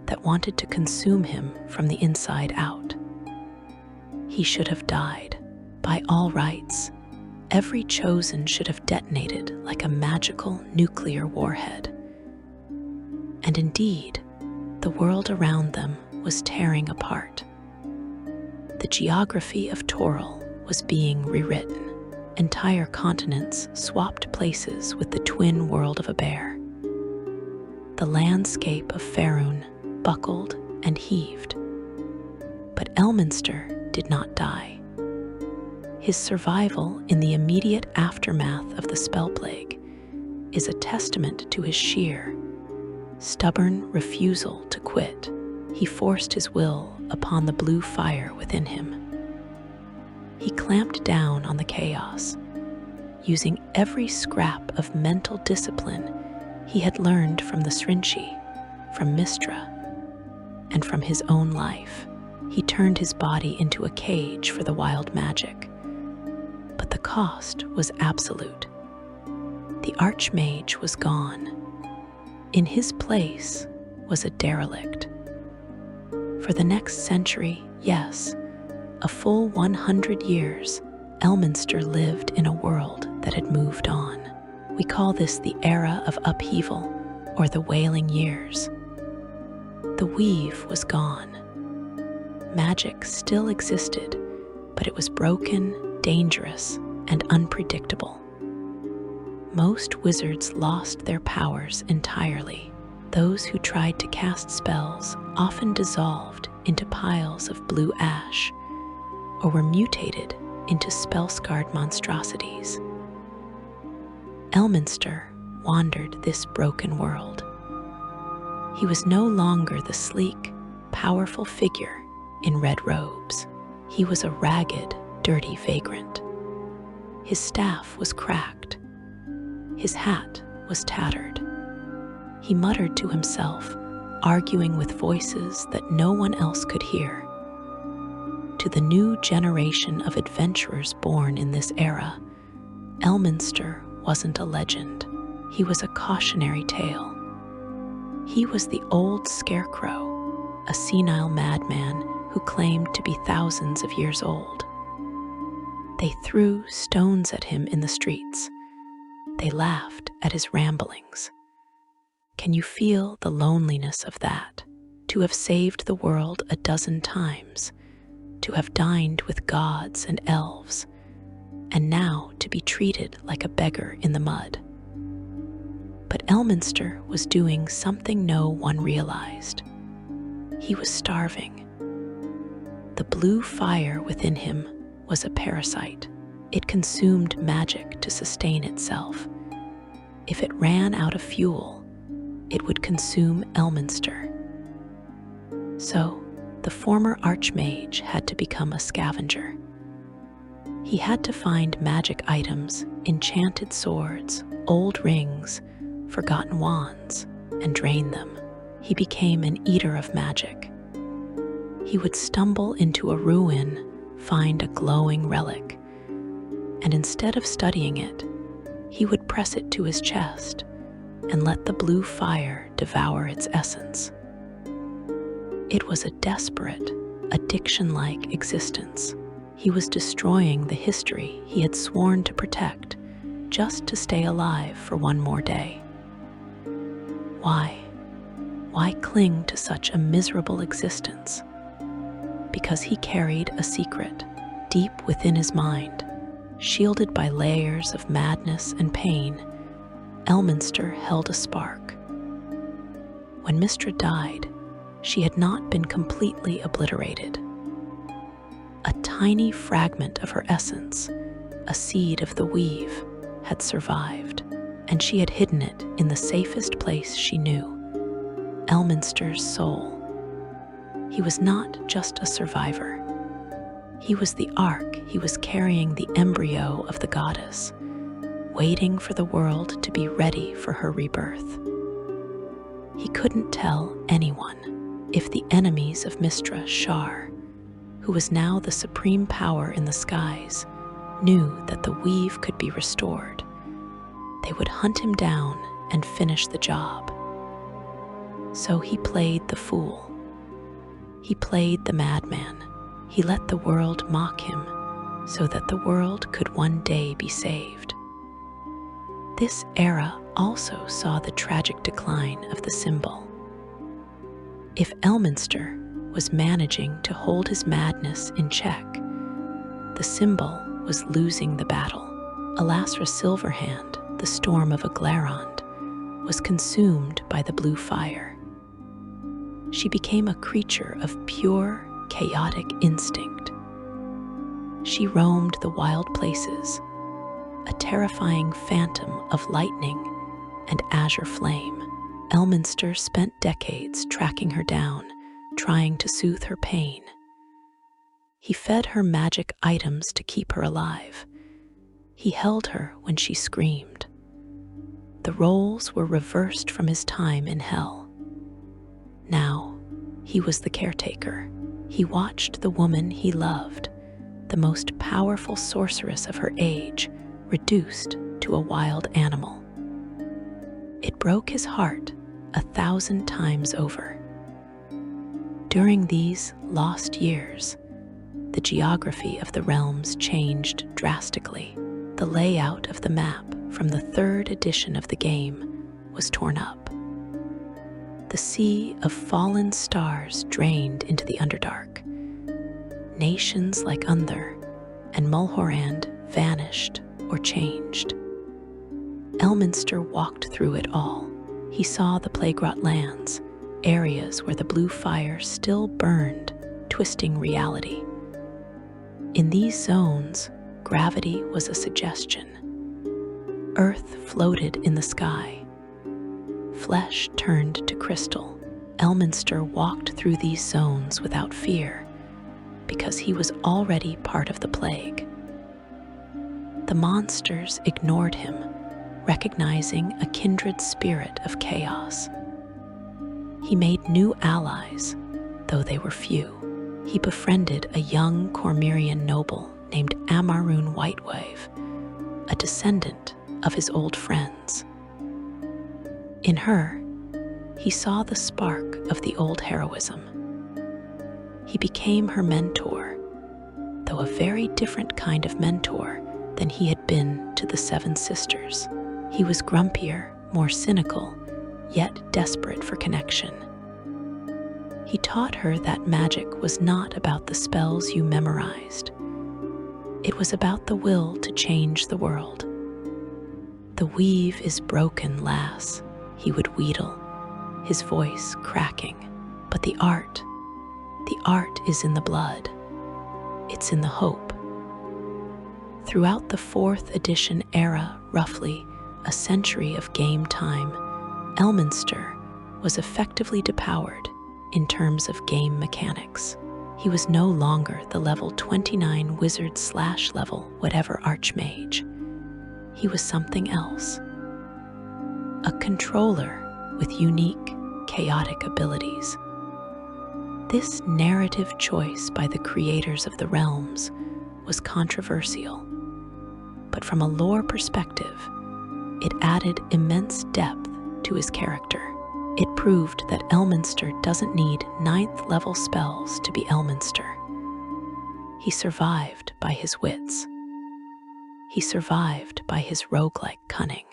that wanted to consume him from the inside out. He should have died. By all rights, every chosen should have detonated like a magical nuclear warhead. And indeed, the world around them was tearing apart. The geography of Toril was being rewritten. Entire continents swapped places with the twin world of a bear. The landscape of Faerun buckled and heaved. But Elminster did not die. His survival in the immediate aftermath of the spell plague is a testament to his sheer, stubborn refusal to quit. He forced his will upon the blue fire within him. He clamped down on the chaos, using every scrap of mental discipline he had learned from the Srinchi, from Mystra, and from his own life. He turned his body into a cage for the wild magic. But the cost was absolute. The Archmage was gone. In his place was a derelict. For the next century, yes, a full 100 years, Elminster lived in a world that had moved on. We call this the era of upheaval, or the Wailing Years. The weave was gone. Magic still existed, but it was broken, dangerous, and unpredictable. Most wizards lost their powers entirely. Those who tried to cast spells often dissolved into piles of blue ash, or were mutated into spell-scarred monstrosities. Elminster wandered this broken world. He was no longer the sleek, powerful figure in red robes. He was a ragged, dirty vagrant. His staff was cracked. His hat was tattered. He muttered to himself, arguing with voices that no one else could hear. To the new generation of adventurers born in this era, Elminster wasn't a legend. He was a cautionary tale. He was the old scarecrow, a senile madman who claimed to be thousands of years old. They threw stones at him in the streets. They laughed at his ramblings. Can you feel the loneliness of that? To have saved the world a dozen times, to have dined with gods and elves, and now to be treated like a beggar in the mud. But Elminster was doing something no one realized. He was starving. The blue fire within him was a parasite. It consumed magic to sustain itself. If it ran out of fuel, it would consume Elminster. So, the former Archmage had to become a scavenger. He had to find magic items, enchanted swords, old rings, forgotten wands, and drain them. He became an eater of magic. He would stumble into a ruin, find a glowing relic, and instead of studying it, he would press it to his chest and let the blue fire devour its essence. It was a desperate, addiction-like existence. He was destroying the history he had sworn to protect just to stay alive for one more day. Why? Why cling to such a miserable existence? Because he carried a secret deep within his mind, shielded by layers of madness and pain. Elminster held a spark. When Mystra died, she had not been completely obliterated. A tiny fragment of her essence, a seed of the weave, had survived, and she had hidden it in the safest place she knew, Elminster's soul. He was not just a survivor. He was the ark. He was carrying the embryo of the goddess, waiting for the world to be ready for her rebirth. He couldn't tell anyone if the enemies of Mystra, Shar, who was now the supreme power in the skies, knew that the weave could be restored. They would hunt him down and finish the job. So he played the fool. He played the madman. He let the world mock him so that the world could one day be saved. This era also saw the tragic decline of the symbol. If Elminster was managing to hold his madness in check, the symbol was losing the battle. Alasra Silverhand, the storm of Aglarond, was consumed by the blue fire. She became a creature of pure, chaotic instinct. She roamed the wild places, a terrifying phantom of lightning and azure flame. Elminster spent decades tracking her down, trying to soothe her pain. He fed her magic items to keep her alive. He held her when she screamed. The roles were reversed from his time in hell. Now, he was the caretaker. He watched the woman he loved, the most powerful sorceress of her age, reduced to a wild animal. It broke his heart 1,000 times over. During these lost years, the geography of the realms changed drastically. The layout of the map from the 3rd edition of the game was torn up. The sea of fallen stars drained into the Underdark. Nations like Undr and Mulhorand vanished or changed. Elminster walked through it all. He saw the Plague-wrought lands, areas where the blue fire still burned, twisting reality. In these zones, gravity was a suggestion. Earth floated in the sky. Flesh turned to crystal. Elminster walked through these zones without fear, because he was already part of the plague. The monsters ignored him, recognizing a kindred spirit of chaos. He made new allies, though they were few. He befriended a young Cormyrian noble named Amarune Whitewave, a descendant of his old friends. In her, he saw the spark of the old heroism. He became her mentor, though a very different kind of mentor than he had been to the Seven Sisters. He was grumpier, more cynical, yet desperate for connection. He taught her that magic was not about the spells you memorized. It was about the will to change the world. "The weave is broken, lass," he would wheedle, his voice cracking. "But the art is in the blood. It's in the hope." Throughout the 4th edition era, roughly a century of game time, Elminster was effectively depowered in terms of game mechanics. He was no longer the level 29 wizard / level whatever Archmage. He was something else. A controller with unique, chaotic abilities. This narrative choice by the creators of the realms was controversial, but from a lore perspective, it added immense depth to his character. It proved that Elminster doesn't need 9th level spells to be Elminster. He survived by his wits. He survived by his roguelike cunning.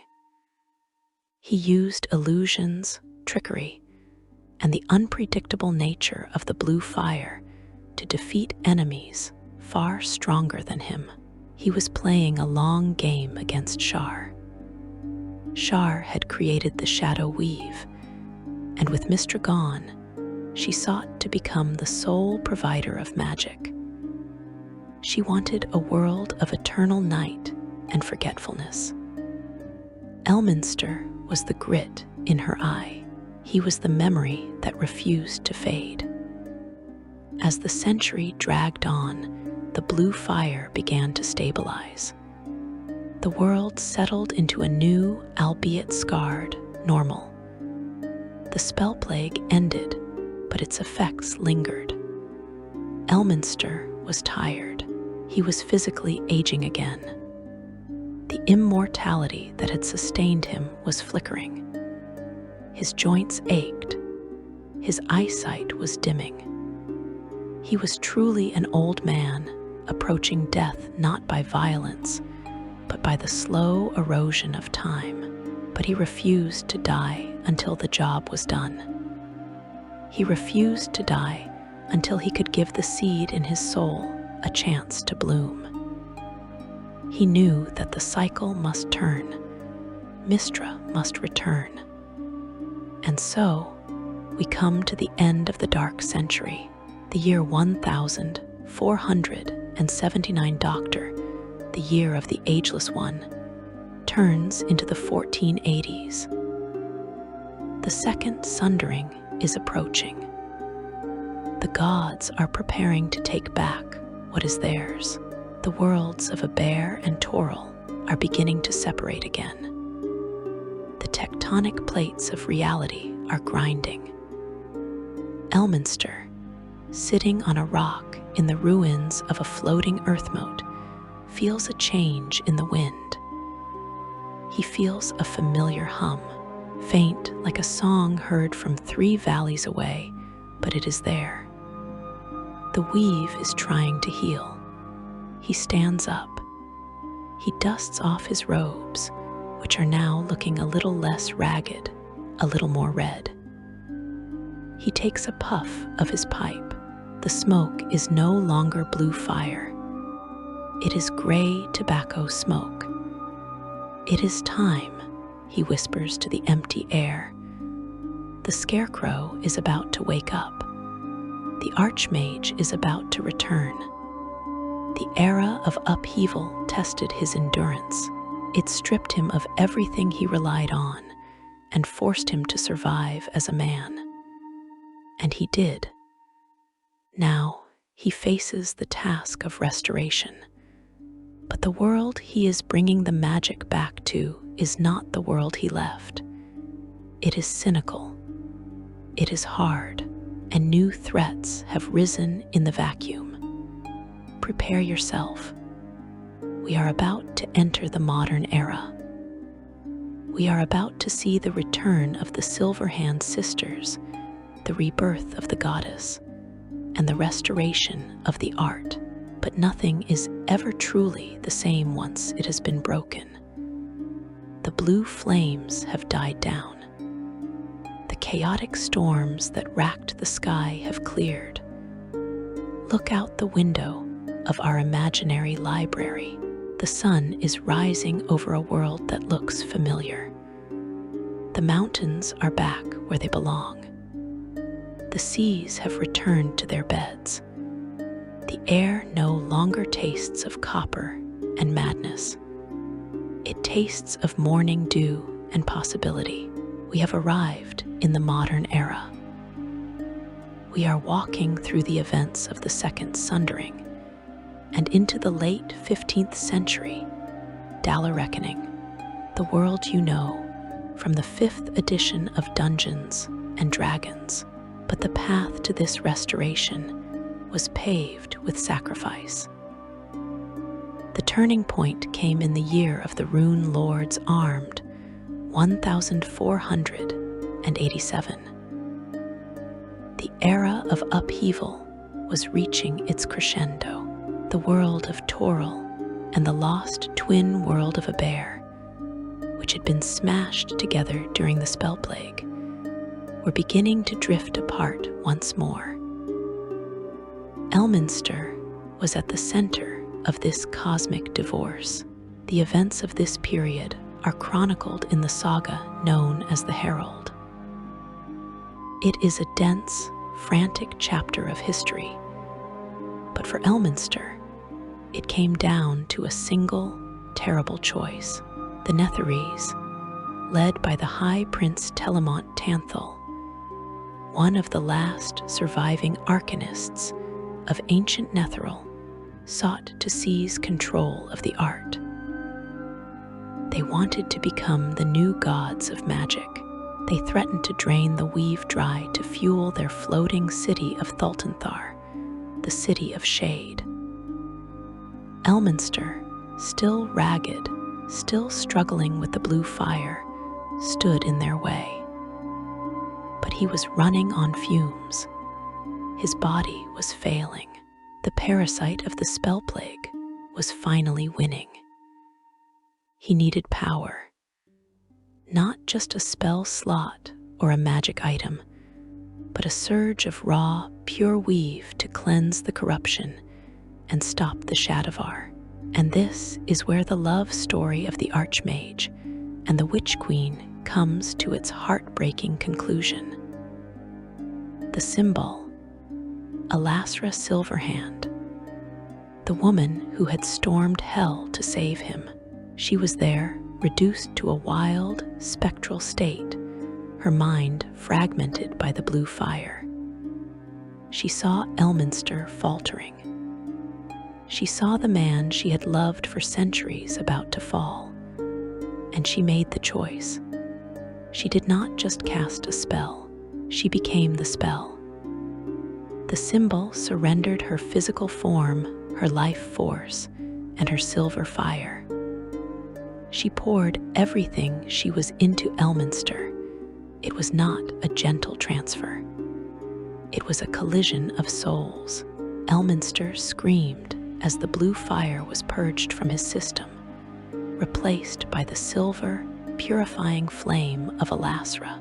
He used illusions, trickery, and the unpredictable nature of the blue fire to defeat enemies far stronger than him. He was playing a long game against Shar. Shar had created the Shadow Weave, and with Mystra gone, she sought to become the sole provider of magic. She wanted a world of eternal night and forgetfulness. Elminster was the grit in her eye. He was the memory that refused to fade. As the century dragged on, the blue fire began to stabilize. The world settled into a new, albeit scarred, normal. The spell plague ended, but its effects lingered. Elminster was tired. He was physically aging again. The immortality that had sustained him was flickering. His joints ached. His eyesight was dimming. He was truly an old man, approaching death not by violence, but by the slow erosion of time. But he refused to die until the job was done. He refused to die until he could give the seed in his soul a chance to bloom. He knew that the cycle must turn. Mystra must return. And so, we come to the end of the Dark Century, the year 1479 Doctor, the year of the Ageless One, turns into the 1480s. The Second Sundering is approaching. The gods are preparing to take back what is theirs. The worlds of Aumar and Toril are beginning to separate again. The tectonic plates of reality are grinding. Elminster, sitting on a rock in the ruins of a floating earthmote, feels a change in the wind. He feels a familiar hum, faint like a song heard from 3 valleys away, but it is there. The weave is trying to heal. He stands up. He dusts off his robes, which are now looking a little less ragged, a little more red. He takes a puff of his pipe. The smoke is no longer blue fire. It is gray tobacco smoke. "It is time," he whispers to the empty air. The scarecrow is about to wake up. The Archmage is about to return. The era of upheaval tested his endurance. It stripped him of everything he relied on and forced him to survive as a man. And he did. Now he faces the task of restoration. But the world he is bringing the magic back to is not the world he left. It is cynical. It is hard, and new threats have risen in the vacuum. Prepare yourself. We are about to enter the modern era. We are about to see the return of the Silverhand sisters, the rebirth of the goddess, and the restoration of the art. But nothing is ever truly the same once it has been broken. The blue flames have died down. The chaotic storms that racked the sky have cleared. Look out the window of our imaginary library. The sun is rising over a world that looks familiar. The mountains are back where they belong. The seas have returned to their beds. The air no longer tastes of copper and madness. It tastes of morning dew and possibility. We have arrived in the modern era. We are walking through the events of the Second Sundering and into the late 15th century, Dala Reckoning, the world you know from the 5th edition of Dungeons and Dragons. But the path to this restoration was paved with sacrifice. The turning point came in the year of the Rune Lord's Armed, 1487. The era of upheaval was reaching its crescendo. The world of Toril and the lost twin world of Aumar, which had been smashed together during the spell plague, were beginning to drift apart once more. Elminster was at the center of this cosmic divorce. The events of this period are chronicled in the saga known as the Herald. It is a dense, frantic chapter of history. But for Elminster, it came down to a single, terrible choice. The Netherese, led by the High Prince Telemont Tanthal, one of the last surviving arcanists of ancient Netheril, sought to seize control of the art. They wanted to become the new gods of magic. They threatened to drain the weave dry to fuel their floating city of Athalantar, the city of shade. Elminster, still ragged, still struggling with the blue fire, stood in their way. But he was running on fumes. His body was failing. The parasite of the spell plague was finally winning. He needed power. Not just a spell slot or a magic item, but a surge of raw, pure weave to cleanse the corruption and stop the Shadowvar. And this is where the love story of the Archmage and the Witch Queen comes to its heartbreaking conclusion. The symbol, Elasra Silverhand, the woman who had stormed hell to save him. She was there, reduced to a wild, spectral state, her mind fragmented by the blue fire. she saw Elminster faltering. She saw the man she had loved for centuries about to fall, and she made the choice. She did not just cast a spell, she became the spell. The symbol surrendered her physical form, her life force, and her silver fire. She poured everything she was into Elminster. It was not a gentle transfer. It was a collision of souls. Elminster screamed as the blue fire was purged from his system, replaced by the silver, purifying flame of Elasra.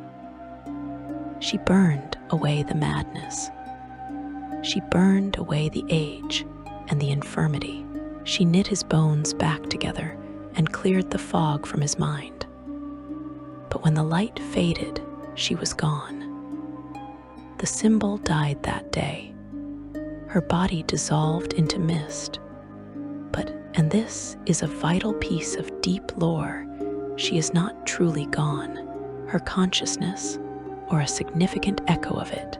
She burned away the madness. She burned away the age and the infirmity. She knit his bones back together and cleared the fog from his mind. But when the light faded, she was gone. The symbol died that day. Her body dissolved into mist. And this is a vital piece of deep lore, she is not truly gone. Her consciousness, or a significant echo of it,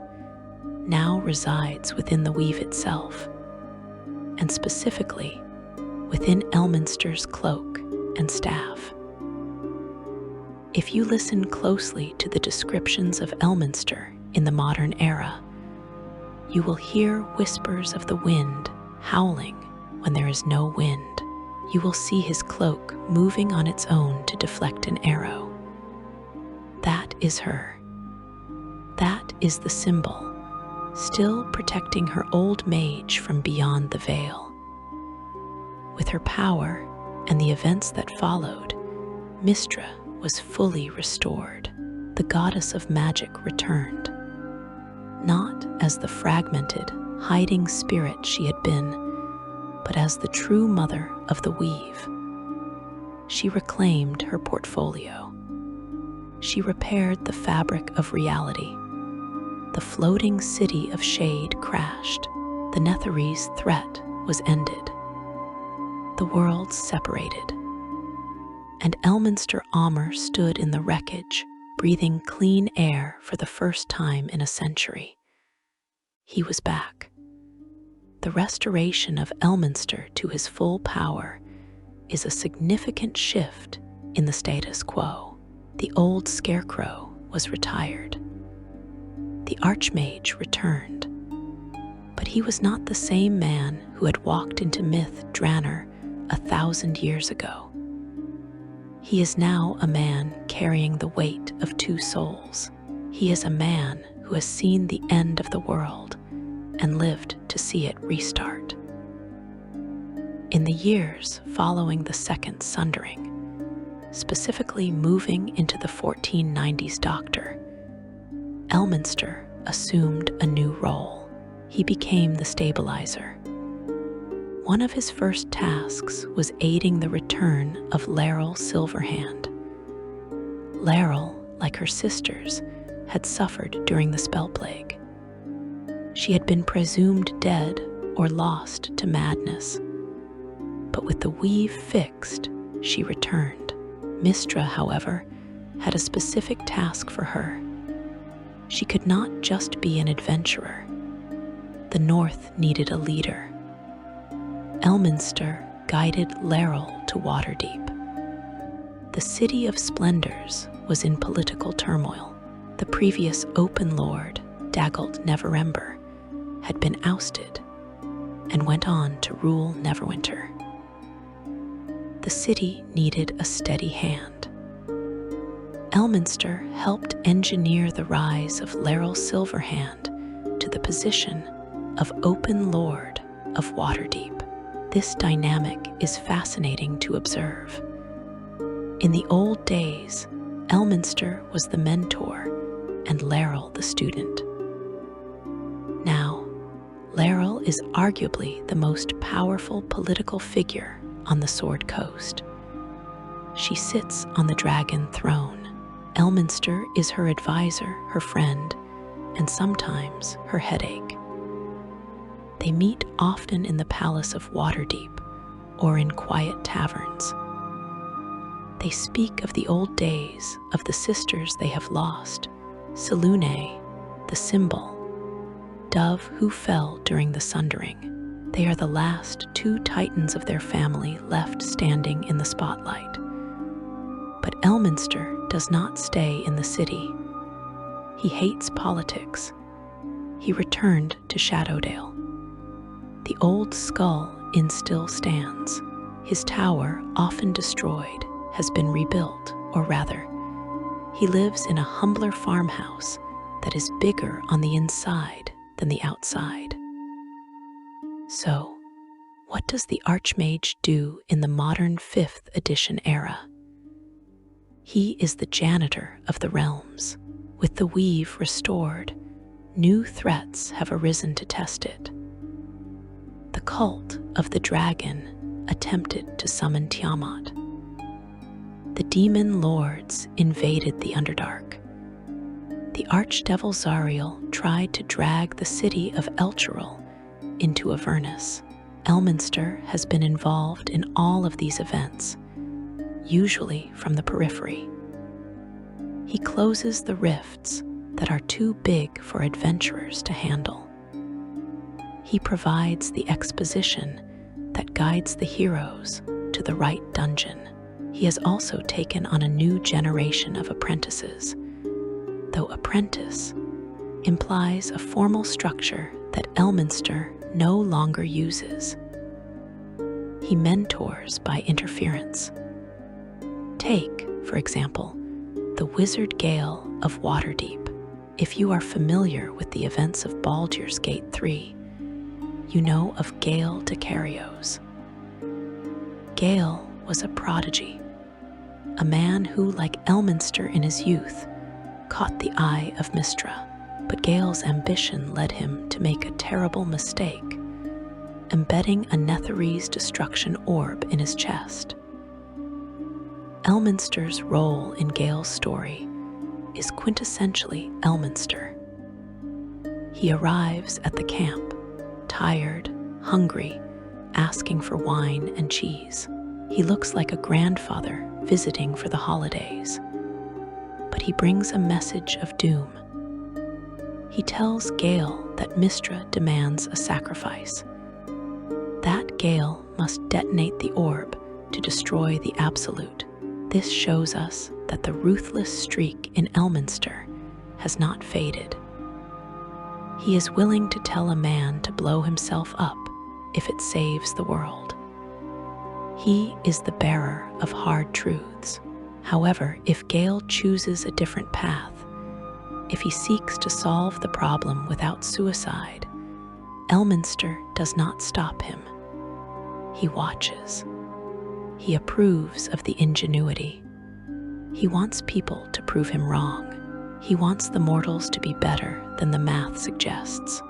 now resides within the weave itself, and specifically within Elminster's cloak and staff. If you listen closely to the descriptions of Elminster in the modern era, you will hear whispers of the wind howling when there is no wind. You will see his cloak moving on its own to deflect an arrow. That is her. That is the symbol, still protecting her old mage from beyond the veil. With her power and the events that followed, Mystra was fully restored. The goddess of magic returned, not as the fragmented, hiding spirit she had been, but as the true mother of the weave. She reclaimed her portfolio. She repaired the fabric of reality. The floating city of shade crashed. The Netherese threat was ended. The worlds separated. And Elminster Aumar stood in the wreckage, breathing clean air for the first time in a century. He was back. The restoration of Elminster to his full power is a significant shift in the status quo. The old scarecrow was retired. The Archmage returned. But he was not the same man who had walked into Myth Draenor 1,000 years ago. He is now a man carrying the weight of two souls. He is a man who has seen the end of the world and lived to see it restart. In the years following the Second Sundering, specifically moving into the 1490s Doctor, Elminster assumed a new role. He became the stabilizer. One of his first tasks was aiding the return of Laeral Silverhand. Laeral, like her sisters, had suffered during the spell plague. She had been presumed dead or lost to madness. But with the weave fixed, she returned. Mystra, however, had a specific task for her. She could not just be an adventurer. The North needed a leader. Elminster guided Laeral to Waterdeep. The City of Splendors was in political turmoil. The previous Open Lord, Dagult Neverember, had been ousted and went on to rule Neverwinter. The city needed a steady hand. Elminster helped engineer the rise of Laeral Silverhand to the position of Open Lord of Waterdeep. This dynamic is fascinating to observe. In the old days, Elminster was the mentor and Laeral the student. Now, Laeral is arguably the most powerful political figure on the Sword Coast. She sits on the dragon throne. Elminster is her advisor, her friend, and sometimes her headache. They meet often in the Palace of Waterdeep or in quiet taverns. They speak of the old days of the sisters they have lost, Selune, the symbol, dove who fell during the sundering. They are the last two titans of their family left standing in the spotlight. But Elminster does not stay in the city. He hates politics. He returned to Shadowdale. The old skull inn still stands. His tower, often destroyed, has been rebuilt, or rather, he lives in a humbler farmhouse that is bigger on the inside than the outside. So, what does the Archmage do in the modern 5th edition era? He is the janitor of the realms. With the weave restored, new threats have arisen to test it. The cult of the dragon attempted to summon Tiamat. The demon lords invaded the Underdark. The archdevil Zariel tried to drag the city of Elturel into Avernus. Elminster has been involved in all of these events, usually from the periphery. He closes the rifts that are too big for adventurers to handle. He provides the exposition that guides the heroes to the right dungeon. He has also taken on a new generation of apprentices, though apprentice implies a formal structure that Elminster no longer uses. He mentors by interference. Take, for example, the Wizard Gale of Waterdeep. If you are familiar with the events of Baldur's Gate 3, you know of Gale Decarios. Gale was a prodigy, a man who, like Elminster in his youth, caught the eye of Mystra. But Gale's ambition led him to make a terrible mistake, embedding a Netherese destruction orb in his chest. Elminster's role in Gale's story is quintessentially Elminster. He arrives at the camp, tired, hungry, asking for wine and cheese. He looks like a grandfather visiting for the holidays, but he brings a message of doom. He tells Gale that Mystra demands a sacrifice. That Gale must detonate the orb to destroy the Absolute. This shows us that the ruthless streak in Elminster has not faded. He is willing to tell a man to blow himself up if it saves the world. He is the bearer of hard truths. However, if Gale chooses a different path, if he seeks to solve the problem without suicide, Elminster does not stop him. He watches. He approves of the ingenuity. He wants people to prove him wrong. He wants the mortals to be better than the math suggests.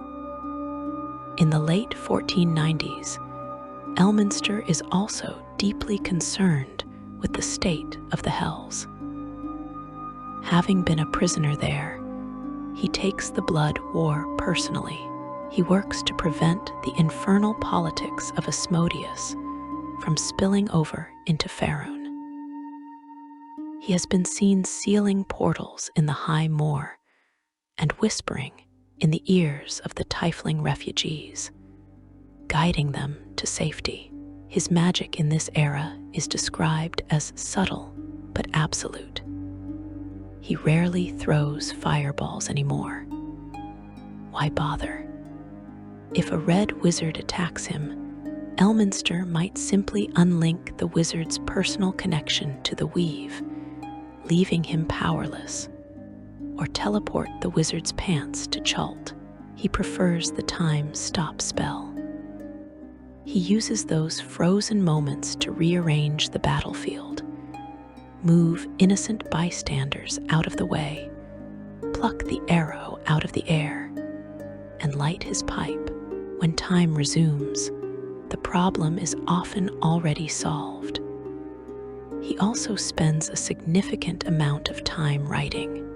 In the late 1490s, Elminster is also deeply concerned with the state of the Hells. Having been a prisoner there, he takes the blood war personally. He works to prevent the infernal politics of Asmodeus from spilling over into Faerun. He has been seen sealing portals in the High Moor and whispering in the ears of the Tiefling refugees, guiding them to safety. His magic in this era is described as subtle but absolute. He rarely throws fireballs anymore. Why bother? If a red wizard attacks him, Elminster might simply unlink the wizard's personal connection to the weave, leaving him powerless, or teleport the wizard's pants to Chult. He prefers the time stop spell. He uses those frozen moments to rearrange the battlefield, move innocent bystanders out of the way, pluck the arrow out of the air, and light his pipe. When time resumes, the problem is often already solved. He also spends a significant amount of time writing.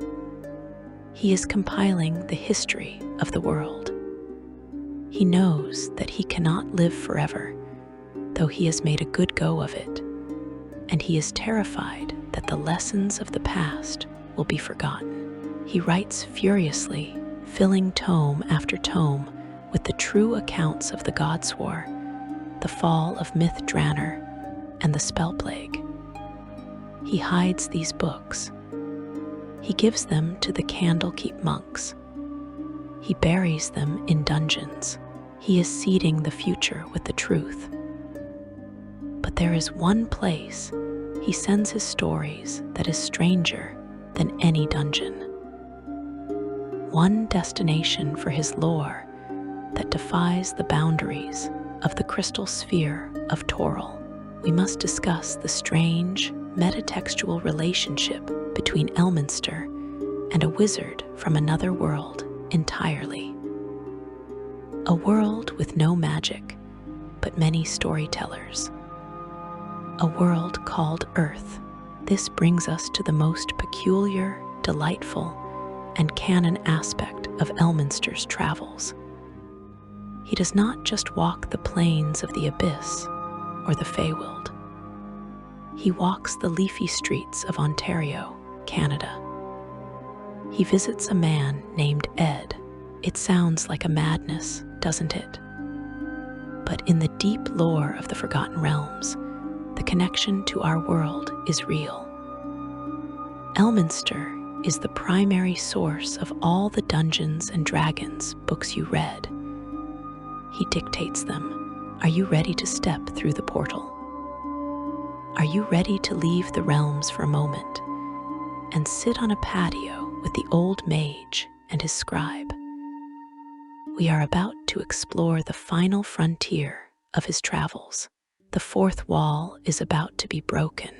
He is compiling the history of the world. He knows that he cannot live forever, though he has made a good go of it, and he is terrified that the lessons of the past will be forgotten. He writes furiously filling tome after tome with the true accounts of the Godswar, the fall of Myth Draenor, and the Spell Plague. He hides these books. He gives them to the Candlekeep monks. He buries them in dungeons. He is seeding the future with the truth. But there is one place he sends his stories that is stranger than any dungeon. One destination for his lore that defies the boundaries of the crystal sphere of Toril. We must discuss the strange, metatextual relationship between Elminster and a wizard from another world entirely. A world with no magic, but many storytellers. A world called Earth. This brings us to the most peculiar, delightful, and canon aspect of Elminster's travels. He does not just walk the plains of the Abyss or the Feywild. He walks the leafy streets of Ontario, Canada. He visits a man named Ed. It sounds like a madness, doesn't it? But in the deep lore of the Forgotten Realms, the connection to our world is real. Elminster is the primary source of all the Dungeons and Dragons books you read. He dictates them. Are you ready to step through the portal? Are you ready to leave the realms for a moment and sit on a patio with the old mage and his scribe? We are about to explore the final frontier of his travels. The fourth wall is about to be broken,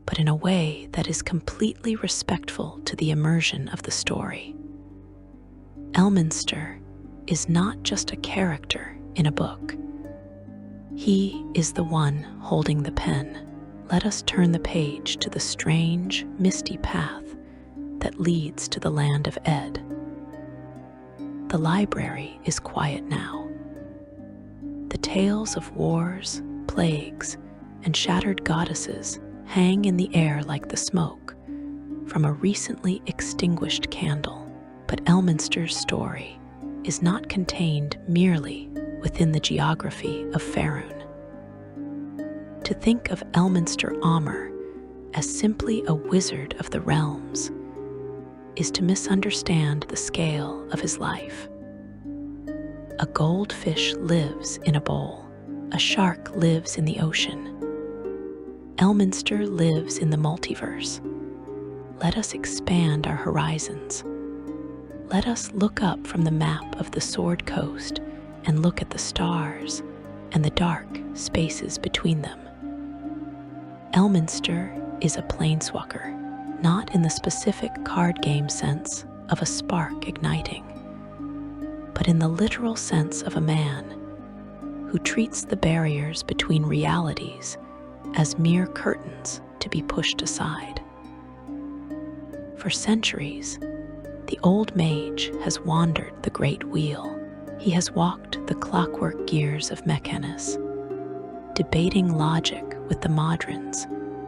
but in a way that is completely respectful to the immersion of the story. Elminster is not just a character in a book. He is the one holding the pen. Let us turn the page to the strange, misty path that leads to the land of Ed. The library is quiet now. The tales of wars, plagues, and shattered goddesses hang in the air like the smoke from a recently extinguished candle. But Elminster's story is not contained merely within the geography of Faerun. To think of Elminster Aumar as simply a wizard of the realms is to misunderstand the scale of his life. A goldfish lives in a bowl. A shark lives in the ocean. Elminster lives in the multiverse. Let us expand our horizons. Let us look up from the map of the Sword Coast and look at the stars and the dark spaces between them. Elminster is a planeswalker, not in the specific card game sense of a spark igniting, but in the literal sense of a man who treats the barriers between realities as mere curtains to be pushed aside. For centuries, the old mage has wandered the great wheel. He has walked the clockwork gears of Mechanus, debating logic with the Modrons,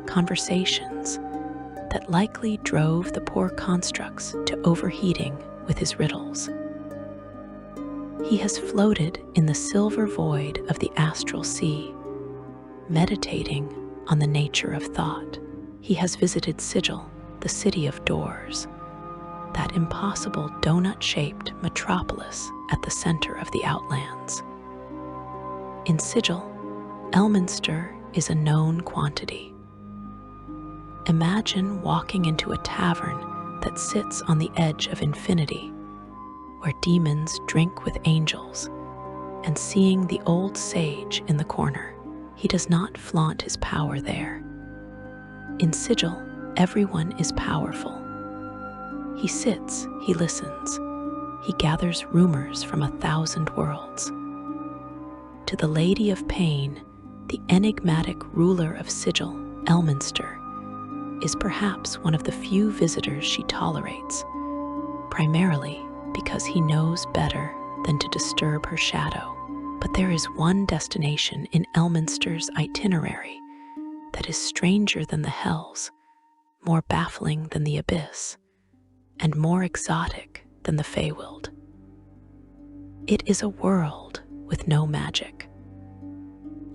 conversations that likely drove the poor constructs to overheating with his riddles. He has floated in the silver void of the astral sea, meditating on the nature of thought. He has visited Sigil, the city of doors, that impossible donut-shaped metropolis at the center of the Outlands. In Sigil, Elminster is a known quantity. Imagine walking into a tavern that sits on the edge of infinity, where demons drink with angels, and seeing the old sage in the corner. He does not flaunt his power there. In Sigil, everyone is powerful. He sits, he listens, he gathers rumors from 1,000 worlds. To the Lady of Pain, the enigmatic ruler of Sigil, Elminster, is perhaps one of the few visitors she tolerates, primarily because he knows better than to disturb her shadow. But there is one destination in Elminster's itinerary that is stranger than the hells, more baffling than the abyss, and more exotic than the Feywild. It is a world with no magic.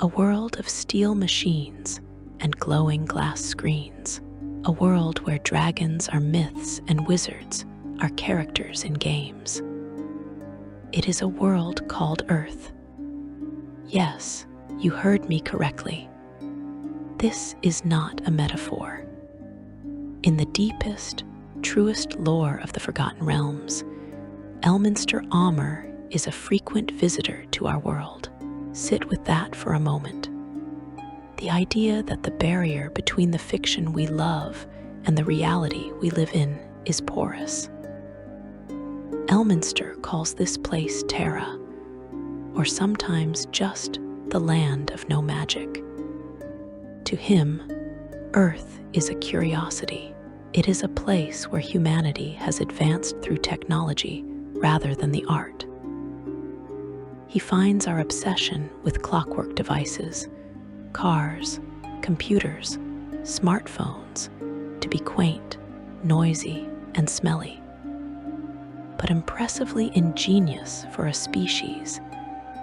A world of steel machines and glowing glass screens. A world where dragons are myths and wizards are characters in games. It is a world called Earth. Yes, you heard me correctly. This is not a metaphor. In the deepest, truest lore of the Forgotten Realms, Elminster Aumar is a frequent visitor to our world. Sit with that for a moment. The idea that the barrier between the fiction we love and the reality we live in is porous. Elminster calls this place Terra, or sometimes just the land of no magic. To him, Earth is a curiosity. It is a place where humanity has advanced through technology rather than the art. He finds our obsession with clockwork devices, cars, computers, smartphones to be quaint, noisy, and smelly, but impressively ingenious for a species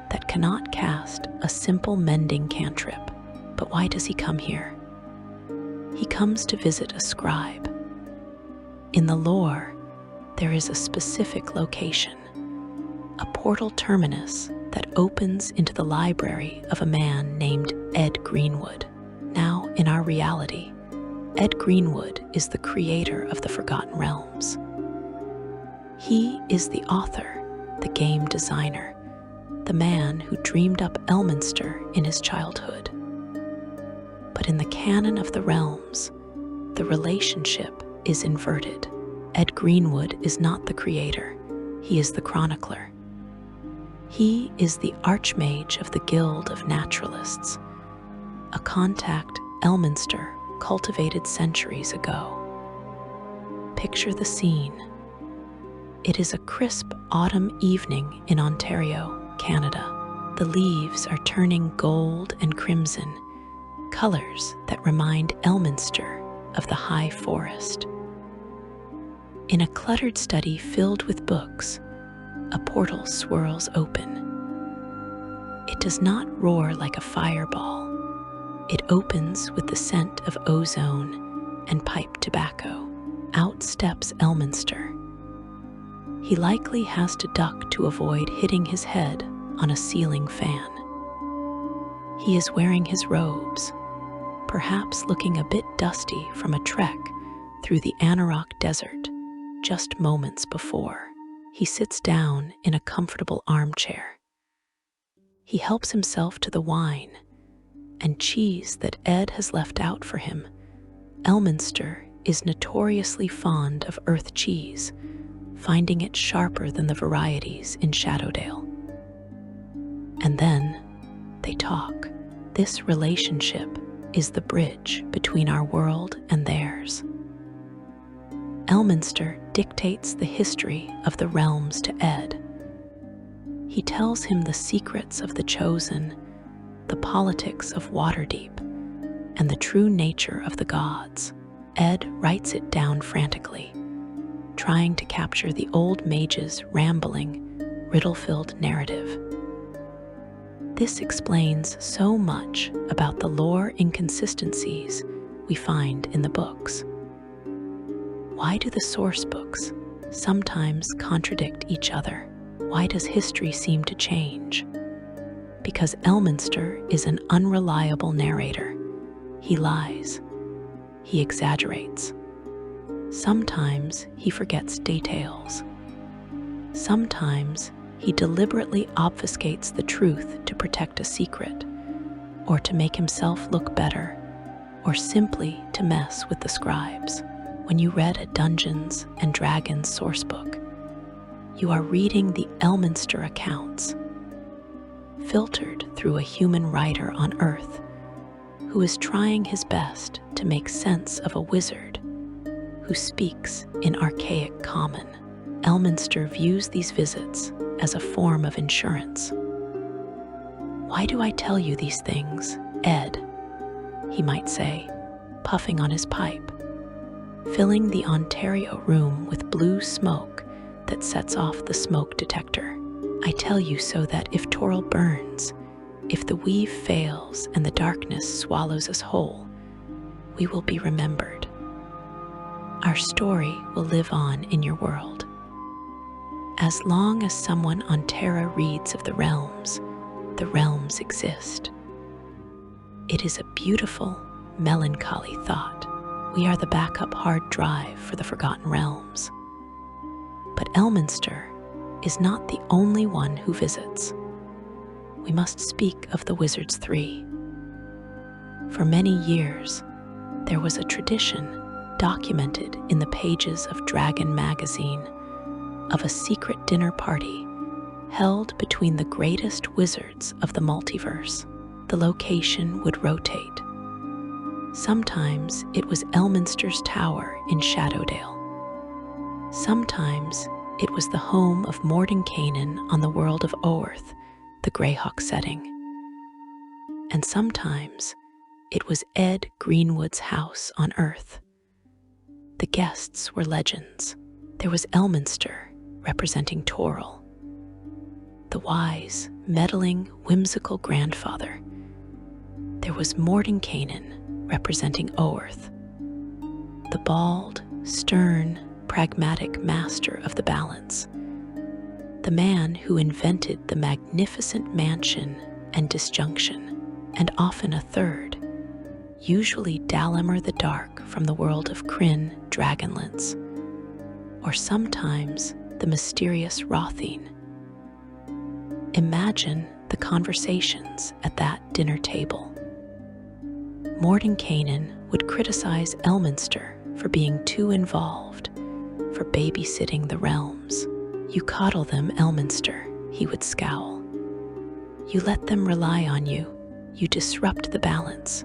that cannot cast a simple mending cantrip. But why does he come here? He comes to visit a scribe. In the lore, there is a specific location, a portal terminus that opens into the library of a man named Ed Greenwood. Now, in our reality, Ed Greenwood is the creator of the Forgotten Realms. He is the author, the game designer, the man who dreamed up Elminster in his childhood. But in the canon of the realms, the relationship is inverted. Ed Greenwood is not the creator, he is the chronicler. He is the Archmage of the Guild of Naturalists, a contact Elminster cultivated centuries ago. Picture the scene. It is a crisp autumn evening in Ontario, Canada. The leaves are turning gold and crimson, colors that remind Elminster of the high forest. In a cluttered study filled with books, a portal swirls open. It does not roar like a fireball. It opens with the scent of ozone and pipe tobacco. Out steps Elminster. He likely has to duck to avoid hitting his head on a ceiling fan. He is wearing his robes, perhaps looking a bit dusty from a trek through the Anauroch Desert just moments before. He sits down in a comfortable armchair. He helps himself to the wine and cheese that Ed has left out for him. Elminster is notoriously fond of earth cheese, finding it sharper than the varieties in Shadowdale. And then they talk. This relationship is the bridge between our world and theirs. Elminster dictates the history of the realms to Ed. He tells him the secrets of the Chosen, the politics of Waterdeep, and the true nature of the gods. Ed writes it down frantically, trying to capture the old mage's rambling, riddle-filled narrative. This explains so much about the lore inconsistencies we find in the books. Why do the source books sometimes contradict each other? Why does history seem to change? Because Elminster is an unreliable narrator. He lies. He exaggerates. Sometimes he forgets details. Sometimes he deliberately obfuscates the truth to protect a secret, or to make himself look better, or simply to mess with the scribes. When you read a Dungeons and Dragons sourcebook, you are reading the Elminster accounts, filtered through a human writer on Earth who is trying his best to make sense of a wizard who speaks in archaic common. Elminster views these visits as a form of insurance. Why do I tell you these things, Ed? He might say, puffing on his pipe, filling the Ontario room with blue smoke that sets off the smoke detector. I tell you so that if Toril burns, if the weave fails and the darkness swallows us whole, we will be remembered. Our story will live on in your world. As long as someone on Terra reads of the realms exist. It is a beautiful, melancholy thought. We are the backup hard drive for the Forgotten Realms. But Elminster is not the only one who visits. We must speak of the Wizards 3. For many years, there was a tradition documented in the pages of Dragon magazine of a secret dinner party held between the greatest wizards of the multiverse. The location would rotate. Sometimes it was Elminster's Tower in Shadowdale. Sometimes it was the home of Mordenkainen on the world of Oerth, the Greyhawk setting. And sometimes it was Ed Greenwood's house on Earth. The guests were legends. There was Elminster, representing Toril, the wise, meddling, whimsical grandfather. There was Mordenkainen, representing Oerth, the bald, stern, pragmatic master of the balance, the man who invented the magnificent mansion and disjunction, and often a third, usually Dalimer the Dark from the world of Kryn Dragonlance, or sometimes the mysterious Rothine. Imagine the conversations at that dinner table. Mordenkainen would criticize Elminster for being too involved, for babysitting the realms. You coddle them, Elminster, he would scowl. You let them rely on you. You disrupt the balance.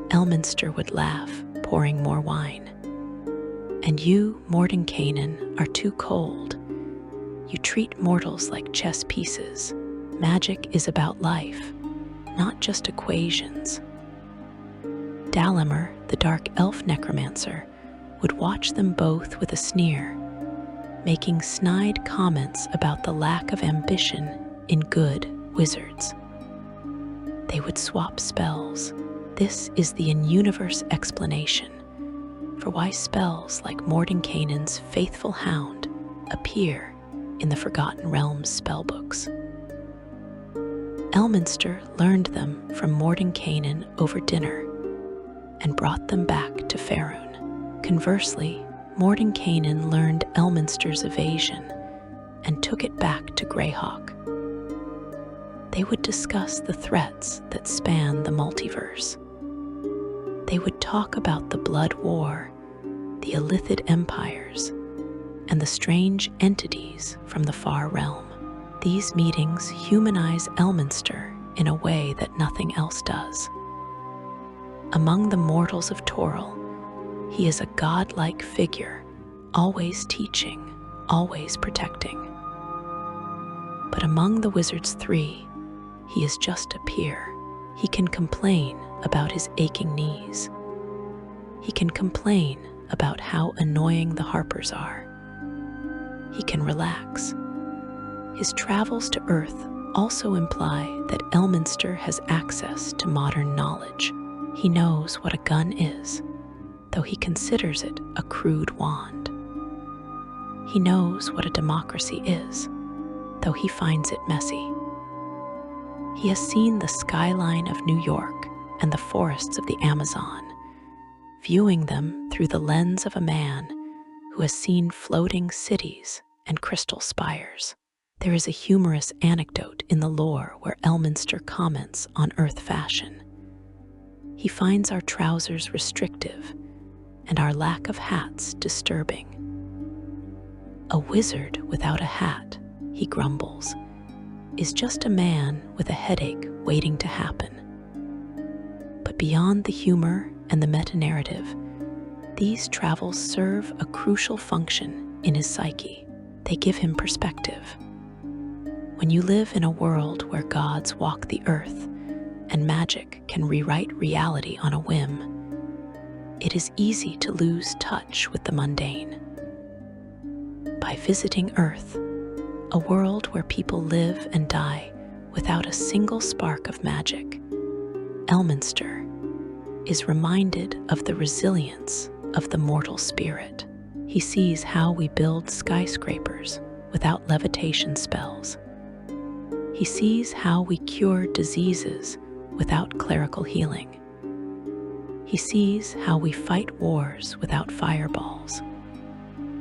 Elminster would laugh, pouring more wine. And you, Mordenkainen, are too cold. You treat mortals like chess pieces. Magic is about life, not just equations. Dalimer, the dark elf necromancer, would watch them both with a sneer, making snide comments about the lack of ambition in good wizards. They would swap spells. This is the in-universe explanation for why spells like Mordenkainen's Faithful Hound appear in the Forgotten Realms spellbooks. Elminster learned them from Mordenkainen over dinner and brought them back to Faerun. Conversely, Mordenkainen learned Elminster's evasion and took it back to Greyhawk. They would discuss the threats that span the multiverse. They would talk about the Blood War, the Illithid empires, and the strange entities from the far realm. These meetings humanize Elminster in a way that nothing else does. Among the mortals of Toril, he is a godlike figure, always teaching, always protecting. But among the Wizards 3, he is just a peer. He can complain about his aching knees. He can complain about how annoying the Harpers are. He can relax. His travels to Earth also imply that Elminster has access to modern knowledge. He knows what a gun is, though he considers it a crude wand. He knows what a democracy is, though he finds it messy. He has seen the skyline of New York and the forests of the Amazon, viewing them through the lens of a man who has seen floating cities and crystal spires. There is a humorous anecdote in the lore where Elminster comments on Earth fashion. He finds our trousers restrictive and our lack of hats disturbing. A wizard without a hat, he grumbles, is just a man with a headache waiting to happen. But beyond the humor and the meta-narrative, these travels serve a crucial function in his psyche. They give him perspective. When you live in a world where gods walk the earth and magic can rewrite reality on a whim, it is easy to lose touch with the mundane. by visiting Earth, a world where people live and die without a single spark of magic, Elminster is reminded of the resilience of the mortal spirit. He sees how we build skyscrapers without levitation spells. He sees how we cure diseases without clerical healing. He sees how we fight wars without fireballs.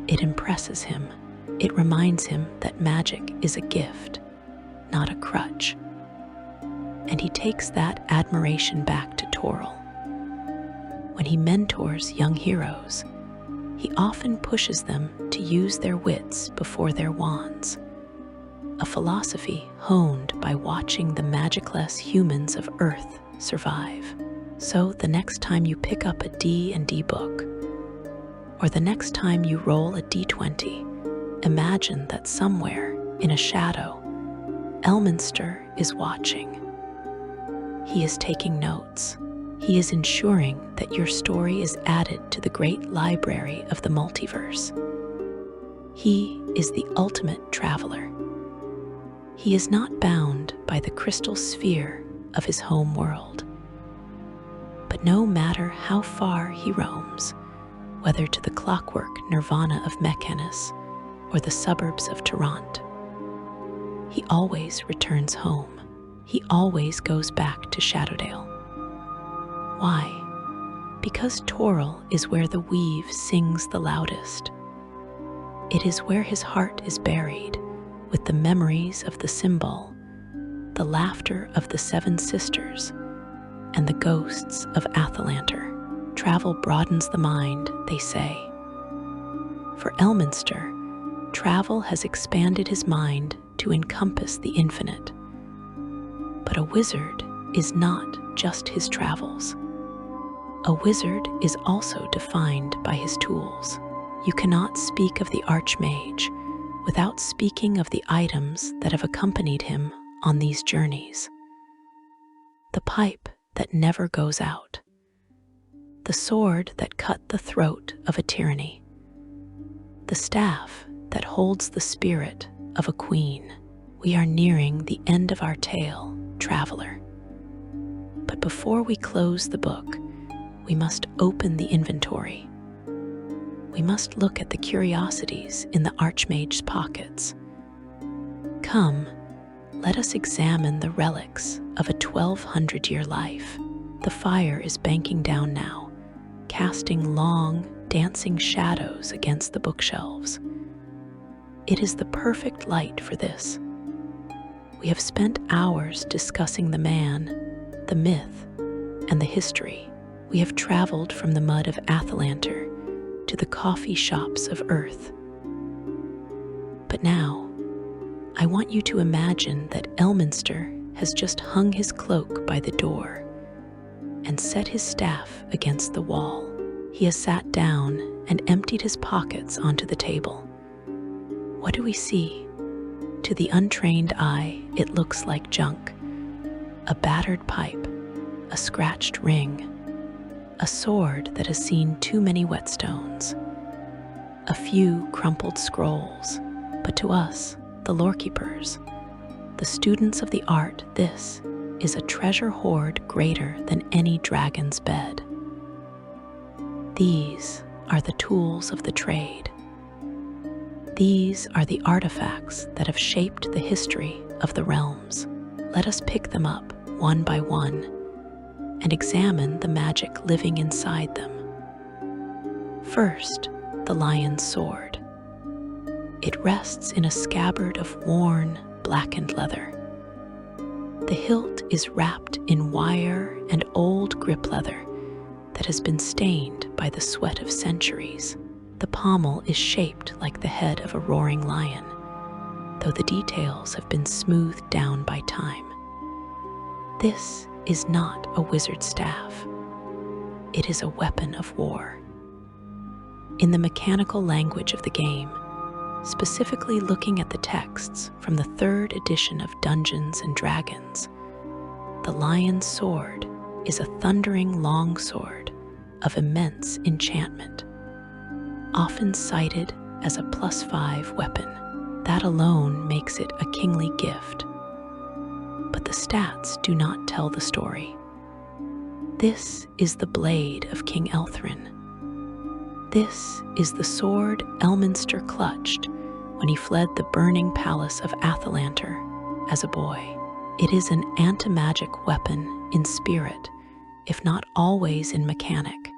It impresses him. It reminds him that magic is a gift, not a crutch. And he takes that admiration back to Toril. When he mentors young heroes, he often pushes them to use their wits before their wands, a philosophy honed by watching the magicless humans of Earth survive. So the next time you pick up a D&D book, or the next time you roll a D20, imagine that somewhere in a shadow, Elminster is watching. He is taking notes. He is ensuring that your story is added to the great library of the multiverse. He is the ultimate traveler. He is not bound by the crystal sphere of his home world. But no matter how far he roams, whether to the clockwork nirvana of Mechanus or the suburbs of Tarant, he always returns home. He always goes back to Shadowdale. Why? Because Toril is where the weave sings the loudest. It is where his heart is buried, with the memories of the symbol, the laughter of the seven sisters, and the ghosts of Athalantar. Travel broadens the mind, they say. For Elminster, travel has expanded his mind to encompass the infinite. But a wizard is not just his travels. A wizard is also defined by his tools. You cannot speak of the Archmage without speaking of the items that have accompanied him on these journeys. The pipe that never goes out. The sword that cut the throat of a tyranny. The staff that holds the spirit of a queen. We are nearing the end of our tale, traveler. But before we close the book, we must open the inventory. We must look at the curiosities in the Archmage's pockets. Come, let us examine the relics of a 1200-year life. The fire is banking down now, casting long, dancing shadows against the bookshelves. It is the perfect light for this. We have spent hours discussing the man, the myth, and the history. We have traveled from the mud of Athalantar to the coffee shops of Earth. But now, I want you to imagine that Elminster has just hung his cloak by the door and set his staff against the wall. He has sat down and emptied his pockets onto the table. What do we see? To the untrained eye, it looks like junk. A battered pipe, a scratched ring, a sword that has seen too many whetstones, a few crumpled scrolls. But to us, the lorekeepers, the students of the art, this is a treasure hoard greater than any dragon's bed. These are the tools of the trade. These are the artifacts that have shaped the history of the realms. Let us pick them up one by one and examine the magic living inside them. First, the lion's sword. It rests in a scabbard of worn, blackened leather. The hilt is wrapped in wire and old grip leather that has been stained by the sweat of centuries. The pommel is shaped like the head of a roaring lion, though the details have been smoothed down by time. This is not a wizard's staff. It is a weapon of war. In the mechanical language of the game, specifically looking at the texts from the 3rd edition of Dungeons & Dragons, the lion's sword is a thundering longsword of immense enchantment, often cited as a +5 weapon. That alone makes it a kingly gift. But the stats do not tell the story. This is the blade of King Elthrin. This is the sword Elminster clutched when he fled the burning palace of Athalantar as a boy. It is an anti-magic weapon in spirit, if not always in mechanic.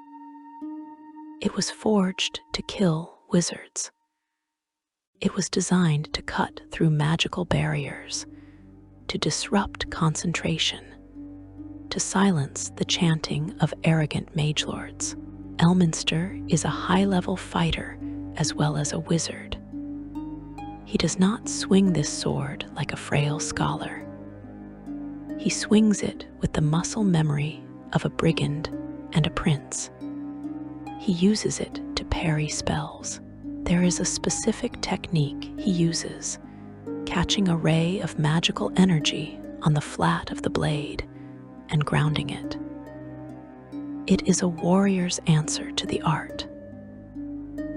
It was forged to kill wizards. It was designed to cut through magical barriers, to disrupt concentration, to silence the chanting of arrogant magelords. Elminster is a high-level fighter as well as a wizard. He does not swing this sword like a frail scholar. He swings it with the muscle memory of a brigand and a prince. He uses it to parry spells. There is a specific technique he uses, catching a ray of magical energy on the flat of the blade and grounding it. It is a warrior's answer to the art.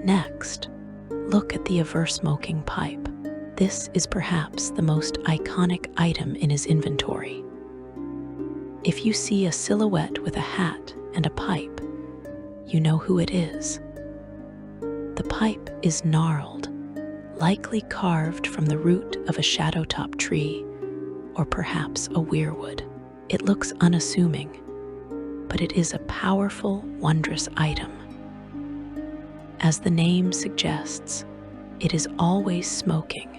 Next, look at the aver-smoking pipe. This is perhaps the most iconic item in his inventory. If you see a silhouette with a hat and a pipe, you know who it is. The pipe is gnarled, likely carved from the root of a shadowtop tree, or perhaps a weirwood. It looks unassuming, but it is a powerful, wondrous item. As the name suggests, it is always smoking.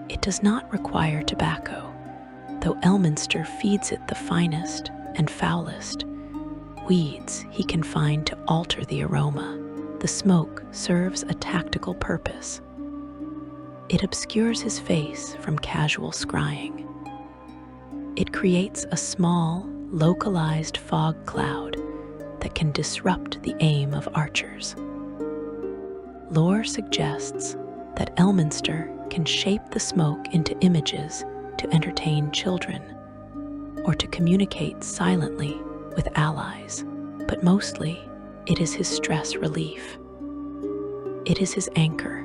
It does not require tobacco, though Elminster feeds it the finest and foulest weeds he can find to alter the aroma. The smoke serves a tactical purpose. It obscures his face from casual scrying. It creates a small, localized fog cloud that can disrupt the aim of archers. Lore suggests that Elminster can shape the smoke into images to entertain children or to communicate silently with allies, but mostly it is his stress relief. It is his anchor.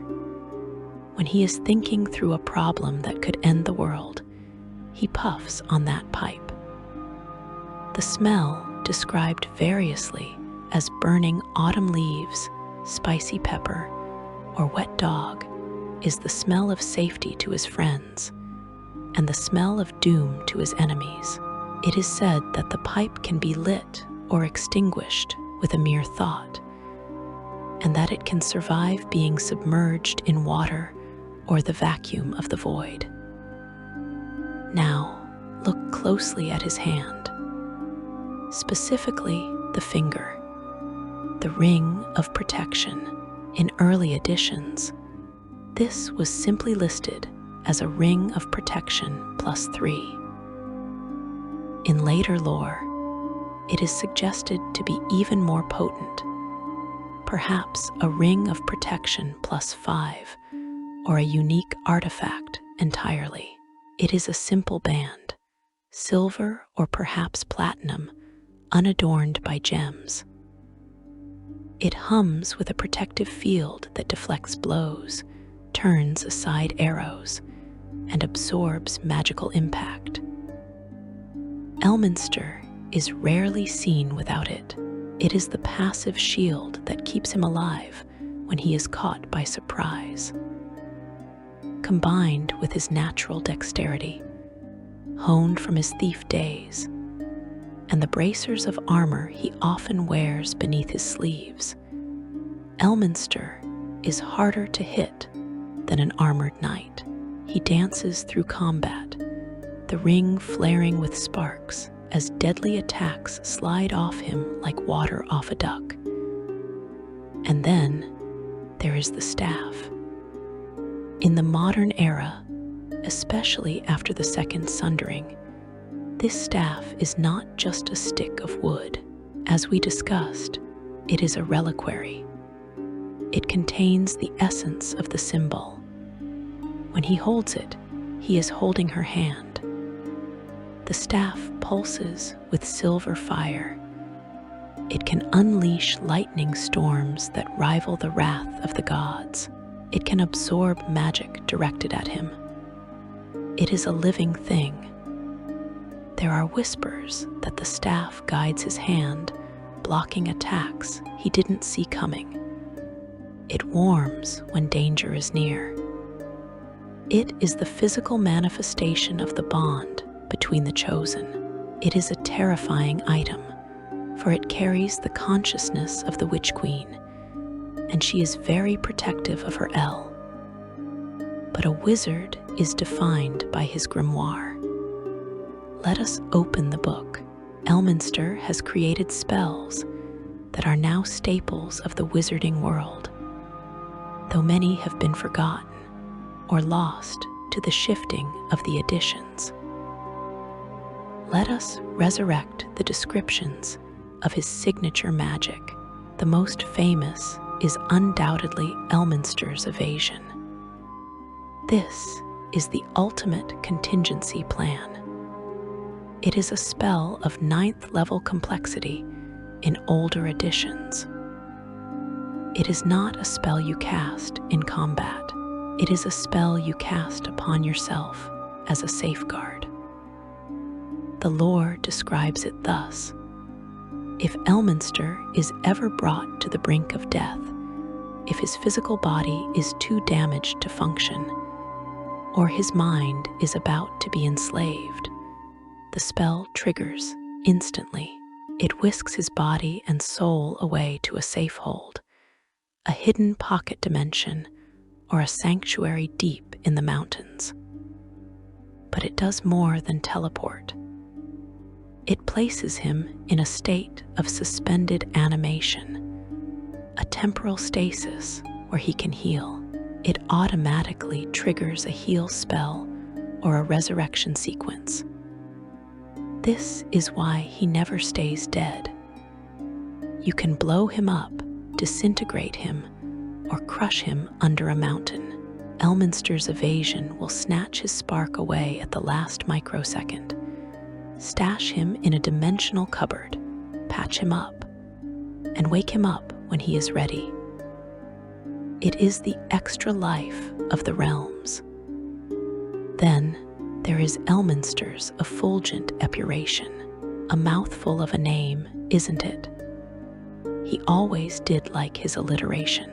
When he is thinking through a problem that could end the world, he puffs on that pipe. The smell, described variously as burning autumn leaves, spicy pepper, or wet dog, is the smell of safety to his friends and the smell of doom to his enemies. It is said that the pipe can be lit or extinguished with a mere thought, and that it can survive being submerged in water or the vacuum of the void. Now, look closely at his hand, specifically the finger, the ring of protection. In early editions, this was simply listed as a ring of protection +3. In later lore, it is suggested to be even more potent, perhaps a ring of protection +5, or a unique artifact entirely. It is a simple band, silver or perhaps platinum, unadorned by gems. It hums with a protective field that deflects blows, turns aside arrows, and absorbs magical impact. Elminster is rarely seen without it. It is the passive shield that keeps him alive when he is caught by surprise. Combined with his natural dexterity, honed from his thief days, and the bracers of armor he often wears beneath his sleeves, Elminster is harder to hit than an armored knight. He dances through combat, the ring flaring with sparks as deadly attacks slide off him like water off a duck. And then there is the staff. In the modern era, especially after the Second Sundering, this staff is not just a stick of wood. As we discussed, it is a reliquary. It contains the essence of the symbol. When he holds it, he is holding her hand. The staff pulses with silver fire, It can unleash lightning storms that rival the wrath of the gods. It can absorb magic directed at him. It is a living thing. There are whispers that the staff guides his hand, blocking attacks he didn't see coming. It warms when danger is near. It is the physical manifestation of the bond between the chosen. It is a terrifying item, for it carries the consciousness of the Witch Queen, and she is very protective of her El. But a wizard is defined by his grimoire. Let us open the book. Elminster has created spells that are now staples of the wizarding world, though many have been forgotten or lost to the shifting of the editions. Let us resurrect the descriptions of his signature magic. The most famous is undoubtedly Elminster's evasion. This is the ultimate contingency plan. It is a spell of 9th level complexity in older editions. It is not a spell you cast in combat. It is a spell you cast upon yourself as a safeguard. The lore describes it thus: if Elminster is ever brought to the brink of death, if his physical body is too damaged to function, or his mind is about to be enslaved, the spell triggers instantly. It whisks his body and soul away to a safe hold, a hidden pocket dimension, or a sanctuary deep in the mountains. But it does more than teleport. It places him in a state of suspended animation, a temporal stasis where he can heal. It automatically triggers a heal spell or a resurrection sequence. This is why he never stays dead. You can blow him up, disintegrate him, or crush him under a mountain. Elminster's evasion will snatch his spark away at the last microsecond, stash him in a dimensional cupboard, patch him up, and wake him up when he is ready. It is the extra life of the realms. Then there is Elminster's effulgent epuration, a mouthful of a name, isn't it? He always did like his alliteration.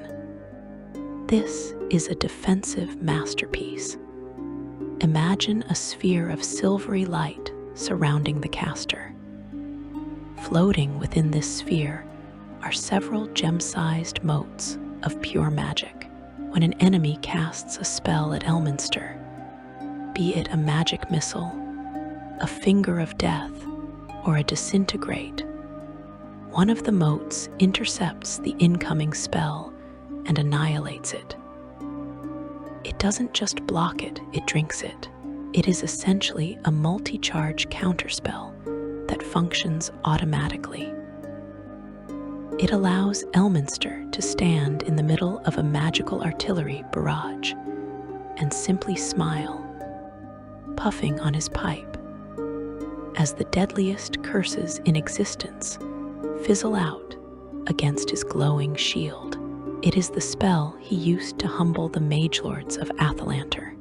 This is a defensive masterpiece. Imagine a sphere of silvery light surrounding the caster. Floating within this sphere are several gem-sized motes of pure magic. When an enemy casts a spell at Elminster, be it a magic missile, a finger of death, or a disintegrate, one of the motes intercepts the incoming spell and annihilates it. It doesn't just block it, it drinks it. It is essentially a multi-charge counterspell that functions automatically. It allows Elminster to stand in the middle of a magical artillery barrage and simply smile, puffing on his pipe, as the deadliest curses in existence fizzle out against his glowing shield. It is the spell he used to humble the magelords of Athalantar.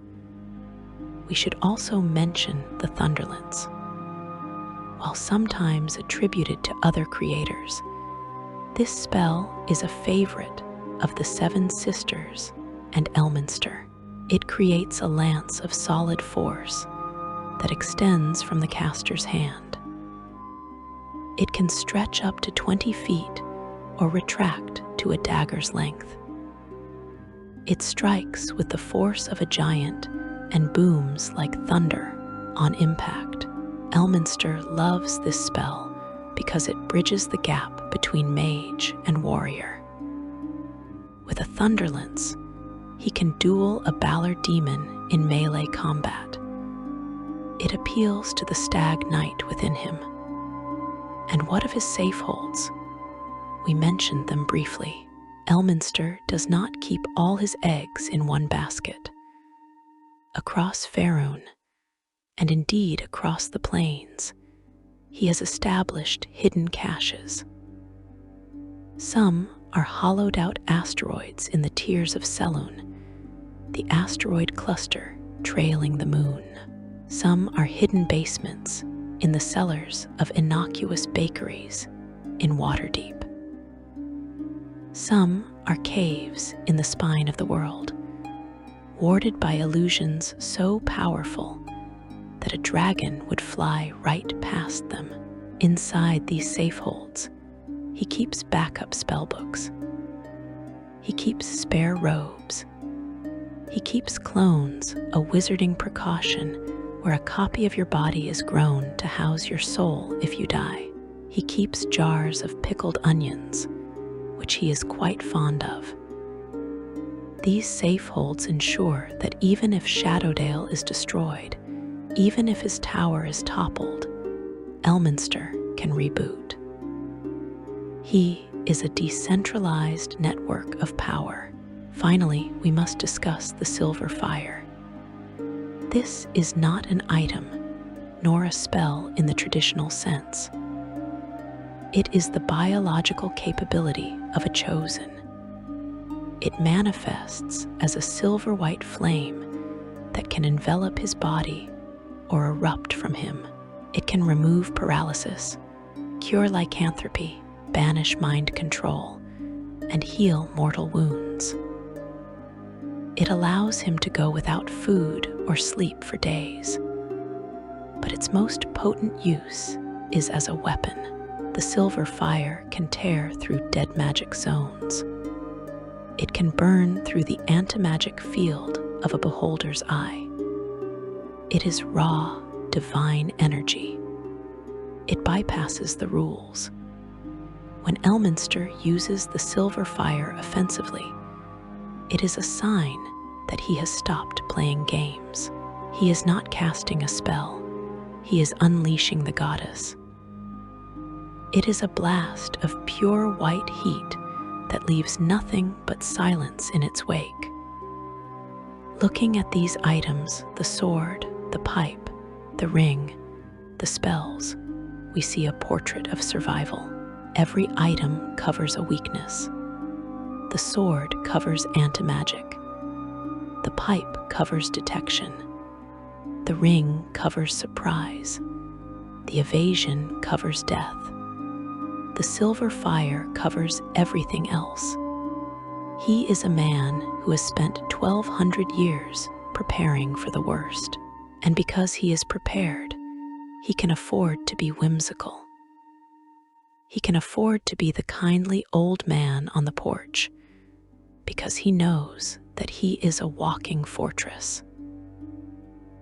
We should also mention the Thunderlance. While sometimes attributed to other creators, this spell is a favorite of the Seven Sisters and Elminster. It creates a lance of solid force that extends from the caster's hand. It can stretch up to 20 feet or retract to a dagger's length. It strikes with the force of a giant and booms like thunder on impact. Elminster loves this spell because it bridges the gap between mage and warrior. With a Thunderlance, he can duel a Ballard demon in melee combat. It appeals to the stag knight within him. And what of his safeholds? We mentioned them briefly. Elminster does not keep all his eggs in one basket. Across Faerun, and indeed across the plains, he has established hidden caches. Some are hollowed-out asteroids in the tears of Selûne, the asteroid cluster trailing the moon. Some are hidden basements in the cellars of innocuous bakeries in Waterdeep. Some are caves in the spine of the world, warded by illusions so powerful that a dragon would fly right past them. Inside these safeholds, he keeps backup spellbooks. He keeps spare robes. He keeps clones, a wizarding precaution where a copy of your body is grown to house your soul if you die. He keeps jars of pickled onions, which he is quite fond of. These safeholds ensure that even if Shadowdale is destroyed, even if his tower is toppled, Elminster can reboot. He is a decentralized network of power. Finally, we must discuss the Silver Fire. This is not an item, nor a spell in the traditional sense. It is the biological capability of a chosen. It manifests as a silver-white flame that can envelop his body or erupt from him. It can remove paralysis, cure lycanthropy, banish mind control, and heal mortal wounds. It allows him to go without food or sleep for days. But its most potent use is as a weapon. The Silver Fire can tear through dead magic zones. It can burn through the anti-magic field of a beholder's eye. It is raw, divine energy. It bypasses the rules. When Elminster uses the Silver Fire offensively, it is a sign that he has stopped playing games. He is not casting a spell. He is unleashing the goddess. It is a blast of pure white heat that leaves nothing but silence in its wake. Looking at these items, the sword, the pipe, the ring, the spells, we see a portrait of survival. Every item covers a weakness. The sword covers anti-magic. The pipe covers detection. The ring covers surprise. The evasion covers death. The Silver Fire covers everything else. He is a man who has spent 1,200 years preparing for the worst. And because he is prepared, he can afford to be whimsical. He can afford to be the kindly old man on the porch, because he knows that he is a walking fortress.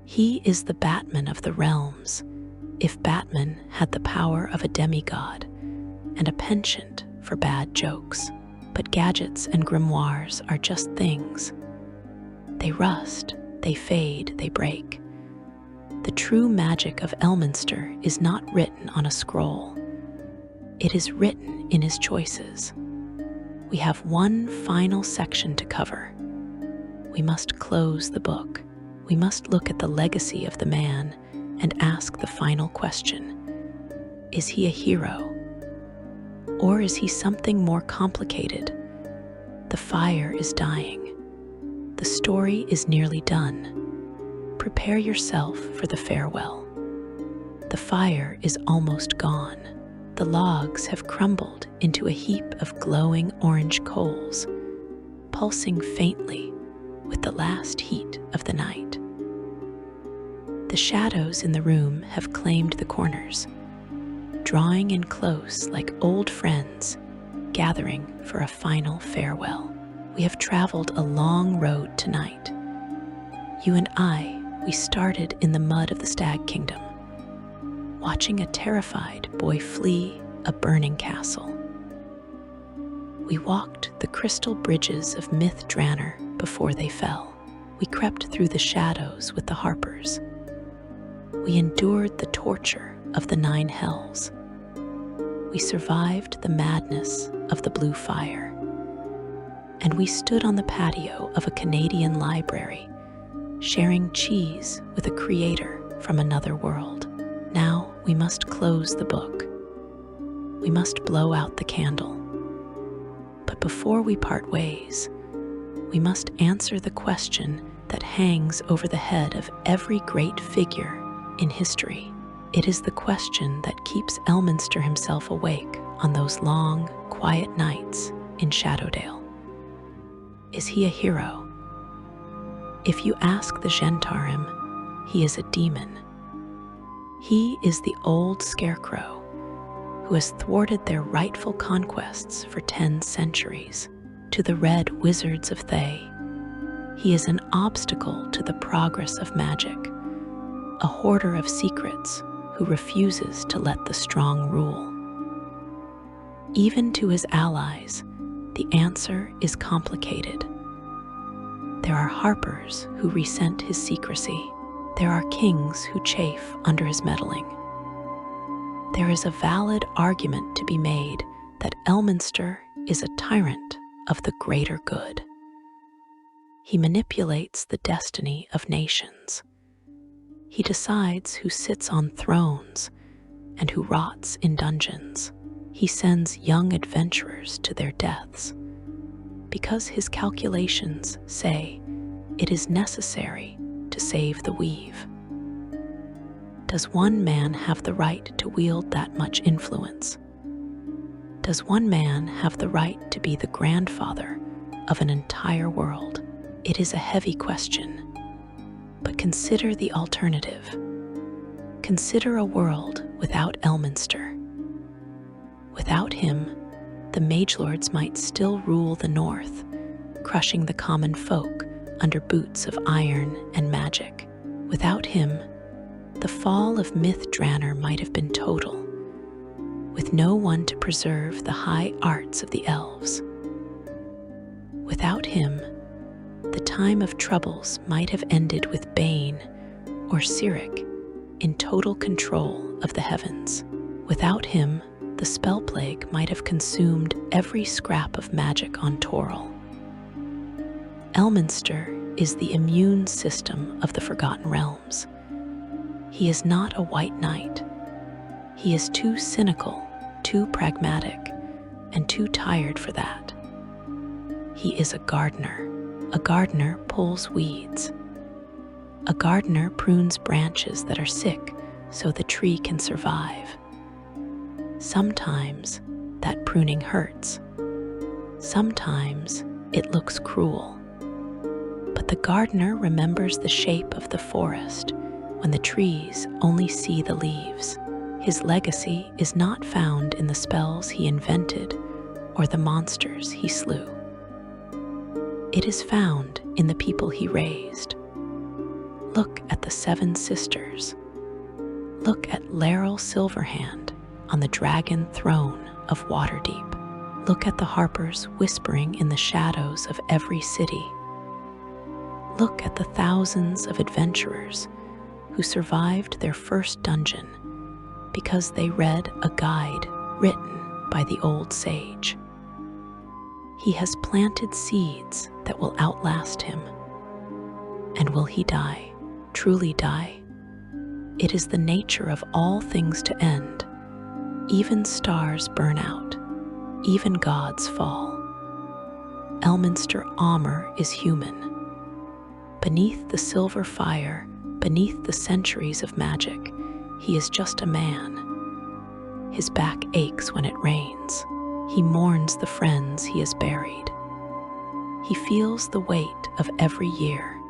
He is the Batman of the realms, if Batman had the power of a demigod and a penchant for bad jokes. But gadgets and grimoires are just things. They rust, they fade, they break. The true magic of Elminster is not written on a scroll. It is written in his choices. We have one final section to cover. We must close the book. We must look at the legacy of the man and ask the final question. Is he a hero? Or is he something more complicated? The fire is dying. The story is nearly done. Prepare yourself for the farewell. The fire is almost gone. The logs have crumbled into a heap of glowing orange coals, pulsing faintly with the last heat of the night. The shadows in the room have claimed the corners, drawing in close like old friends, gathering for a final farewell. We have traveled a long road tonight. You and I, we started in the mud of the Stag Kingdom, watching a terrified boy flee a burning castle. We walked the crystal bridges of Myth Draenor before they fell. We crept through the shadows with the Harpers. We endured the torture of the 9 hells. We survived the madness of the blue fire. And we stood on the patio of a Canadian library, sharing cheese with a creator from another world. Now we must close the book. We must blow out the candle. But before we part ways, we must answer the question that hangs over the head of every great figure in history. It is the question that keeps Elminster himself awake on those long, quiet nights in Shadowdale. Is he a hero? If you ask the Gentarim, he is a demon. He is the old scarecrow who has thwarted their rightful conquests for 10 centuries. To the red wizards of Thay, he is an obstacle to the progress of magic, a hoarder of secrets who refuses to let the strong rule. Even to his allies, the answer is complicated. There are Harpers who resent his secrecy. There are kings who chafe under his meddling. There is a valid argument to be made that Elminster is a tyrant of the greater good. He manipulates the destiny of nations. He decides who sits on thrones and who rots in dungeons. He sends young adventurers to their deaths because his calculations say it is necessary to save the weave. Does one man have the right to wield that much influence? Does one man have the right to be the grandfather of an entire world? It is a heavy question, but consider the alternative. Consider a world without Elminster. Without him, the magelords might still rule the north, crushing the common folk under boots of iron and magic. Without him, the fall of Myth Draenor might have been total, with no one to preserve the high arts of the elves. Without him, the time of troubles might have ended with Bane or Cyric in total control of the heavens. Without him, the spell plague might have consumed every scrap of magic on Toril. Elminster is the immune system of the Forgotten Realms. He is not a white knight. He is too cynical, too pragmatic, and too tired for that. He is a gardener. A gardener pulls weeds. A gardener prunes branches that are sick so the tree can survive. Sometimes that pruning hurts. Sometimes it looks cruel. But the gardener remembers the shape of the forest when the trees only see the leaves. His legacy is not found in the spells he invented or the monsters he slew. It is found in the people he raised. Look at the 7 sisters. Look at Laeral Silverhand on the dragon throne of Waterdeep. Look at the Harpers whispering in the shadows of every city. Look at the thousands of adventurers who survived their first dungeon because they read a guide written by the old sage. He has planted seeds that will outlast him. And will he die, truly die? It is the nature of all things to end. Even stars burn out, even gods fall. Elminster Aumar is human. Beneath the silver fire, beneath the centuries of magic, he is just a man. His back aches when it rains. He mourns the friends he has buried. He feels the weight of every year.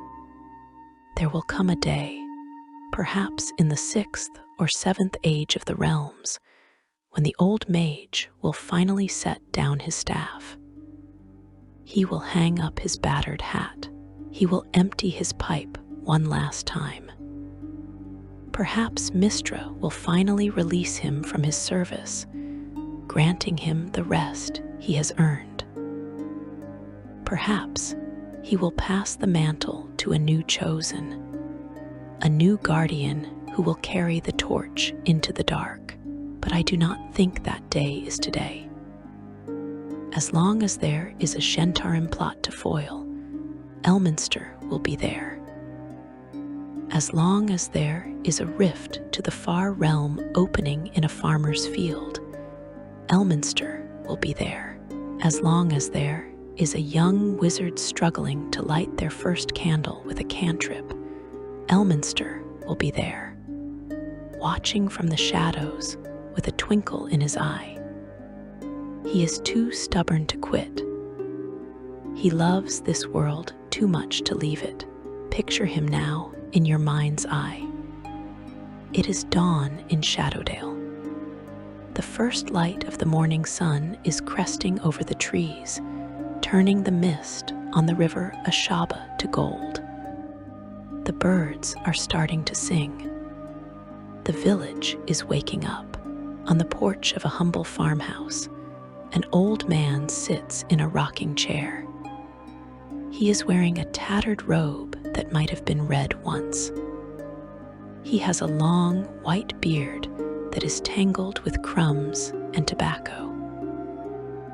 There will come a day, perhaps in the 6th or 7th age of the realms, when the old mage will finally set down his staff. He will hang up his battered hat. He will empty his pipe one last time. Perhaps Mystra will finally release him from his service, granting him the rest he has earned. Perhaps he will pass the mantle to a new chosen, a new guardian who will carry the torch into the dark. But I do not think that day is today. As long as there is a Gentarim plot to foil, Elminster will be there. As long as there is a rift to the far realm opening in a farmer's field, Elminster will be there. as long as there is a young wizard struggling to light their first candle with a cantrip, Elminster will be there, watching from the shadows with a twinkle in his eye. He is too stubborn to quit. He loves this world too much to leave it. Picture him now in your mind's eye. It is dawn in Shadowdale. The first light of the morning sun is cresting over the trees, turning the mist on the river Ashaba to gold. The birds are starting to sing. The village is waking up. On the porch of a humble farmhouse, an old man sits in a rocking chair. He is wearing a tattered robe that might have been red once. He has a long, white beard that is tangled with crumbs and tobacco.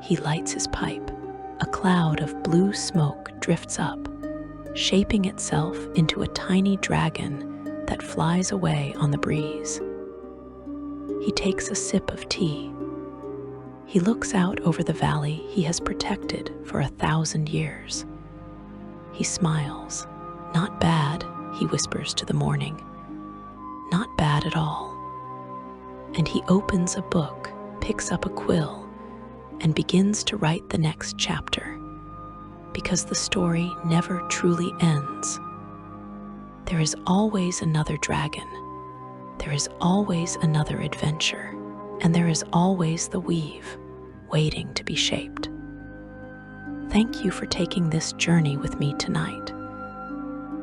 He lights his pipe. A cloud of blue smoke drifts up, shaping itself into a tiny dragon that flies away on the breeze. He takes a sip of tea. He looks out over the valley he has protected for 1,000 years. He smiles. "Not bad," he whispers to the morning. "Not bad at all." And he opens a book, picks up a quill, and begins to write the next chapter, because the story never truly ends. There is always another dragon. There is always another adventure, and there is always the weave, waiting to be shaped. Thank you for taking this journey with me tonight.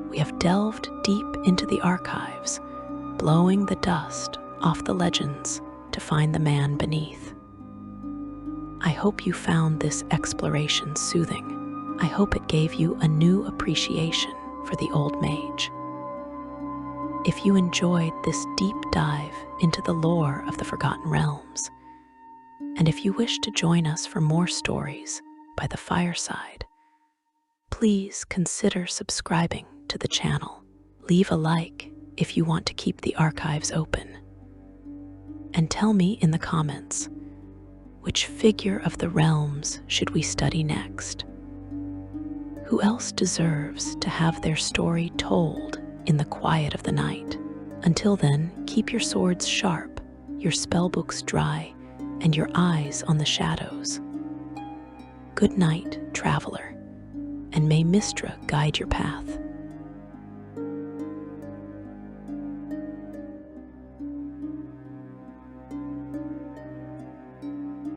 We have delved deep into the archives, blowing the dust off the legends to find the man beneath. I hope you found this exploration soothing. I hope it gave you a new appreciation for the old mage. If you enjoyed this deep dive into the lore of the Forgotten Realms, and if you wish to join us for more stories by the fireside, please consider subscribing to the channel. Leave a like if you want to keep the archives open. And tell me in the comments, which figure of the realms should we study next? Who else deserves to have their story told in the quiet of the night? Until then, keep your swords sharp, your spellbooks dry, and your eyes on the shadows. Good night, traveler, and may Mystra guide your path.